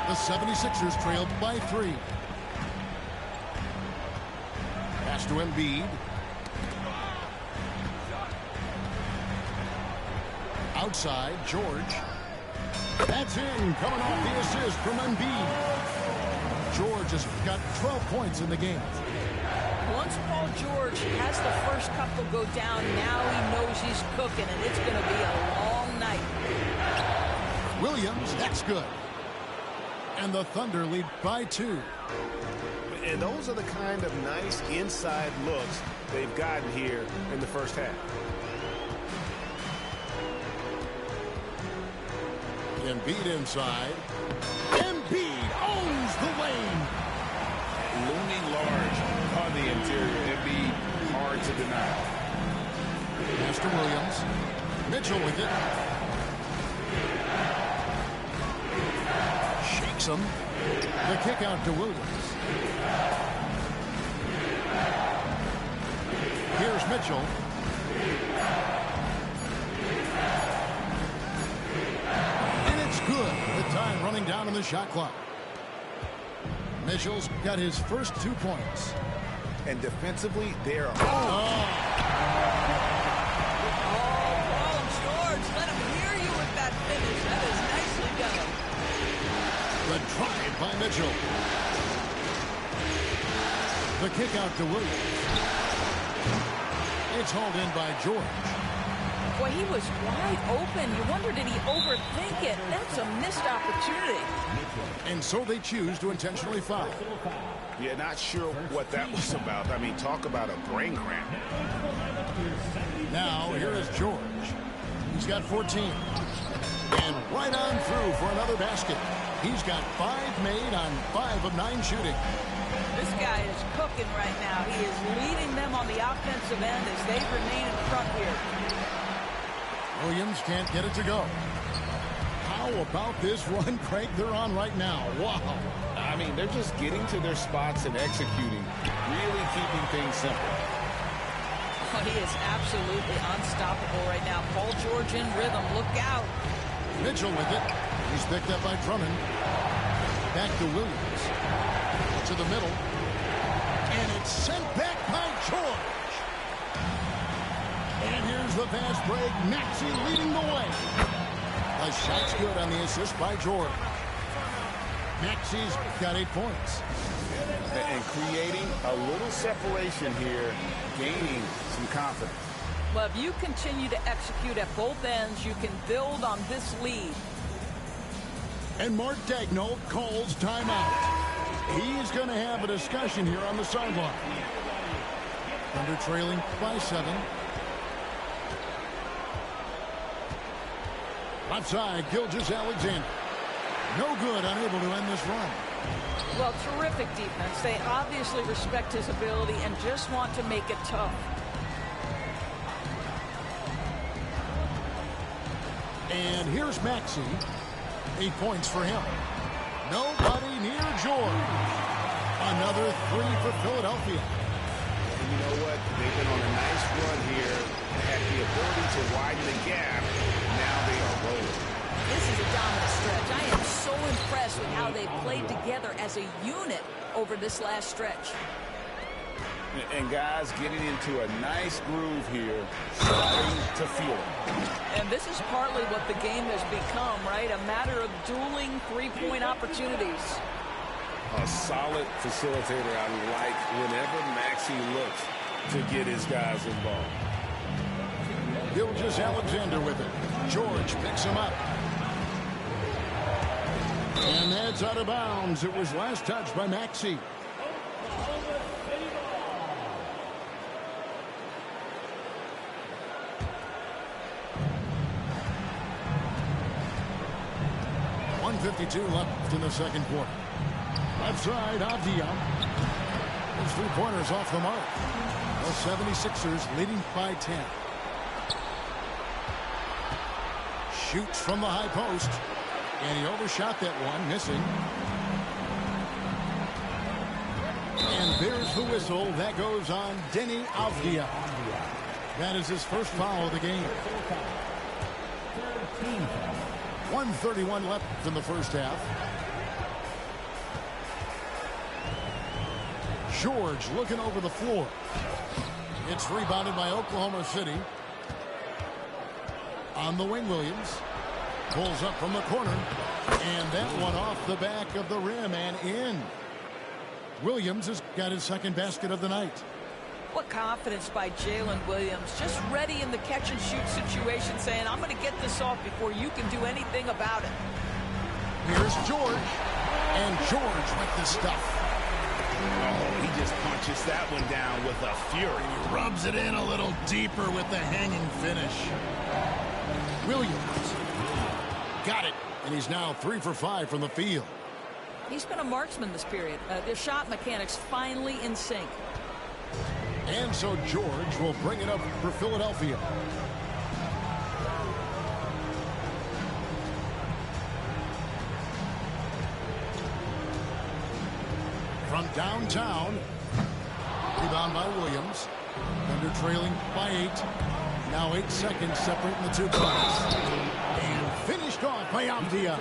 The 76ers trailed by 3. Pass to Embiid. Outside, George. That's in, coming off the assist from Embiid. George has got 12 points in the game. Once Paul George has the first couple go down, now he knows he's cooking, and it's going to be a long night. Williams, that's good. And the Thunder lead by 2. And those are the kind of nice inside looks they've gotten here in the first half. Embiid inside. Embiid owns the lane. Looming large on the interior. Embiid hard to deny. Pass to Williams. Mitchell with it. Shakes him. The kick out to Williams. Here's Mitchell. Good. The time running down on the shot clock. Mitchell's got his first 2 points. And defensively, they're... Paul George, let him hear you with that finish. That is nicely done. The drive by Mitchell. The kick out to Williams. It's hauled in by George. Boy, he was wide open. You wonder, did he overthink it? That's a missed opportunity. And so they choose to intentionally foul. Yeah, not sure what that was about. I mean, talk about a brain cramp. Now, here is George. He's got 14. And right on through for another basket. He's got 5 made on 5 of 9 shooting. This guy is cooking right now. He is leading them on the offensive end as they remain in front here. Williams can't get it to go. How about this run, Craig, they're on right now? Wow. I mean, they're just getting to their spots and executing, really keeping things simple. Oh, he is absolutely unstoppable right now. Paul George in rhythm. Look out. Mitchell with it. He's picked up by Drummond. Back to Williams. To the middle. And it's sent back by George. And here's the fast break. Maxey leading the way. The shot's good on the assist by George. Maxey's got 8 points. And creating a little separation here, gaining some confidence. Well, if you continue to execute at both ends, you can build on this lead. And Mark Daigneault calls timeout. He's going to have a discussion here on the sideline. Thunder trailing by 7. Left side, Gilgeous-Alexander. No good, unable to end this run. Well, terrific defense. They obviously respect his ability and just want to make it tough. And here's Maxey. 8 points for him. Nobody near George. Another 3 for Philadelphia. And you know what? They've been on a nice run here. They had the ability to widen the gap. Now they are rolling. This is a dominant stretch. I am so impressed with how they played together as a unit over this last stretch. And guys getting into a nice groove here, starting to feel it. And this is partly what the game has become, right? A matter of dueling three-point opportunities. A solid facilitator. I like whenever Maxey looks to get his guys involved. Gilgeous-Alexander with it. George picks him up. And that's out of bounds. It was last touched by Maxey. .152 left in the second quarter. Left side, Avdia. His 3-pointers off the mark. The 76ers leading by 10. Shoots from the high post. And he overshot that one, missing. And there's the whistle. That goes on Deni Avdia. That is his first foul of the game. 1:31 left in the first half. George looking over the floor. It's rebounded by Oklahoma City. On the wing, Williams. Pulls up from the corner. And that one off the back of the rim and in. Williams has got his second basket of the night. What confidence by Jalen Williams. Just ready in the catch-and-shoot situation, saying, I'm going to get this off before you can do anything about it. Here's George. And George with the stuff. Oh, he just punches that one down with a fury. He rubs it in a little deeper with the hanging finish. Williams. Got it. And he's now 3 for 5 from the field. He's been a marksman this period. Their shot mechanics finally in sync. And so George will bring it up for Philadelphia. From downtown. Rebound by Williams. Thunder trailing by 8. Now 8 seconds separating the 2 points. And finished off by Avdia.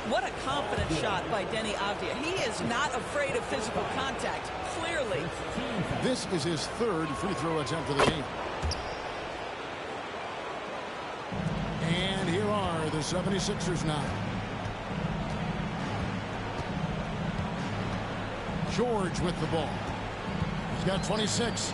What a confident shot by Deni Avdia. He is not afraid of physical contact, clearly. This is his 3rd free throw attempt of the game. And here are the 76ers now. George with the ball. He's got 26.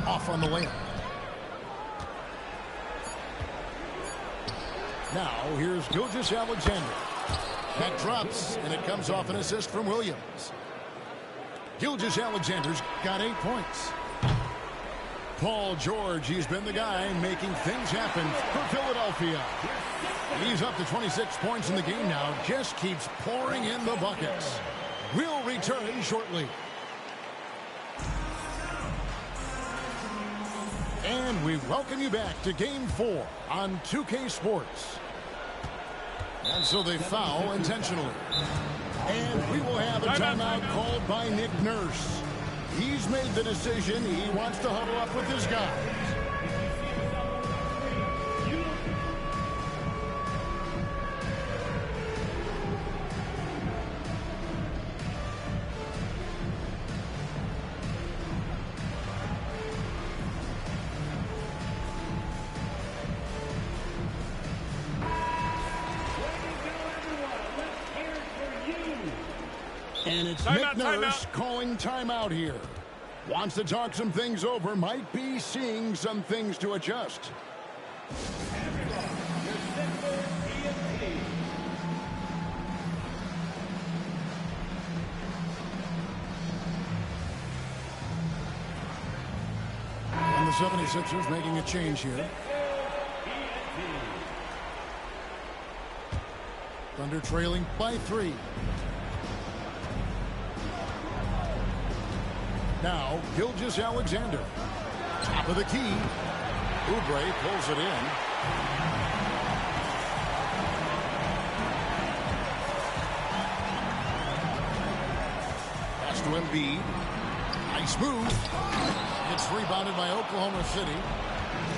Off on the layup. Now here's Gilgeous-Alexander. That drops, and it comes off an assist from Williams. Gilgeous-Alexander's got 8 points. Paul George, he's been the guy making things happen for Philadelphia. He's up to 26 points in the game now. Just keeps pouring in the buckets. We'll return shortly. And we welcome you back to Game 4 on 2K Sports. And so they foul intentionally. And we will have a timeout called by Nick Nurse. He's made the decision. He wants to huddle up with his guys. And it's Nick Nurse calling timeout here. Wants to talk some things over. Might be seeing some things to adjust. And the 76ers making a change here. Thunder trailing by 3. Now, Gilgeous-Alexander. Top of the key. Oubre pulls it in. Pass to Embiid. Nice move. It's rebounded by Oklahoma City.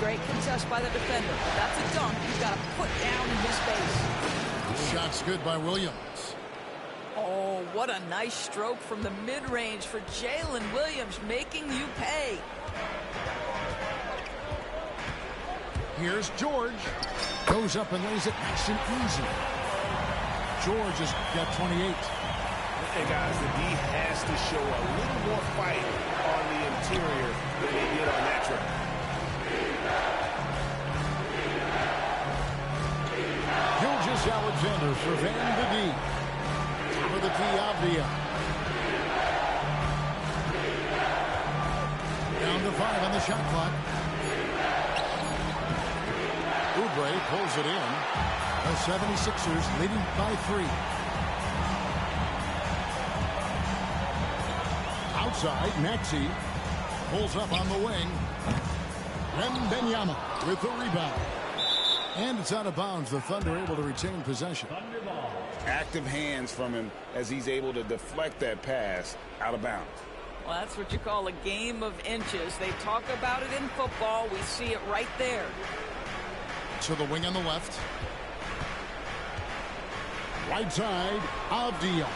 Great contest by the defender. That's a dunk you've got to put down in his face. Shot's good by Williams. Oh, what a nice stroke from the mid-range for Jalen Williams, making you pay. Here's George. Goes up and lays it nice and easy. George has got 28. Hey, guys, the D has to show a little more fight on the interior than he did on that trip. Gilgeous-Alexander surveying the D. Top of the key, Avdia. Down to 5 on the shot clock. Oubre pulls it in. The 76ers leading by 3. Outside, Maxey pulls up on the wing. Wembanyama with the rebound. And it's out of bounds. The Thunder able to retain possession. Active hands from him as he's able to deflect that pass out of bounds. Well, that's what you call a game of inches. They talk about it in football. We see it right there. To the wing on the left. Right side, Avdia.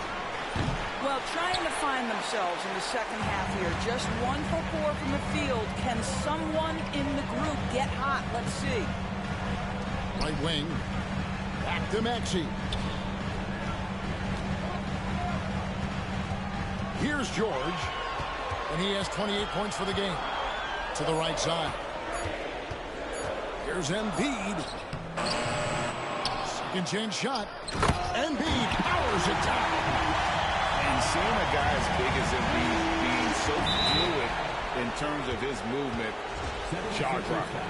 Well, trying to find themselves in the second half here. Just 1 for 4 from the field. Can someone in the group get hot? Let's see. Right wing. Back to Maxey. Here's George. And he has 28 points for the game. To the right side. Here's Embiid. Second chance shot. Embiid powers it down. And seeing a guy as big as Embiid being so fluid in terms of his movement, jaw dropping.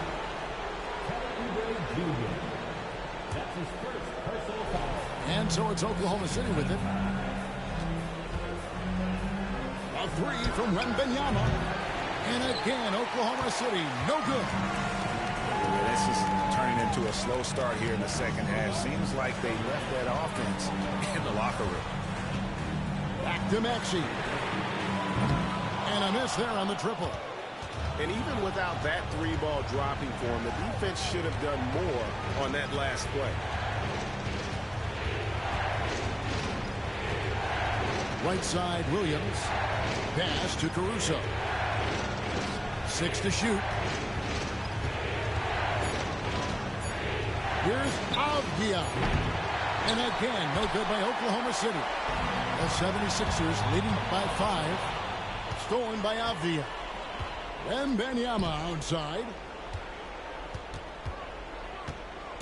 And so it's Oklahoma City with it. A 3 from Wembanyama. And again, Oklahoma City, no good. This is turning into a slow start here in the second half. Seems like they left that offense in the locker room. Back to Maxey. And a miss there on the triple. And even without that 3-ball dropping for him, the defense should have done more on that last play. Right side, Williams. Pass to Caruso. 6 to shoot. Here's Avdia. And again, no good by Oklahoma City. The 76ers leading by 5. Stolen by Avdia. Wembanyama outside.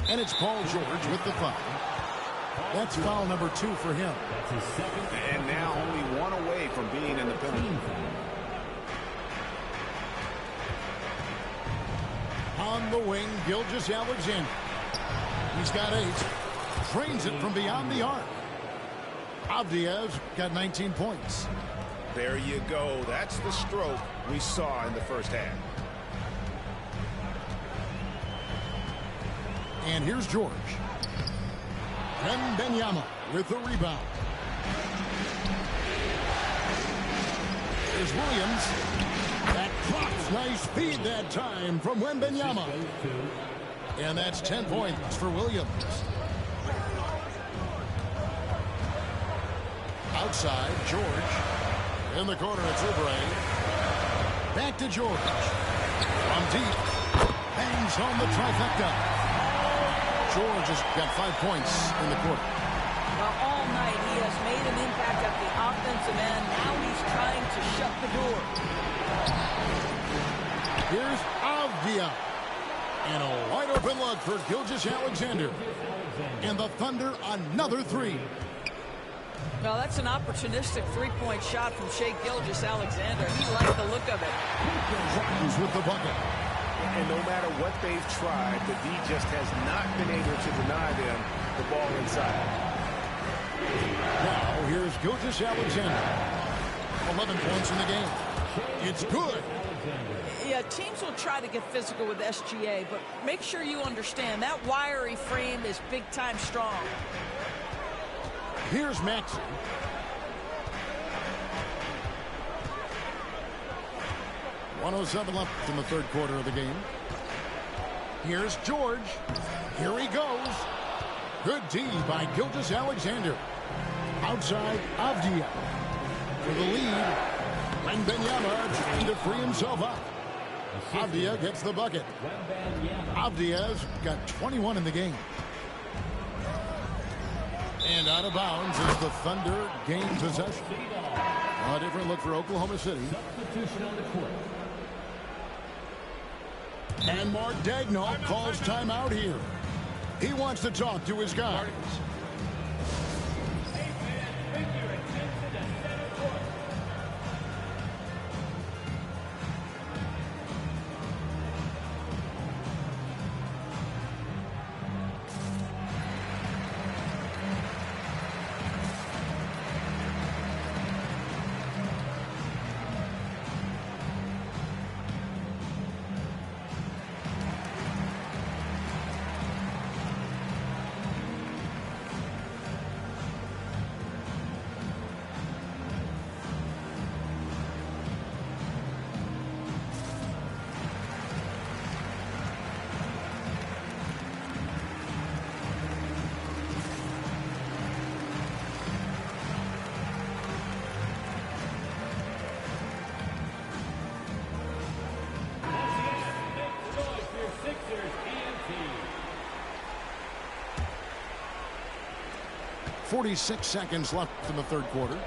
And it's Paul George with the foul. That's foul number 2 for him. And now only 1 away from being in the penalty. On the wing, Gilgeous-Alexander. He's got 8. Trains it from beyond the arc. Avdia's got 19 points. There you go. That's the stroke we saw in the first half. And here's George. Wembanyama with the rebound. Here's Williams. That clock's nice speed that time from Wembanyama. And that's 10 points for Williams. Outside, George. In the corner, it's Oubre. Back to George. From deep. Bangs home the trifecta. George has got 5 points in the quarter. Well, all night he has made an impact at the offensive end. Now he's trying to shut the door. Here's Avdia. And a wide open look for Gilgeous-Alexander. And the Thunder another three. Well, that's an opportunistic three-point shot from Shai Gilgeous-Alexander. He liked the look of it. He's with the bucket. And no matter what they've tried, the D just has not been able to deny them the ball inside. Now here's Gilgeous-Alexander. 11 points in the game. It's good. Yeah, teams will try to get physical with SGA, but make sure you understand that wiry frame is big-time strong. Here's Maxey. .107 left in the third quarter of the game. Here's George. Here he goes. Good D by Gilgeous-Alexander. Outside, Avdia. For the lead, Wembanyama trying to free himself up. Avdia gets the bucket. Avdia's got 21 in the game. And out of bounds as the Thunder gain possession. A different look for Oklahoma City. And Mark Daigneault calls timeout here. He wants to talk to his guys. 46 seconds left in the third quarter.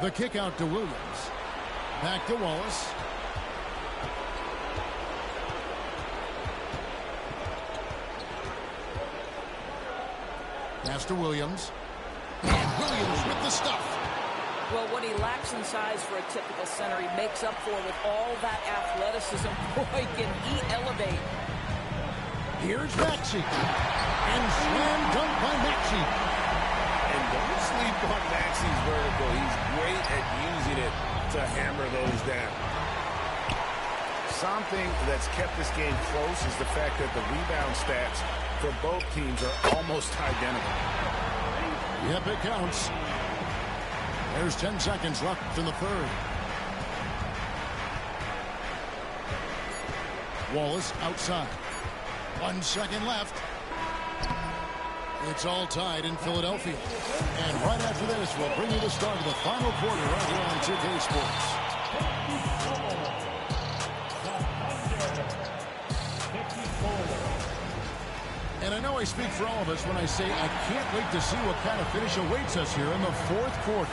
The kick out to Williams. Back to Wallace. Pass to Williams. And Williams with the stuff. Well, what he lacks in size for a typical center, he makes up for with all that athleticism. Boy, can he elevate. Here's Maxey. And slam dunk by Maxey. And don't sleep on Maxey's vertical. He's great at using it to hammer those down. Something that's kept this game close is the fact that the rebound stats for both teams are almost identical. Yep, it counts. There's 10 seconds left in the third. Wallace outside. 1 second left. It's all tied in Philadelphia. And right after this, we'll bring you the start of the final quarter right here on 2K Sports. And I know I speak for all of us when I say I can't wait to see what kind of finish awaits us here in the fourth quarter.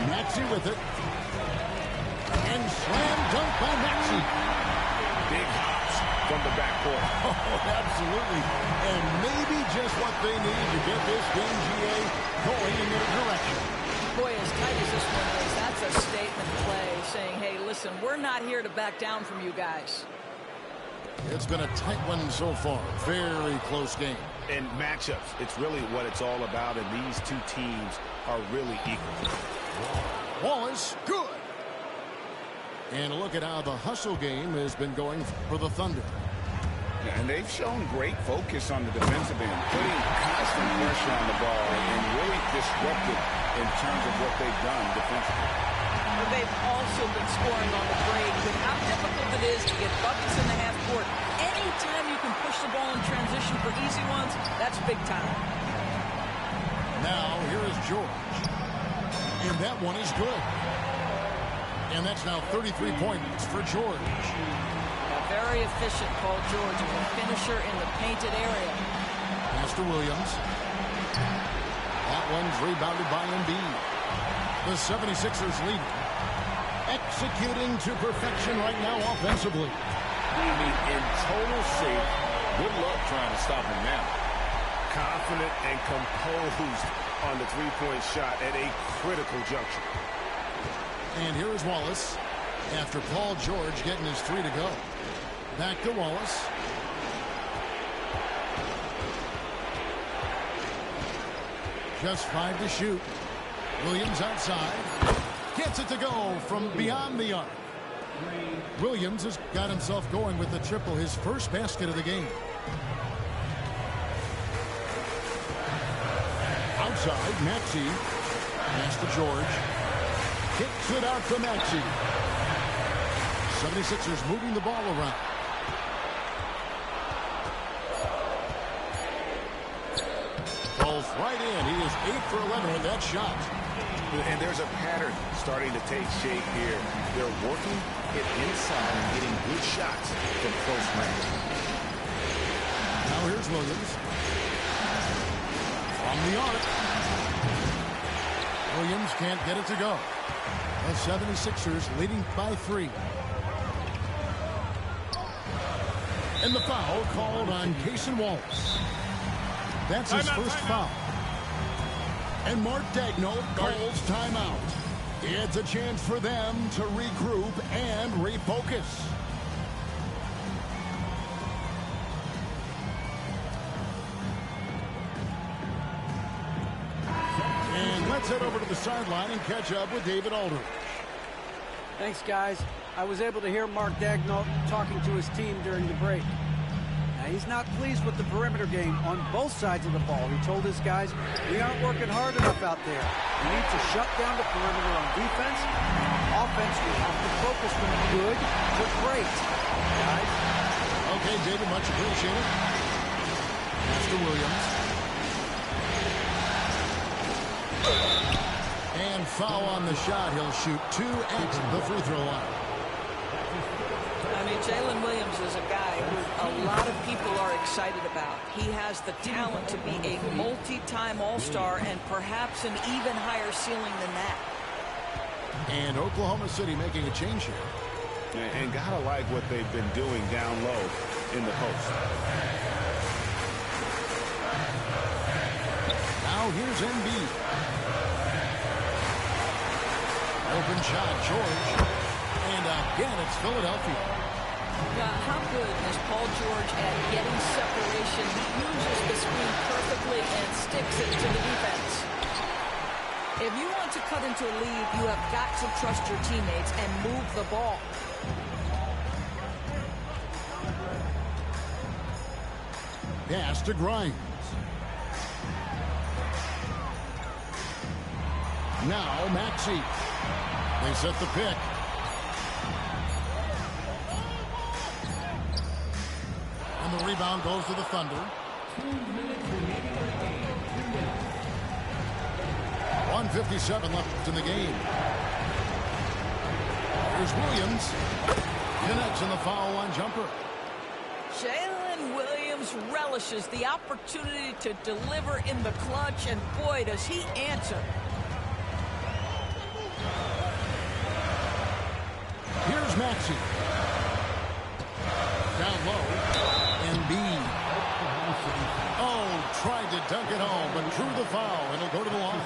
Maxey with it. And slam dunk by Maxey. Big hops from the backcourt. Oh, absolutely. And maybe just what they need to get this game, GA, going in their direction. Boy, as tight as this one is, that's a statement play saying, hey, listen, we're not here to back down from you guys. It's been a tight one so far. Very close game. And matchups, it's really what it's all about, and these two teams are really equal. Wallace, good. And look at how the hustle game has been going for the Thunder. And they've shown great focus on the defensive end, putting constant pressure on the ball and really disruptive in terms of what they've done defensively. but they've also been scoring on the break. With how difficult it is to get buckets in the half court, anytime you can push the ball in transition for easy ones, that's big time. Now, here is George. And that one is good. And that's now 33 points for George. Very efficient, Paul George, as a finisher in the painted area. Pass to Williams. That one's rebounded by Embiid. The 76ers lead. Executing to perfection right now offensively. I mean, in total shape. Good luck trying to stop him now. Confident and composed on the three-point shot at a critical juncture. And here is Wallace after Paul George getting his three to go. Back to Wallace. Just 5 to shoot. Williams outside. Gets it to go from beyond the arc. Williams has got himself going with the triple, his first basket of the game. Outside, Maxey. Pass to George. Kicks it out to Maxey. 76ers moving the ball around. Falls right in. He is 8 for 11 with that shot. And there's a pattern starting to take shape here. They're working it inside and getting good shots from close range. Now here's Williams. From the arc. Williams can't get it to go. The 76ers leading by 3. And the foul called on Cason Wallace. That's his first foul. And Mark Daigneault calls timeout. It's a chance for them to regroup and refocus. And let's head over to the sideline and catch up with David Aldridge. Thanks, guys. I was able to hear Mark Daigneault talking to his team during the break. Now, he's not pleased with the perimeter game on both sides of the ball. He told his guys, we aren't working hard enough out there. We need to shut down the perimeter on defense. On offense, we have to focus from good to great. Guys? Okay, David, much appreciated. Master Williams. And foul on the shot. He'll shoot 2 at the free throw line. I mean, Jalen Williams is a guy who a lot of people are excited about. He has the talent to be a multi-time All-Star and perhaps an even higher ceiling than that. And Oklahoma City making a change here. And gotta like what they've been doing down low in the post. Now here's Embiid. Open shot, George. And again, it's Philadelphia. How good is Paul George at getting separation? He uses the screen perfectly and sticks it to the defense. If you want to cut into a lead, you have got to trust your teammates and move the ball. Pass to Grimes. Now Maxey. They set the pick. And the rebound goes to the Thunder. 1:57 left in the game. Here's Williams. Connects in the foul line jumper. Jalen Williams relishes the opportunity to deliver in the clutch, and boy, does he answer. Here's Maxey. Down low. Embiid. Oh, tried to dunk it home, but drew the foul. It'll go to the line.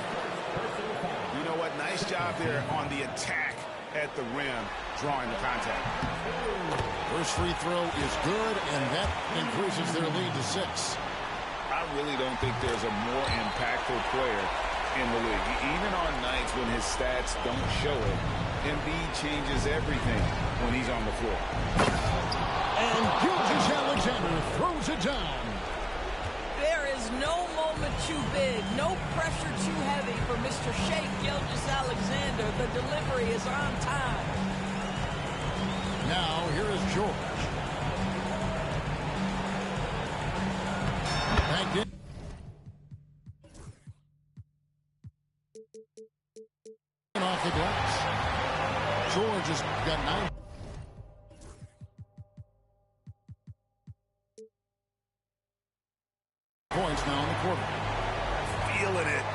You know what? Nice job there on the attack at the rim, drawing the contact. First free throw is good, and that increases their lead to 6. I really don't think there's a more impactful player in the league. Even on nights when his stats don't show it, Embiid changes everything when he's on the floor. And Gilgeous-Alexander throws it down. There is no moment commitment too big. No pressure too heavy for Mr. Shea Gilgeous-Alexander. The delivery is on time. Now, here is George. Back in. Off the glass. George has got 9 points now in the quarter. Feeling it.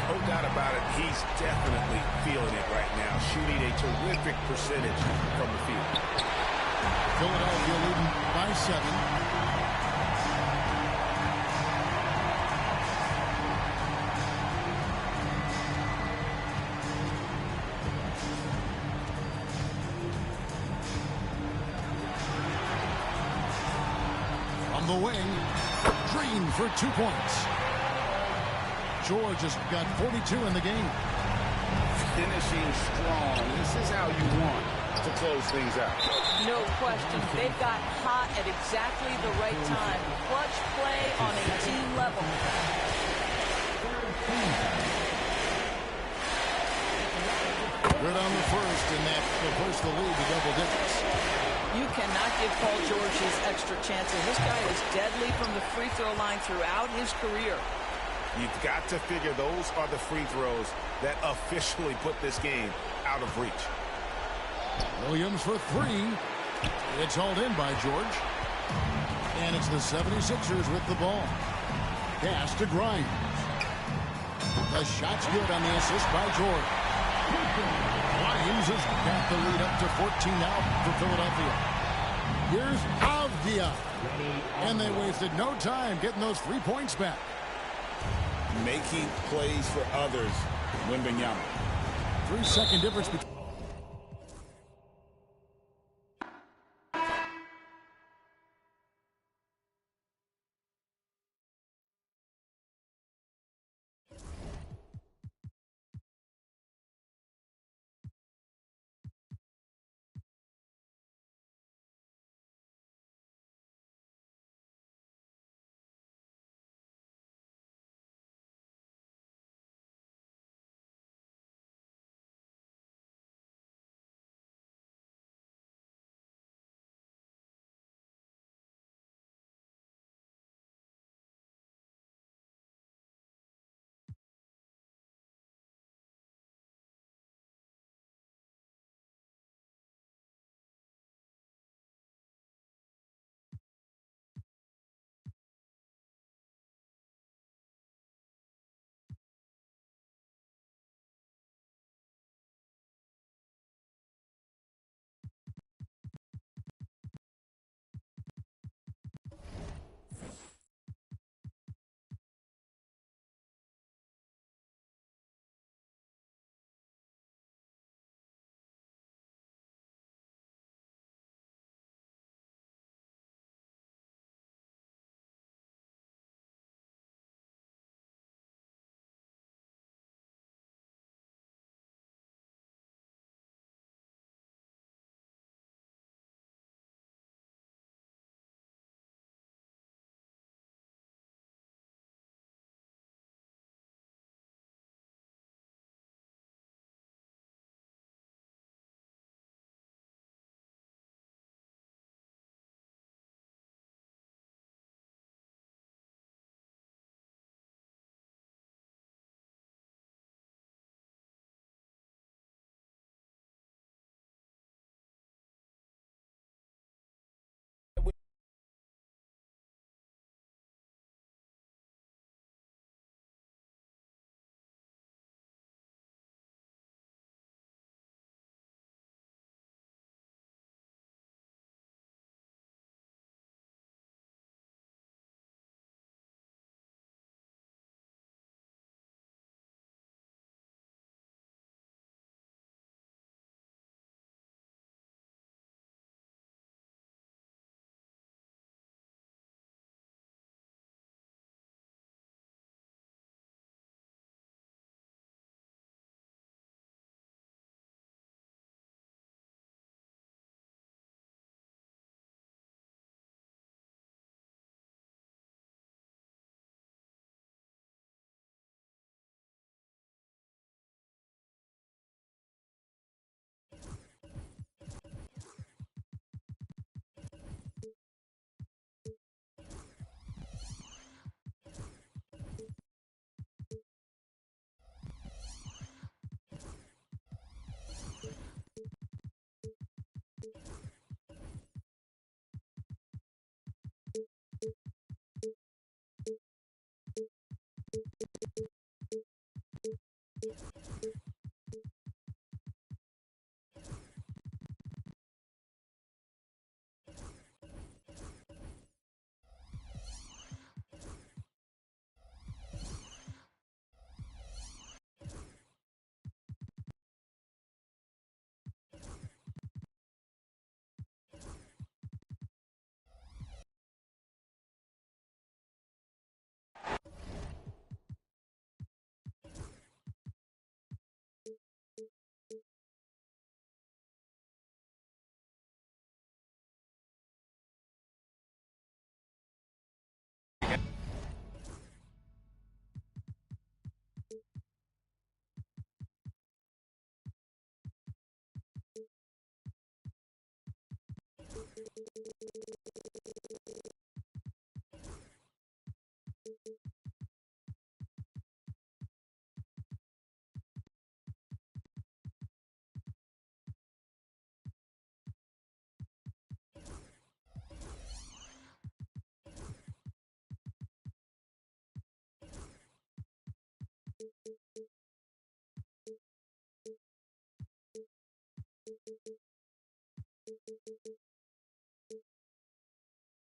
No doubt about it. He's definitely feeling it right now. Shooting a terrific percentage from the field. Philadelphia leading by 7. From the wing, Green for 2 points. George has got 42 in the game. Finishing strong. This is how you want to close things out. No question. They got hot at exactly the right time. Clutch play on a team level. Good on the first, and that reversed the lead to double digits. You cannot give Paul George these extra chances. This guy is deadly from the free throw line throughout his career. You've got to figure those are the free throws that officially put this game out of reach. Williams for 3. It's hauled in by George. And it's the 76ers with the ball. Pass to Grimes. The shot's good on the assist by George. Grimes has got the lead up to 14 now for Philadelphia. Here's Avdia. And they wasted no time getting those 3 points back. Making plays for others, Wembanyama. 3-second difference between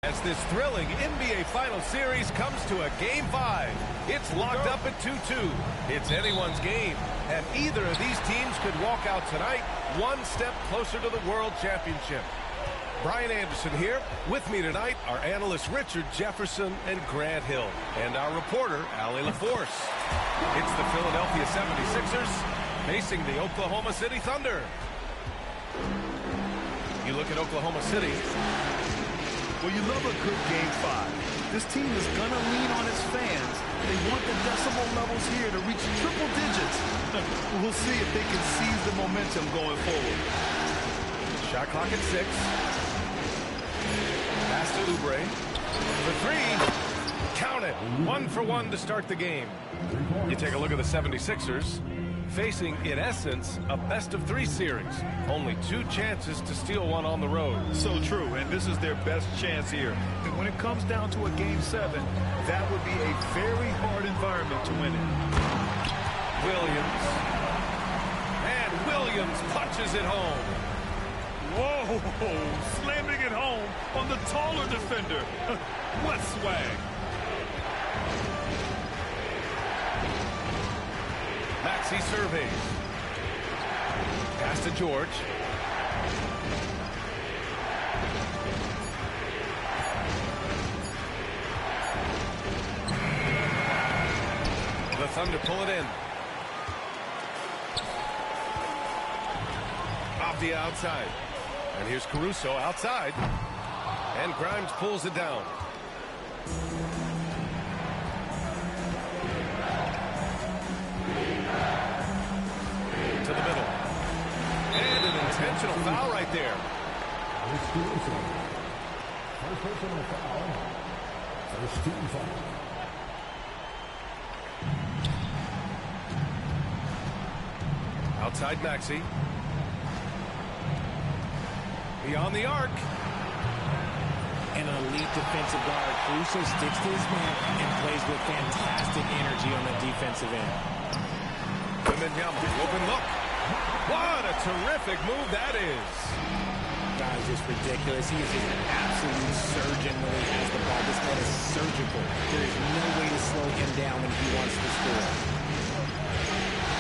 As this thrilling NBA Finals series comes to a Game 5, it's locked up at 2-2. It's anyone's game, and either of these teams could walk out tonight one step closer to the World Championship. Brian Anderson here. With me tonight are analysts Richard Jefferson and Grant Hill, and our reporter, Allie LaForce. It's the Philadelphia 76ers facing the Oklahoma City Thunder. You look at Oklahoma City. Well, you love a good Game 5. This team is going to lean on its fans. They want the decibel levels here to reach triple digits. We'll see if they can seize the momentum going forward. Shot clock at 6. Pass to Oubre. The three. Count it. 1 for 1 to start the game. You take a look at the 76ers. Facing, in essence, a best-of-3 series. Only 2 chances to steal one on the road. So true, and this is their best chance here. And when it comes down to a Game 7, that would be a very hard environment to win in. Williams. And Williams punches it home. Whoa, slamming it home on the taller defender. What swag. Maxey surveys. Pass to George. The Thunder pull it in. Off the outside. And here's Caruso outside. And Grimes pulls it down. To the middle. And an intentional foul right there. First personal foul. First team foul. Outside Maxey. Beyond the arc. And an elite defensive guard. Caruso sticks to his man and plays with fantastic energy on the defensive end. Wembanyama, open look. What a terrific move that is. Guys, just ridiculous. He is just an absolute surgeon when he has the ball. This man is surgical. There is no way to slow him down when he wants to score.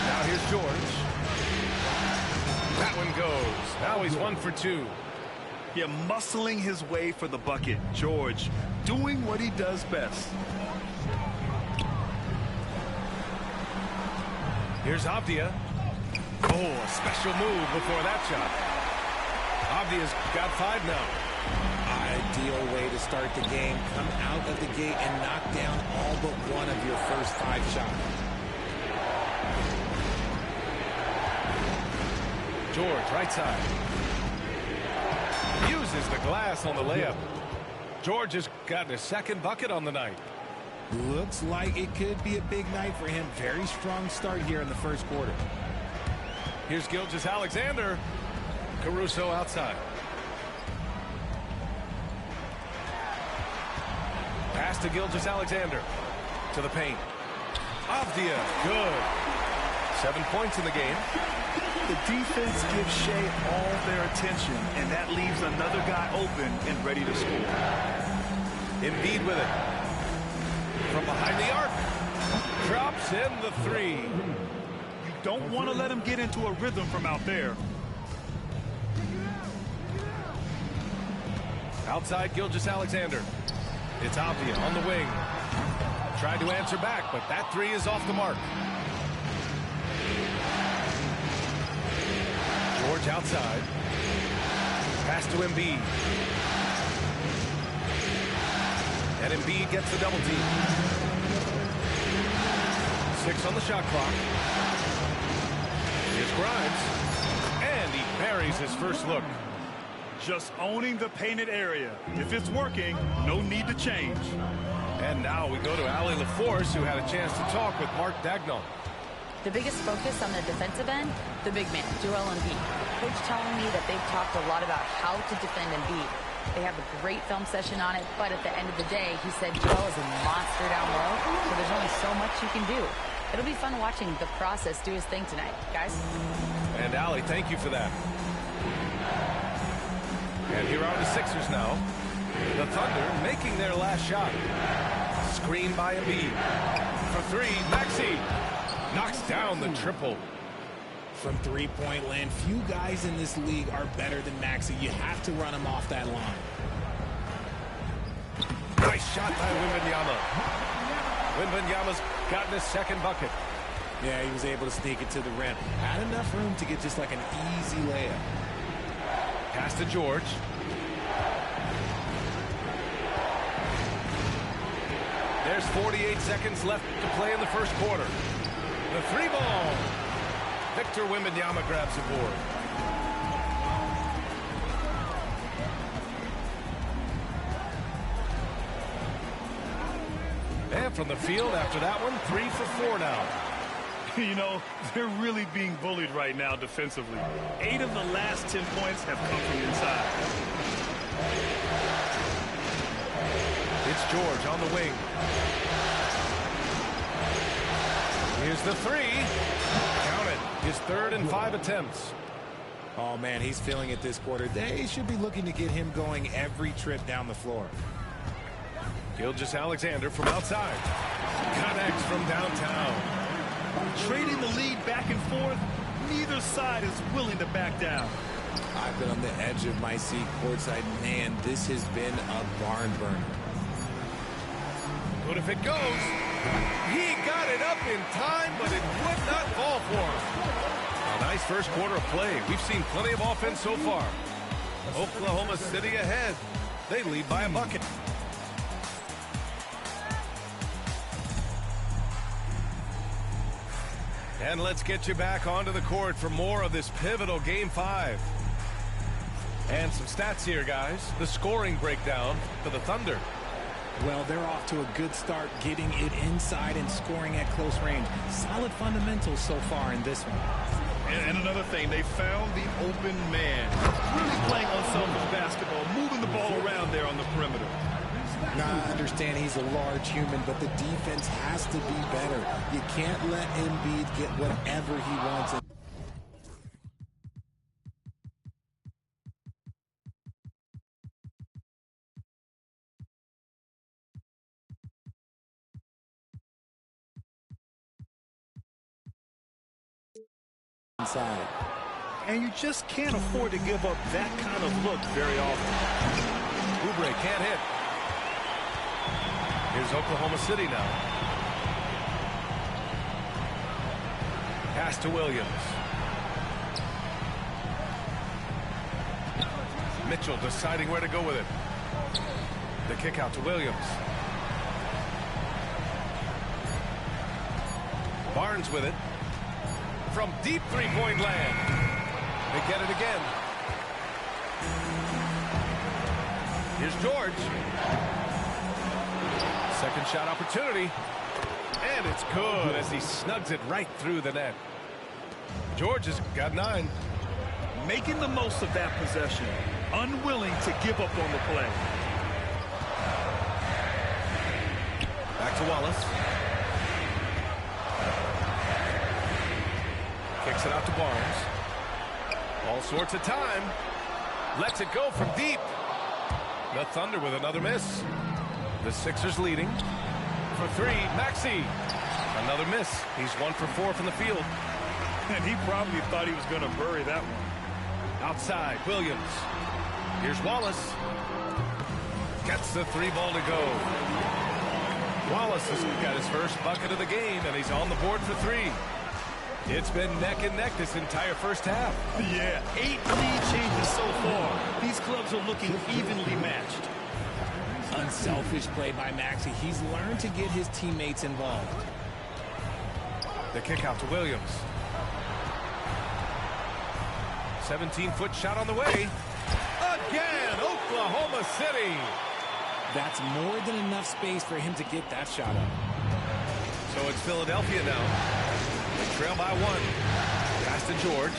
Now here's George. That one goes. Now he's 1 for 2. Yeah, muscling his way for the bucket. George doing what he does best. Here's Avdia. Oh, a special move before that shot. Avdia's got 5 now. Ideal way to start the game. Come out of the gate and knock down all but one of your first 5 shots. George, right side. Uses the glass on the layup. George has gotten his 2nd bucket on the night. Looks like it could be a big night for him. Very strong start here in the first quarter. Here's Gilgeous-Alexander. Caruso outside. Pass to Gilgeous-Alexander. To the paint. Avdia, good. 7 points in the game. The defense gives Shea all their attention, and that leaves another guy open and ready to score. Embiid with it. From behind the arc. Drops in the 3. You don't want to let him get into a rhythm from out there. Outside Gilgeous-Alexander. It's Avdia on the wing. Tried to answer back, but that 3 is off the mark. George outside. Pass to Embiid. And Embiid gets the double team. 6 on the shot clock. Here's Grimes. And he buries his first look. Just owning the painted area. If it's working, no need to change. And now we go to Allie LaForce, who had a chance to talk with Mark Daigneault. The biggest focus on the defensive end, the big man, Joel Embiid. Coach telling me that they've talked a lot about how to defend Embiid. They have a great film session on it, but at the end of the day, he said Joel is a monster down low, so there's only so much you can do. It'll be fun watching the process do his thing tonight, guys. And Allie, thank you for that. And here are the Sixers now. The Thunder making their last shot. Screen by Embiid. For three, Maxey knocks down the triple. From three-point land, few guys in this league are better than Maxey. You have to run him off that line. Nice shot by Wembanyama. Wembanyama's gotten his second bucket. Yeah, he was able to sneak it to the rim. Had enough room to get just like an easy layup. Pass to George. There's 48 seconds left to play in the first quarter. The three ball. Victor Wembanyama grabs the board. And from the field after that one, 3 for 4 now. You know, they're really being bullied right now defensively. 8 of the last 10 points have come from inside. It's George on the wing. Here's the three. Count it. His third and 5 attempts. Oh, man, he's feeling it this quarter. They should be looking to get him going every trip down the floor. Gilgeous-Alexander from outside. Connects from downtown. Trading the lead back and forth, neither side is willing to back down. I've been on the edge of my seat courtside. Man, this has been a barn burner. But if it goes, he got it up in time, but it would not fall for him. A nice first quarter of play. We've seen plenty of offense so far. Oklahoma City ahead. They lead by a bucket. And let's get you back onto the court for more of this pivotal Game 5. And some stats here, guys. The scoring breakdown for the Thunder. Well, they're off to a good start getting it inside and scoring at close range. Solid fundamentals so far in this one. And another thing, they found the open man. Really playing unselfish basketball, moving the ball around there on the perimeter. Now, I understand he's a large human, but the defense has to be better. You can't let Embiid get whatever he wants. Inside. And you just can't afford to give up that kind of look very often. Oubre can't hit. Here's Oklahoma City now. Pass to Williams. Mitchell deciding where to go with it. The kick out to Williams. Barnes with it. From deep three-point land. They get it again. Here's George. Second shot opportunity. And it's good as he snugs it right through the net. George has got 9. Making the most of that possession. Unwilling to give up on the play. Back to Wallace. Kicks it out to Barnes. All sorts of time. Lets it go from deep. The Thunder with another miss. The Sixers leading. For 3, Maxey. Another miss. He's 1 for 4 from the field. And he probably thought he was going to bury that one. Outside, Williams. Here's Wallace. Gets the 3 ball to go. Wallace has got his first bucket of the game, and he's on the board for 3. It's been neck and neck this entire first half. Yeah, 8 lead changes so far. These clubs are looking evenly matched. Unselfish play by Maxey. He's learned to get his teammates involved. The kick out to Williams. 17-foot shot on the way. Again, Oklahoma City. That's more than enough space for him to get that shot up. So it's Philadelphia now. They trail by 1. Pass to George.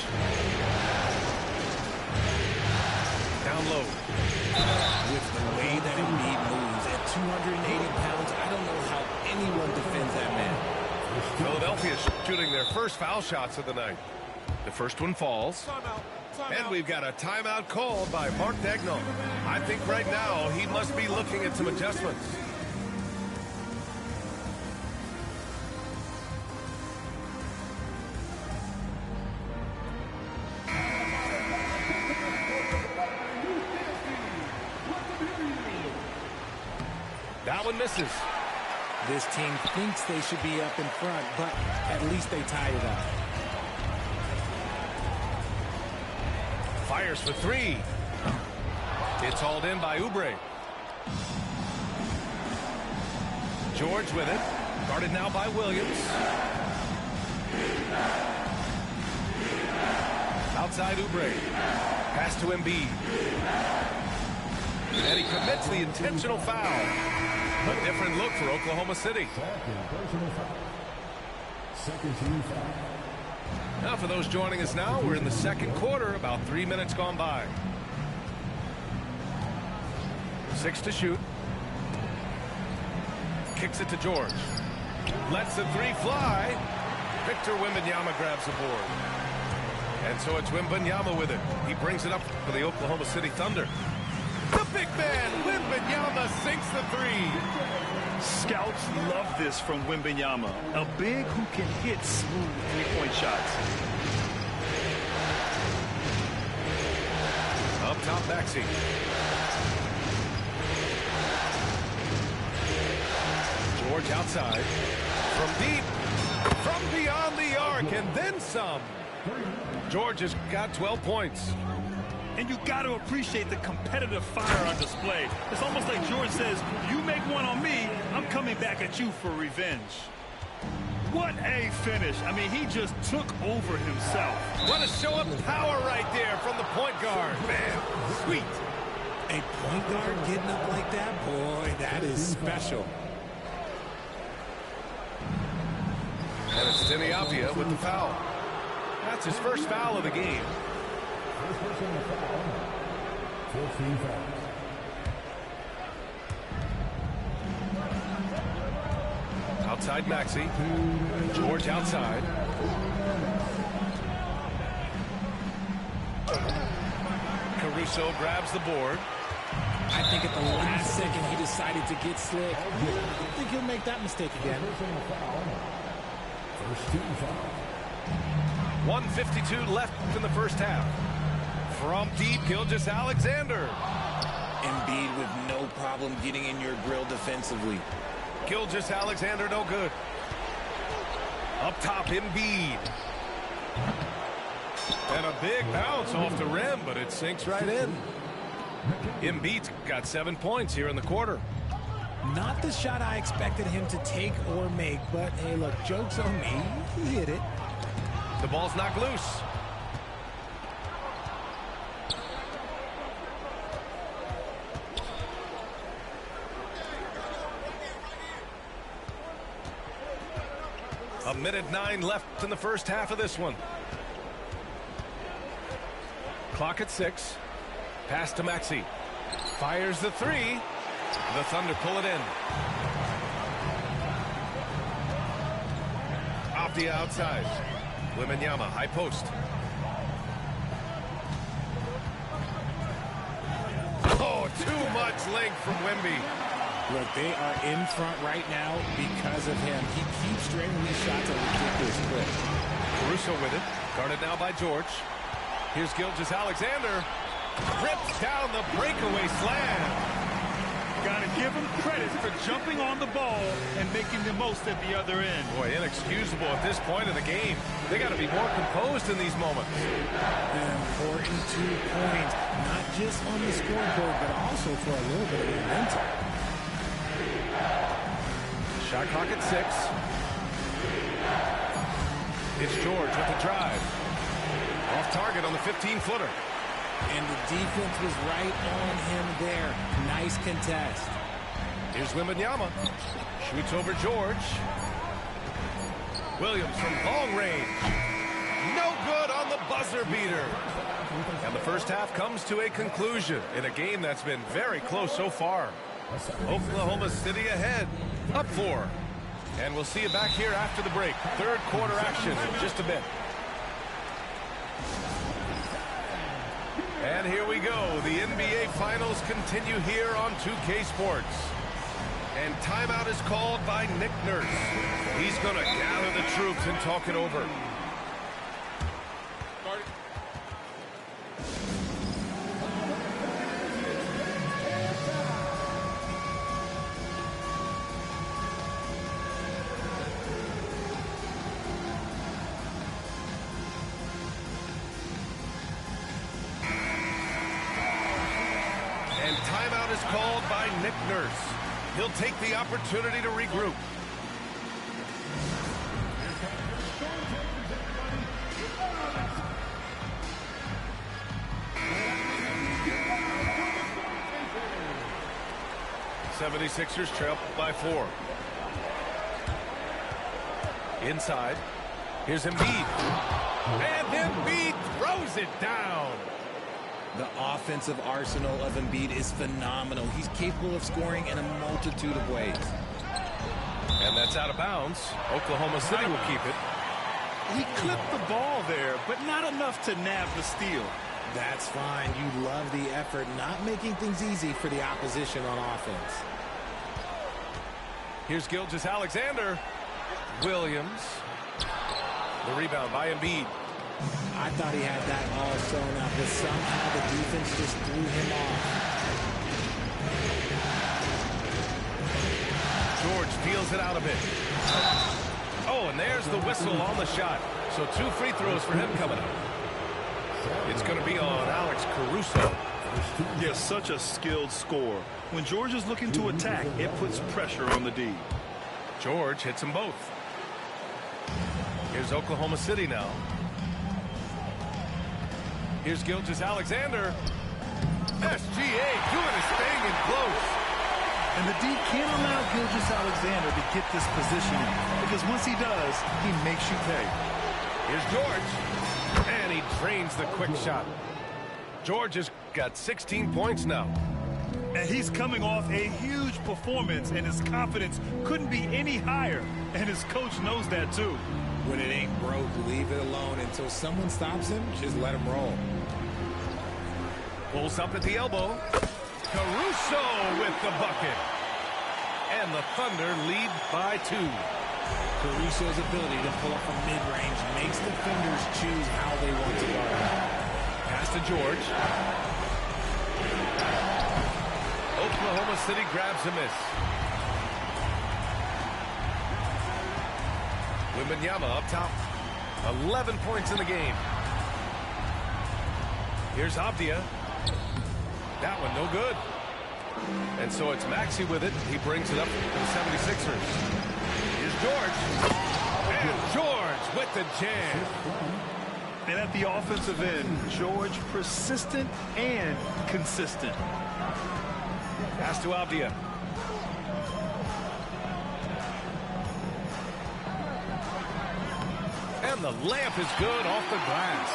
Down low. With the way that Embiid moves at 280 pounds, I don't know how anyone defends that man. Philadelphia shooting their first foul shots of the night. The first one falls. And we've got a timeout called by Mark Daigneault. I think right now he must be looking at some adjustments. That one misses. This team thinks they should be up in front, but at least they tie it up. Fires for 3. It's hauled in by Oubre. George with it. Guarded now by Williams. Outside Oubre. Pass to Embiid. And he commits the intentional foul. A different look for Oklahoma City. Now for those joining us now, we're in the second quarter, about 3 minutes gone by. 6 to shoot. Kicks it to George. Lets the 3 fly. Victor Wembanyama grabs the board. And so it's Wembanyama with it. He brings it up for the Oklahoma City Thunder. The big man, Wembanyama, sinks the 3. Scouts love this from Wembanyama. A big who can hit smooth three-point shots. Up top, Maxey. George outside. From deep. From beyond the arc, and then some. George has got 12 points. And you got to appreciate the competitive fire on display. It's almost like George says, you make one on me, I'm coming back at you for revenge. What a finish. I mean, he just took over himself. What a show of power right there from the point guard. Man, sweet. A point guard getting up like that? Boy, that is special. And it's Deni Avdija with the foul. That's his first foul of the game. First person on the foul. 14 fouls. Outside Maxey. George outside. Caruso grabs the board. I think at the last second he decided to get slick. I don't think he'll make that mistake again. First team foul. 1:52 left in the first half. From deep, Gilgeous-Alexander. Embiid with no problem getting in your grill defensively. Gilgeous-Alexander no good. Up top, Embiid. And a big bounce off the rim, but it sinks right in. Embiid's got 7 points here in the quarter. Not the shot I expected him to take or make, but hey, look, joke's on me. He hit it. The ball's knocked loose. A minute 9 left in the first half of this one. Clock at 6. Pass to Maxey. Fires the 3. The Thunder pull it in. Avdija outside. Wembanyama, high post. Oh, too much length from Wemby. Look, they are in front right now because of him. He keeps draining these shots at a ridiculous clip. Caruso with it. Guarded now by George. Here's Gilgeous-Alexander. Rips down the breakaway slam. Got to give him credit for jumping on the ball and making the most at the other end. Boy, inexcusable at this point of the game. They got to be more composed in these moments. An important 2 points, not just on the scoreboard, but also for a little bit of momentum. Shot clock at 6. It's George with the drive. Off target on the 15-footer. And the defense was right on him there. Nice contest. Here's Wembanyama. Shoots over George. Williams from long range. No good on the buzzer beater. And the first half comes to a conclusion in a game that's been very close so far. Oklahoma City ahead, up 4. And we'll see you back here after the break. Third quarter action in just a bit. And here we go. The NBA Finals continue here on 2K Sports. And timeout is called by Nick Nurse. He's going to gather the troops and talk it over. And timeout is called by Nick Nurse. He'll take the opportunity to regroup. The 76ers trail by 4. Inside. Here's Embiid. And Embiid throws it down. The offensive arsenal of Embiid is phenomenal. He's capable of scoring in a multitude of ways. And that's out of bounds. Oklahoma City will keep it. He clipped the ball there, but not enough to nab the steal. That's fine. You love the effort, not making things easy for the opposition on offense. Here's Gilgeous-Alexander. Williams. The rebound by Embiid. I thought he had that all sewn up, but somehow the defense just threw him off. George feels it out a bit. Oh, and there's the whistle on the shot. So 2 free throws for him coming up. It's going to be on Alex Caruso. Yeah, such a skilled scorer. When George is looking to attack, it puts pressure on the D. George hits them both. Here's Oklahoma City now. Here's Gilgeous-Alexander. SGA doing his thing in close. And the D can't allow Gilgeous-Alexander to get this positioning, because once he does, he makes you pay. Here's George. And he drains the quick shot. George has got 16 points now. And he's coming off a huge performance, and his confidence couldn't be any higher. And his coach knows that, too. When it ain't broke, leave it alone. Until someone stops him, just let him roll. Pulls up at the elbow. Caruso with the bucket. And the Thunder lead by 2. Caruso's ability to pull up from mid-range makes defenders choose how they want to guard him. Pass to George. Oklahoma City grabs a miss. Wembanyama up top. 11 points in the game. Here's Avdia. That one no good. And so it's Maxey with it. He brings it up to the 76ers. Here's George. And George with the jam. And at the offensive end, George persistent and consistent. Pass to Avdia. And the layup is good off the glass.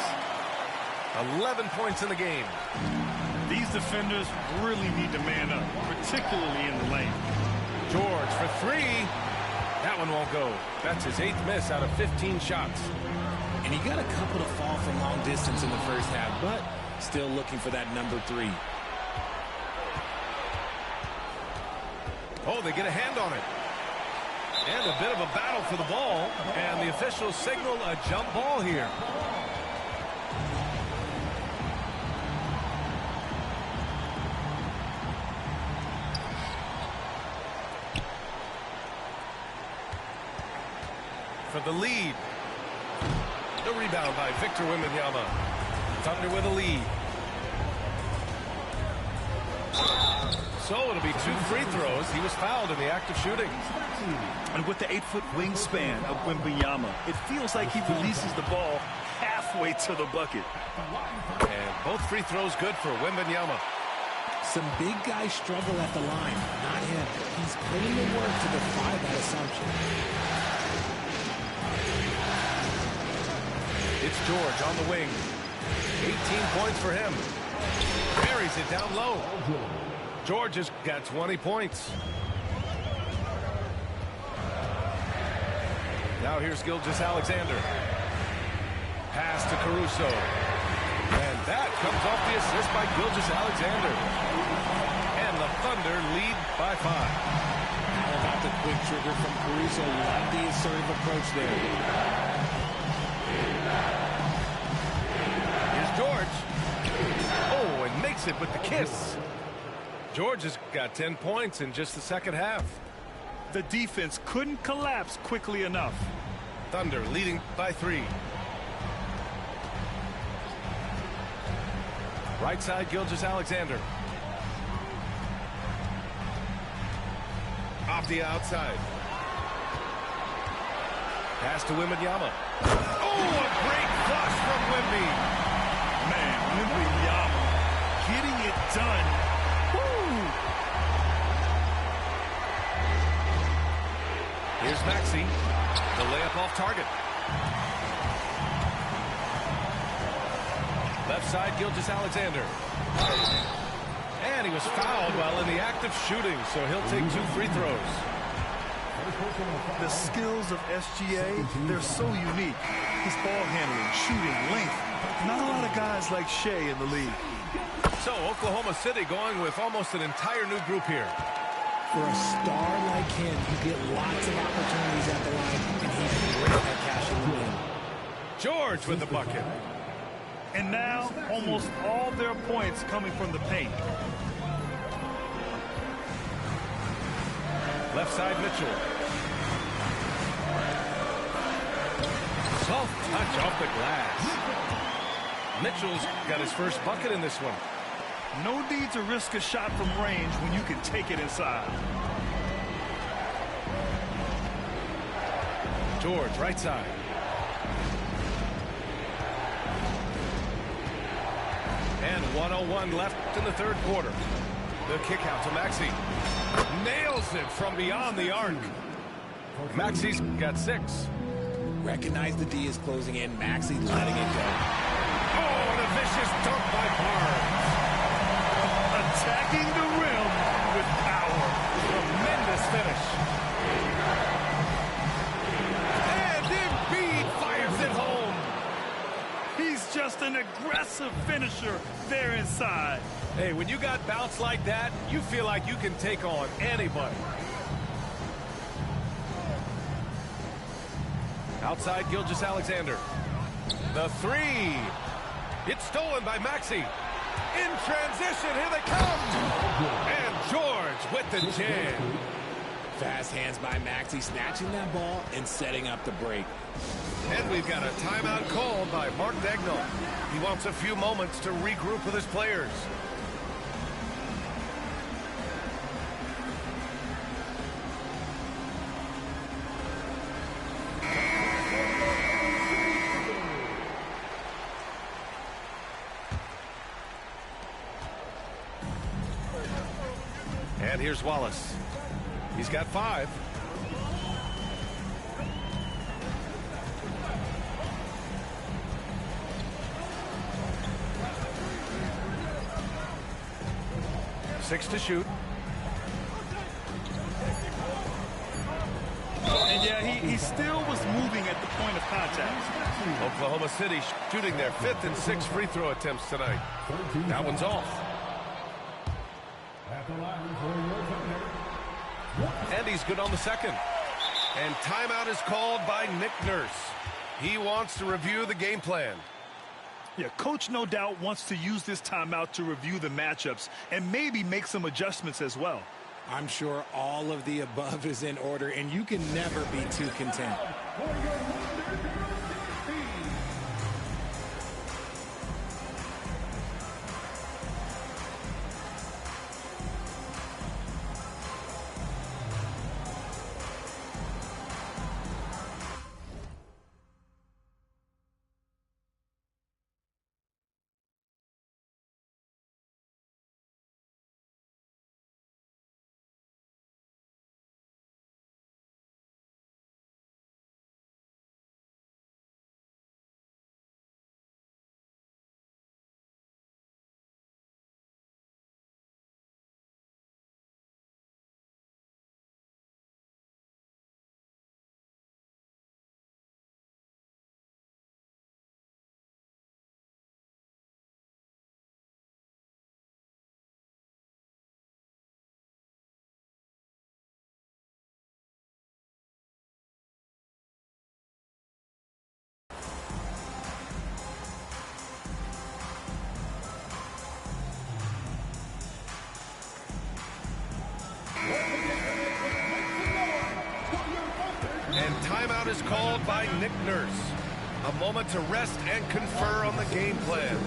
11 points in the game. These defenders really need to man up, particularly in the lane. George for 3. That one won't go. That's his 8th miss out of 15 shots. And he got a couple to fall from long distance in the first half, but still looking for that number 3. Oh, they get a hand on it. And a bit of a battle for the ball. And the officials signal a jump ball here. For the lead. The rebound by Victor Wembanyama. Thunder with a lead. So it'll be 2 free throws. He was fouled in the act of shooting. And with the 8-foot wingspan of Wembanyama, it feels like he releases the ball halfway halfway to the bucket. And both free throws good for Wembanyama. Some big guys struggle at the line, not him. He's putting the work to defy that assumption. It's George on the wing. 18 points for him. Buries it down low. George has got 20 points. Now here's Gilgeous-Alexander. Pass to Caruso. And that comes off the assist by Gilgeous-Alexander. And the Thunder lead by 5. How about the quick trigger from Caruso? Love the assertive approach there. Here's George. Oh, and makes it with the kiss. George has got 10 points in just the second half. The defense couldn't collapse quickly enough. Thunder leading by 3. Right side, Gilgeous-Alexander. Off the outside. Pass to Wembanyama. Oh, a great flush from Wemby. Man, Wembanyama getting it done. Woo! Here's Maxey. The layup off target. Left side, Gilgeous-Alexander. And he was fouled while in the act of shooting, so he'll take 2 free throws. The skills of SGA, they're so unique. His ball handling, shooting, length. Not a lot of guys like Shea in the league. So Oklahoma City going with almost an entire new group here. For a star like him, you get lots of opportunities at the line, and he's great at cashing them in. George with the bucket. And now, almost all their points coming from the paint. Left side, Mitchell. Soft touch off the glass. Mitchell's got his first bucket in this one. No need to risk a shot from range when you can take it inside. George, right side. And 1:01 left in the third quarter. The kick out to Maxey. Nails it from beyond the arc. Maxey's got 6. Recognize the D is closing in. Maxey letting it go. Oh, and a vicious dunk by Barnes. Attacking the rim with power. Tremendous finish. And Embiid fires it home. He's just an aggressive finisher there inside. Hey, when you got bounce like that, you feel like you can take on anybody. Outside, Gilgeous-Alexander. The 3. It's stolen by Maxey. In transition, here they come. And George with the jam. Fast hands by Maxey, snatching that ball and setting up the break. And we've got a timeout called by Mark Daigneault. He wants a few moments to regroup with his players. And here's Wallace. He's got 5. Six to shoot. And yeah, he still was moving at the point of contact. Oklahoma City shooting their 5th and 6th free throw attempts tonight. That one's off. And he's good on the second. And timeout is called by Nick Nurse. He wants to review the game plan. Yeah, coach no doubt wants to use this timeout to review the matchups and maybe make some adjustments as well. I'm sure all of the above is in order, and you can never be too content. And timeout is called by Nick Nurse. A moment to rest and confer on the game plan.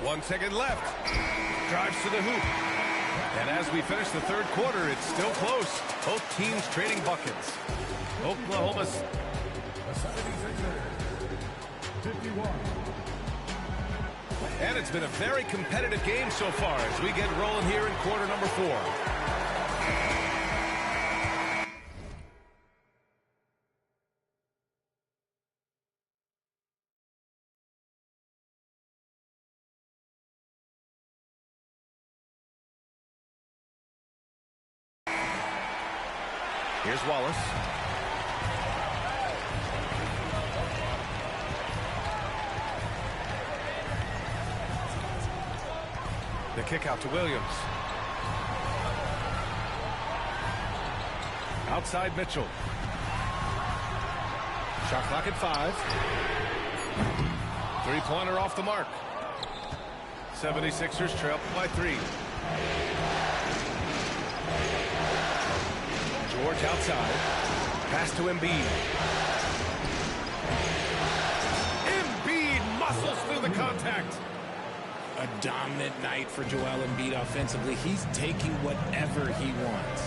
One second left. Drives to the hoop. And as we finish the third quarter, it's still close. Both teams trading buckets. Oklahoma's 51. And it's been a very competitive game so far as we get rolling here in quarter number 4. Here's Wallace. The kick out to Williams. Outside Mitchell. Shot clock at 5. Three-pointer off the mark. 76ers trail by 3. George outside. Pass to Embiid. Embiid muscles through the contact. A dominant night for Joel Embiid offensively. He's taking whatever he wants.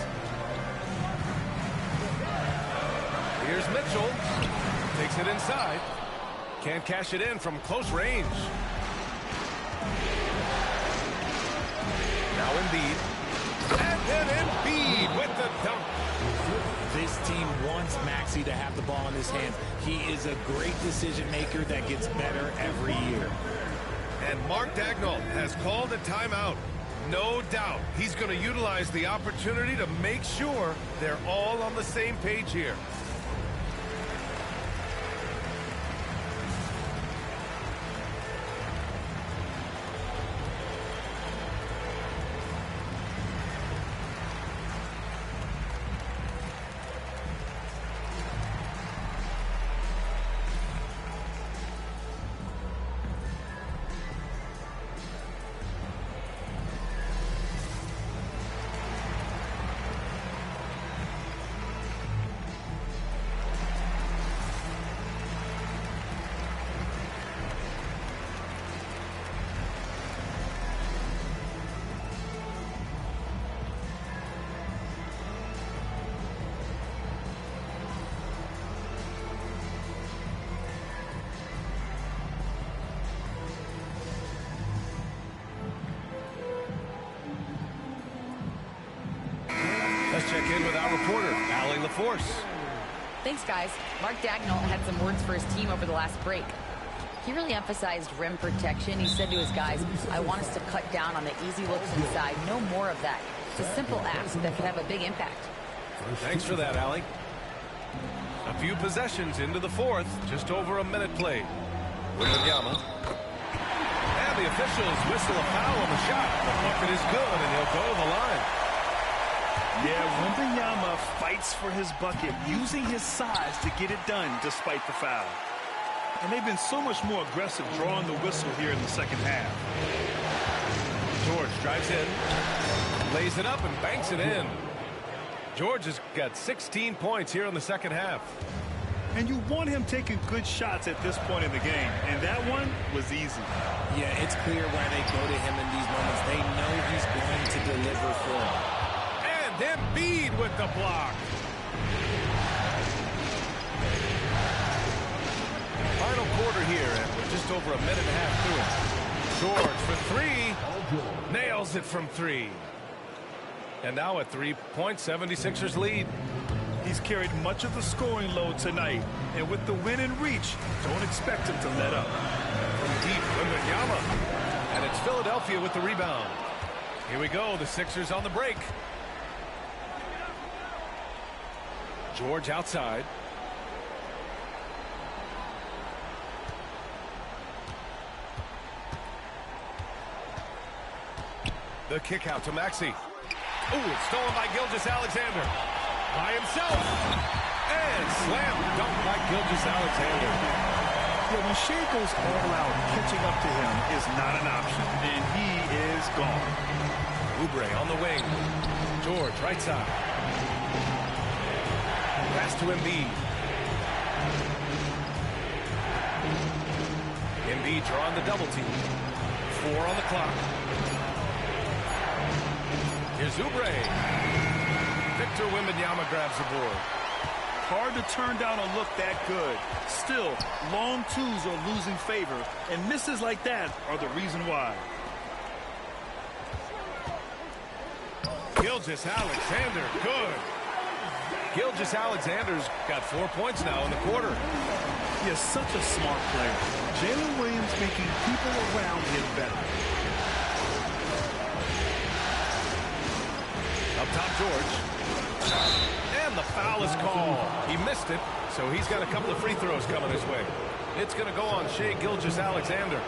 Here's Mitchell. Takes it inside. Can't cash it in from close range. Now Embiid. And then Embiid with the dunk. This team wants Maxey to have the ball in his hands. He is a great decision maker that gets better every year. And Mark Daigneault has called a timeout. No doubt he's going to utilize the opportunity to make sure they're all on the same page here. let's check in with our reporter, Allie LaForce. Thanks, guys. Mark Daigneault had some words for his team over the last break. He really emphasized rim protection. He said to his guys, I want us to cut down on the easy looks inside. No more of that. It's a simple ask that could have a big impact. Thanks for that, Allie. A few possessions into the fourth. Just over a minute played. Wembanyama. And the officials whistle a foul on the shot. The bucket is good, and he'll go to the line. Yeah, Wembanyama fights for his bucket, using his size to get it done despite the foul. And they've been so much more aggressive drawing the whistle here in the second half. George drives in, lays it up, and banks it in. George has got 16 points here in the second half. And you want him taking good shots at this point in the game. And that one was easy. Yeah, it's clear why they go to him in these moments. They know he's going to deliver for them. And Embiid with the block. Final quarter here, and we're just over a minute and a half through it. George for three. Nails it from three. And now a 3-point 76ers lead. He's carried much of the scoring load tonight. And with the win in reach, don't expect him to let up. From deep, Wembanyama. And it's Philadelphia with the rebound. Here we go, the Sixers on the break. George outside. The kick out to Maxey. Ooh, it's stolen by Gilgeous-Alexander. By himself. And slam dunk by Gilgeous-Alexander. Yeah, when Shea goes all out, catching up to him is not an option. And he is gone. Oubre on the wing. George, right side. Pass to Embiid. Embiid drawing the double team. 4 on the clock. Here's Oubre. Victor Wembanyama grabs the board. Hard to turn down a look that good. Still, long twos are losing favor, and misses like that are the reason why. Gilgeous-Alexander, good. Gilgeous-Alexander's got 4 points now in the quarter. He is such a smart player. Jalen Williams making people around him better. Up top, George. And the foul is called. He missed it, so he's got a couple of free throws coming his way. It's going to go on Shea Gilgeous-Alexander.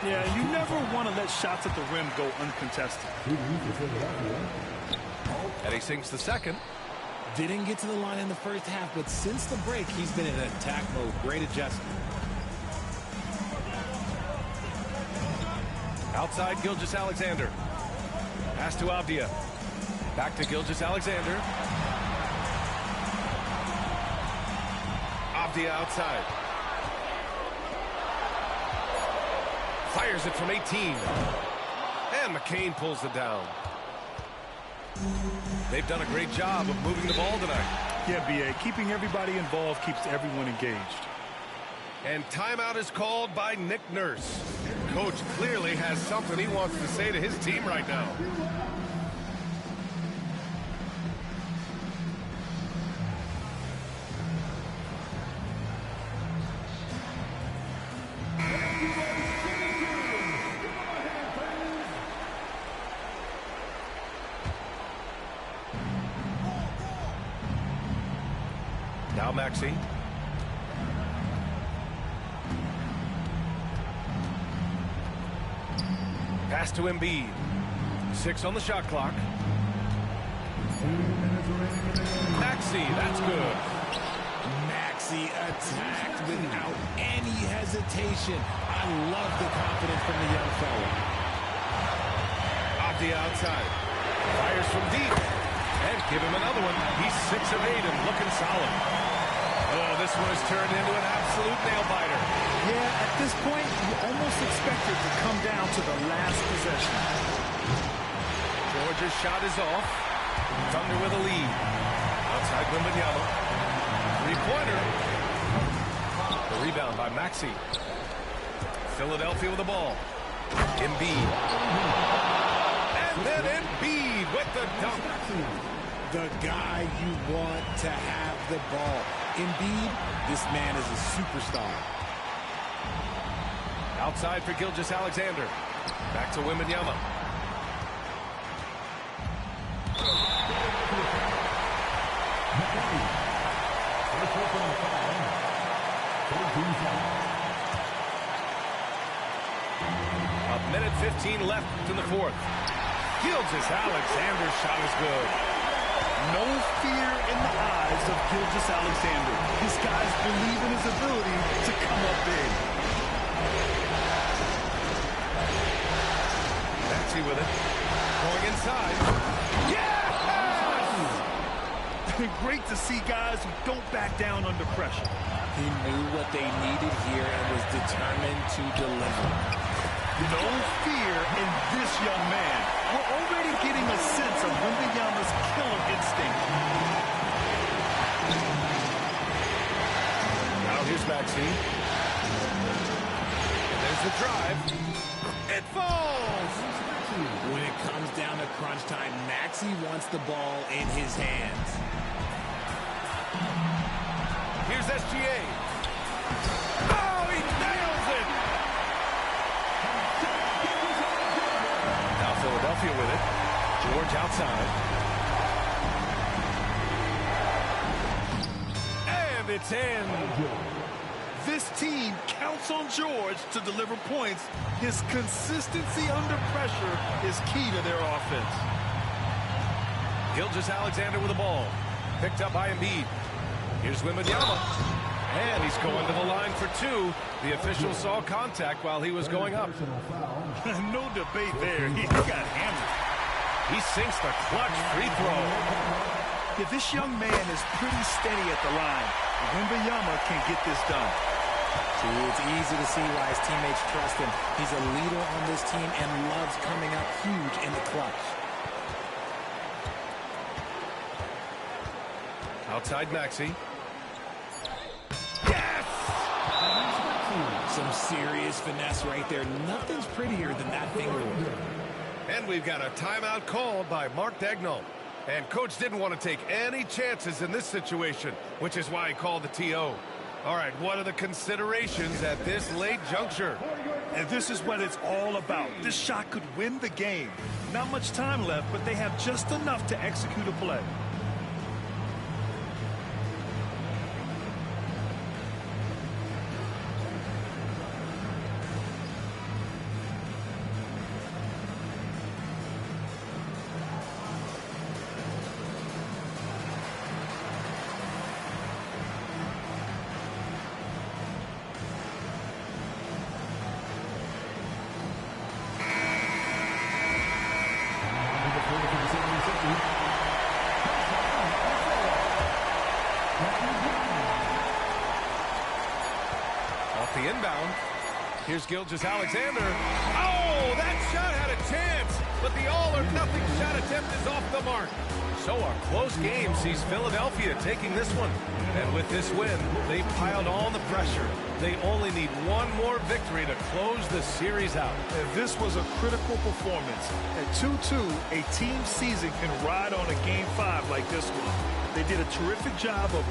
Yeah, you never want to let shots at the rim go uncontested. And he sinks the second. Didn't get to the line in the first half, but since the break, he's been in attack mode. Great adjustment. Outside, Gilgeous-Alexander. Pass to Avdia. Back to Gilgeous-Alexander. Avdia outside. Fires it from 18. And McCain pulls it down. They've done a great job of moving the ball tonight. Yeah, B.A., keeping everybody involved keeps everyone engaged. And timeout is called by Nick Nurse. Coach clearly has something he wants to say to his team right now. Now Maxey. Pass to Embiid. 6 on the shot clock. Maxey, that's good. Maxey attacked without any hesitation. I love the confidence from the young fella. Avdia outside. Fires from deep. And give him another one. He's 6 of 8 and looking solid. Oh, this one has turned into an absolute nail-biter. Yeah, at this point, you almost expect it to come down to the last possession. Georgia's shot is off. Thunder with a lead. Outside Wembanyama. Three-pointer. The rebound by Maxey. Philadelphia with the ball. Embiid. And then Embiid with the dunk. The guy you want to have the ball. Embiid, this man is a superstar. Outside for Gilgeous-Alexander. Back to Wembanyama. A minute 15 left in the fourth. Gilgeous-Alexander's shot is good. No fear in the eyes of Gilgeous-Alexander. These guys believe in his ability to come up big. Maxey with it. Going inside. Yes! Great to see guys who don't back down under pressure. He knew what they needed here and was determined to deliver. No fear in this young man. We're already getting a sense of Wembanyama's killer instinct. Now here's Maxey. There's the drive. It falls! When it comes down to crunch time, Maxey wants the ball in his hands. Here's SGA. Oh, he nails it! Now Philadelphia with it. George outside. And it's in. This team counts on George to deliver points. His consistency under pressure is key to their offense. Gilgeous-Alexander with the ball. Picked up by Embiid. Here's Wembanyama. And he's going to the line for two. The official saw contact while he was going up. No debate there. He got hammered. He sinks the clutch free throw. Yeah, this young man is pretty steady at the line. Wembanyama can get this done. See, it's easy to see why his teammates trust him. He's a leader on this team and loves coming up huge in the clutch. Outside Maxey. Yes! Some serious finesse right there. Nothing's prettier than that finger work. And we've got a timeout called by Mark Daigneault. And Coach didn't want to take any chances in this situation, which is why he called the TO. All right, what are the considerations at this late juncture? And this is what it's all about. This shot could win the game. Not much time left, but they have just enough to execute a play. The inbound. Here's Gilgeous-Alexander. Oh, that shot had a chance, but the all-or-nothing shot attempt is off the mark. So a close game sees Philadelphia taking this one. And with this win, they piled on the pressure. They only need one more victory to close the series out. And this was a critical performance. At 2-2, a team season can ride on a Game 5 like this one. They did a terrific job of